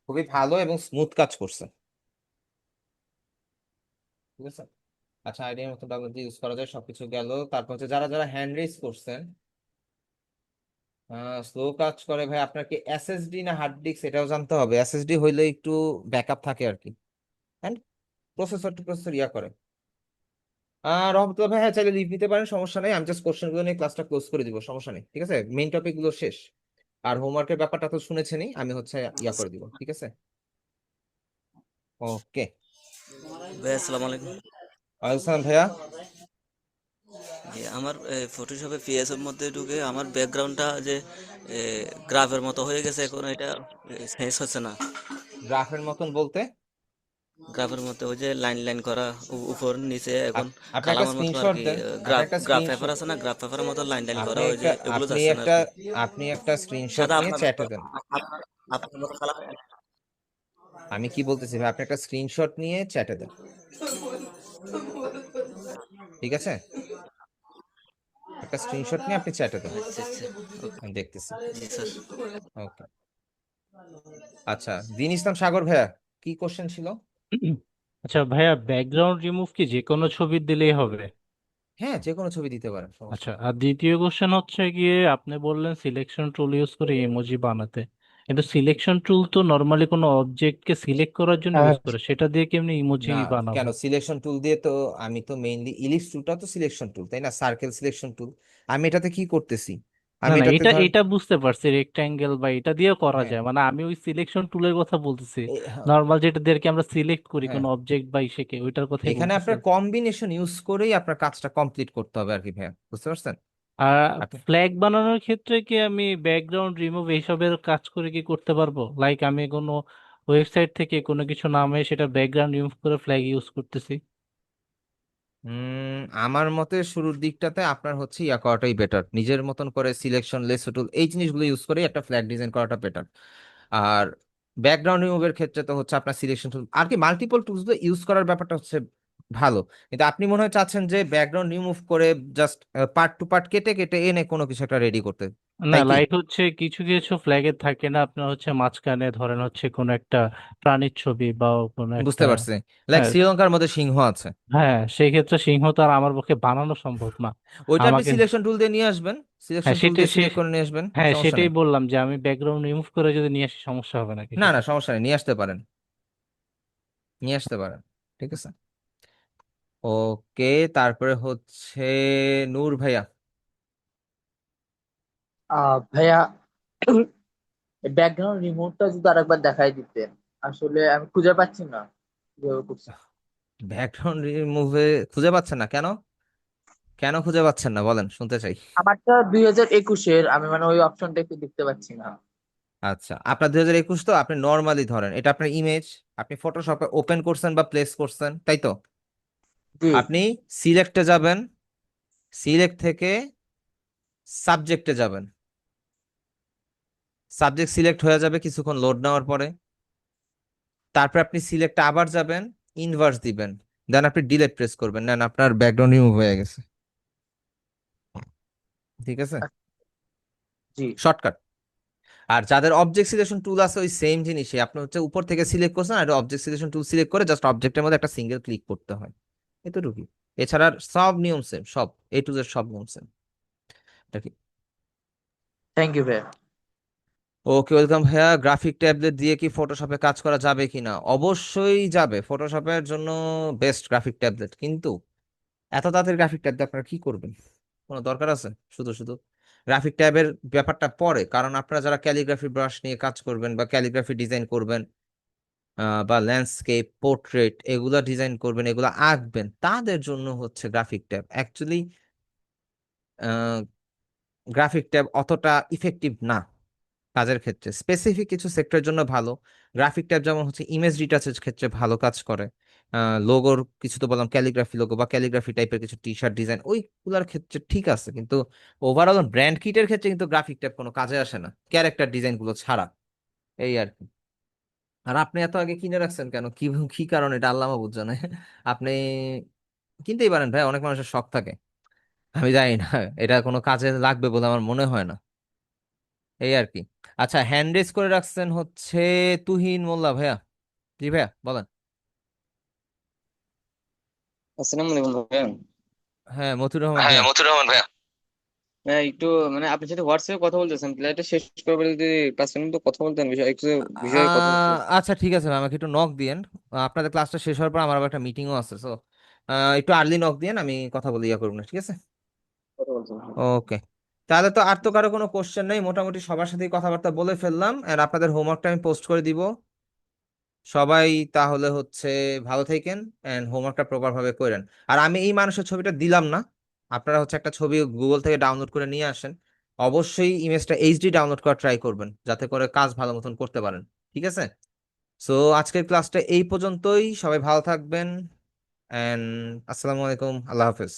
খুবই ভালো এবং স্মুথ কাজ করছে। ঠিক আছে, আচ্ছা, আইডিয়ার মতো ডাবল ইউজ করা যায়, সবকিছু গেল। তারপর হচ্ছে যারা যারা হ্যান্ড রেজ করছেন, স্লো কাজ করে ভাই, আপনার কি এসএসডি না হার্ড ডিস্ক এটাও জানতে হবে। এসএসডি হইলে একটু ব্যাকআপ থাকে আর কি, এন্ড প্রসেসর টু প্রসেসর ইয়া করে। রহমতুল্লাহ ভাই, হ্যাঁ চাইলে লিভ নিতে পারেন, সমস্যা নেই। আমি জাস্ট কোশ্চেন গুলো নিয়ে ক্লাসটা ক্লোজ করে দিব, সমস্যা নেই। ঠিক আছে, মেইন টপিক গুলো শেষ, আর হোমওয়ার্কের ব্যাপারটা তো শুনেছেনই, আমি হচ্ছে ইয়া করে দিব। ঠিক আছে, ওকে। ভাই আসসালামু আলাইকুম। ওয়ালাইকুম সালাম ভাইয়া। আমার ফটোশপে পিএস এর মধ্যে ঢুকে আমার ব্যাকগ্রাউন্ডটা যে গ্রাফের মতো হয়ে গেছে, এখন এটা সেন্স হচ্ছে না। গ্রাফের মতন বলতে? গ্রাফের মধ্যে ওই যে লাইন লাইন করা উপর নিচে, এখন আপনি একটা কালামের মতো আর স্ক্রিনশট কি। দেন, আপনি গ্রাফ একটা গ্রাফ পেপার স্ক্রিনশট, আছে না, গ্রাফ পেপারের মতো লাইন লাইন করা, আপনি ওই যে একটা এগুলো আপনি যাচ্ছে না আর একটা কি। আপনি একটা স্ক্রিনশট সাদা নিয়ে আপনার চ্যাটে দেন। আপনার আপনার মতো কালার। আমি কি বলতেছি ভাই, আপনি একটা স্ক্রিনশট নিয়ে চ্যাটে দেন। ঠিক আছে, একটা স্ক্রিনশট নিয়ে আপনি চ্যাটে দেন, আচ্ছা আচ্ছা, ওকে। আমি দেখতেছি। জি স্যার। ওকে, আচ্ছা, দিন ইসলাম সাগর ভাইয়া, কি কোশ্চেন ছিল? আচ্ছা ভাইয়া, ব্যাকগ্রাউন্ড রিমুভ কি যে কোনো ছবি দিলেই হবে? হ্যাঁ, যে কোনো ছবি দিতে পারেন, সমস্যা আচ্ছা, নেই। আর দ্বিতীয় কোশ্চেন হচ্ছে গিয়ে, আপনি বললেন সিলেকশন টুল ইউজ করে ইমোজি বানাতে, কিন্তু সিলেকশন টুল তো নর্মালি কোনো অবজেক্টকে সিলেক্ট করার জন্য ইউজ করে, সেটা দিয়ে কেমনি ইমোজি না, বানাবো? কেন সিলেকশন টুল দিয়ে তো, আমি তো মেইনলি ইলিপস টুলটা তো সিলেকশন টুল তাই না, সার্কেল সিলেকশন টুল। আমি এটাতে কি করতেছি, না আমি না, এটাতে এটা ধর, এটা বুঝতে পারছি, রেক্টাঙ্গেল বা এটা দিয়ে করা হ্যাঁ যায়, মানে আমি ওই সিলেকশন টুলের কথা বলতেছি। হ্যাঁ, নর্মাল যেটা দিয়ে আর কি আমরা সিলেক্ট করি হ্যাঁ, কোনো অবজেক্ট বা ইসেকে, ওইটার কথাই এখানে বলতেছি। আপনার কম্বিনেশন ইউজ করেই আপনার কাজটা কমপ্লিট করতে হবে আর কি ভাইয়া, বুঝতে পারছেন আর আপনি। ফ্ল্যাগ বানানোর ক্ষেত্রে কি আমি ব্যাকগ্রাউন্ড রিমুভ এইসবের কাজ করে কি করতে পারবো? লাইক আমি কোনো ওয়েবসাইট থেকে কোনো কিছু নামে সেটা ব্যাকগ্রাউন্ড রিমুভ করে ফ্ল্যাগ ইউজ করতেছি। আমার মতে শুরুর দিকটাতে আপনার হচ্ছে ইয়া করাটাই বেটার, নিজের মতন করে সিলেকশন, লেসো টুল, এই জিনিসগুলো ইউজ করে একটা ফ্ল্যাগ ডিজাইন করাটা বেটার। আর ব্যাকগ্রাউন্ড রিমুভের ক্ষেত্রে তো হচ্ছে আপনার সিলেকশন টুল আর কি মাল্টিপল টুলস ইউজ করার ব্যাপারটা হচ্ছে ভালো। কিন্তু আপনি মনে হয় চাচ্ছেন যে ব্যাকগ্রাউন্ড রিমুভ করে জাস্ট পার্ট টু পার্ট কেটে কেটে এনে কোনো কিছু একটা রেডি করতে, না, তাই কি? লাইক হচ্ছে কিছু কিছু ফ্ল্যাগে থাকে না, আপনার হচ্ছে মাঝখানে ধরেন হচ্ছে কোনো একটা প্রাণীর ছবি বা কোনো বুঝতে একটা। পারছি, লাইক হ্যাঁ, শ্রীলঙ্কার মধ্যে সিংহ আছে। হ্যাঁ, সেই ক্ষেত্রে সিংহ তো আর আমার পক্ষে বানানো সম্ভব না। ওইটা আপনি আমাকে, সিলেকশন টুল দিয়ে নিয়ে আসবেন, হ্যাঁ সিলেকশন টুল সেটাই দিয়ে সিলেক্ট করে নিয়ে আসবেন, হ্যাঁ সমস্যা সেটাই নেই। বললাম যে আমি ব্যাকগ্রাউন্ড রিমুভ করে যদি নিয়ে আসি সমস্যা হবে নাকি না না, সেটা। সমস্যা নেই, নিয়ে আসতে পারেন, নিয়ে আসতে পারেন, ঠিক আছে। ওকে, তারপরে হচ্ছে নূর ভাইয়া। ভাইয়া, ব্যাকগ্রাউন্ড রিমোটটা যদি আরেকবার দেখাই দিতেন, আসলে আমি খুঁজে পাচ্ছি না কিভাবে করছি। ব্যাকগ্রাউন্ড রিমুভে খুঁজে পাচ্ছেন না কেন? কেন খুঁজে পাচ্ছেন না বলেন, শুনতে চাই। আমারটা 2021-এর, আমি মানে ওই অপশনটা একটু দেখতে পাচ্ছি না। আচ্ছা, আপনার 2021 তো আপনি নর্মালি ধরেন এটা আপনার ইমেজ, আপনি ফটোশপে ওপেন করছেন বা প্লেস করছেন, তাই তো? জি। আপনি সিলেক্টে যাবেন, সিলেক্ট থেকে সাবজেক্টে যাবেন, সাবজেক্ট সিলেক্ট হয়ে যাবে কিছুক্ষণ লোড নেওয়ার পরে। তারপর আপনি সিলেক্টে আবার যাবেন, ইনভার্স দিবেন, দেন আপনি ডিলিট প্রেস করবেন, দেন আপনার ব্যাকগ্রাউন্ড রিমুভ হয়ে গেছে, ঠিক আছে, জি। শর্টকাট। আর যাদের অবজেক্ট সিলেকশন টুল আছে ওই সেম জিনিসই আপনি হচ্ছে উপর থেকে সিলেক্ট করছেন আর অবজেক্ট সিলেকশন টুল সিলেক্ট করে জাস্ট অবজেক্টের মধ্যে একটা সিঙ্গেল ক্লিক করতে হয়, এতটুকুই। এছাড়া সব নিয়ম সেম, সব এ টু জেড সব নিয়ম সেম। এটা কি? থ্যাংক ইউ ভাইয়া। ওকে, ওয়েলকাম ভাইয়া। গ্রাফিক ট্যাবলেট দিয়ে কি ফটোশপে কাজ করা যাবে কিনা? অবশ্যই যাবে, ফটোশপের জন্য বেস্ট গ্রাফিক ট্যাবলেট। কিন্তু এত তাড়াতাড়ি গ্রাফিক ট্যাব দিয়ে আপনারা কি করবেন? কোনো দরকার আছে? শুধু শুধু গ্রাফিক ট্যাবের ব্যাপারটা পরে, কারণ আপনারা যারা ক্যালিগ্রাফি ব্রাশ নিয়ে কাজ করবেন বা ক্যালিগ্রাফি ডিজাইন করবেন বা ল্যান্ডস্কেপ, পোর্ট্রেট এগুলা ডিজাইন করবেন, এগুলা আঁকবেন, তাদের জন্য হচ্ছে graphic tab actually. Graphic tab অতটা ইফেক্টিভ না কাজের ক্ষেত্রে, স্পেসিফিক কিছু সেক্টরের জন্য ভালো। গ্রাফিক ট্যাব যেমন হচ্ছে ইমেজ রিটাচের ক্ষেত্রে ভালো কাজ করে, লোগোর কিছু তো বললাম, ক্যালিগ্রাফি লোগো বা ক্যালিগ্রাফি টাইপের কিছু টি শার্ট ডিজাইন ওইগুলার ক্ষেত্রে ঠিক আছে, কিন্তু ওভারঅল ব্র্যান্ড কিটের ক্ষেত্রে কিন্তু গ্রাফিক ট্যাব কোনো কাজে আসে না, ক্যারেক্টার ডিজাইন গুলো ছাড়া, এই আর কি। আর আপনি এত আগে কিনে রাখছেন কেন, কি কি কারণ, এটা আল্লাহ মাবুদ জানে। আপনি কিনতেই পারেন ভাই, অনেক মানুষের শখ থাকে, আমি জানি না, এটা কোনো কাজে লাগবে বলে আমার মনে হয় না, এই আর কি। আচ্ছা, হ্যান্ড রেজ করে রাখছেন হচ্ছে তুহিন মোল্লা ভাইয়া। জি ভাইয়া বলেন। আসসালামু আলাইকুম ভাইয়া। হ্যাঁ, মতিউর রহমান হ্যাঁ, ভাইয়া। মতিউর রহমান ভাইয়া। ভাইয়া একটু মানে আপনার সাথে হোয়াটসঅ্যাপে কথা বলতেছেন, প্লেটা শেষ করে যদি 5 মিনিট তো কথা বলতেন, একটু বিষয়ে কথা বলতেন। আচ্ছা ঠিক আছে ভাই, আমাকে একটু নক দিয়েন, আপনাদের ক্লাসটা শেষ হওয়ার পর আমার আবার একটা মিটিংও আছে, সো একটু আর্লি নক দিয়েন, আমি কথা বলে ইয়া করবো না, ঠিক আছে? কথা বলতেন। ওকে, তাহলে তো আর তো কারো কোনো কোশ্চেন নেই, মোটামুটি সবার সাথেই কথাবার্তা বলে ফেললাম, আর আপনাদের হোমওয়ার্কটা আমি পোস্ট করে দিব। সবাই তাহলে হচ্ছে ভালো থাকেন এন্ড হোমওয়ার্কটা প্রপার ভাবে করেন। আর আমি এই মানুষের ছবিটা দিলাম না, আপনারা হচ্ছে একটা ছবি গুগল থেকে ডাউনলোড করে নিয়ে আসেন। অবশ্যই ইমেজটা এইচডি ডাউনলোড করা ট্রাই করবেন যাতে করে কাজ ভালো মতন করতে পারেন, ঠিক আছে? সো আজকের ক্লাসটা এই পর্যন্তই, সবাই ভালো থাকবেন এন্ড আসসালামু আলাইকুম, আল্লাহ হাফেজ।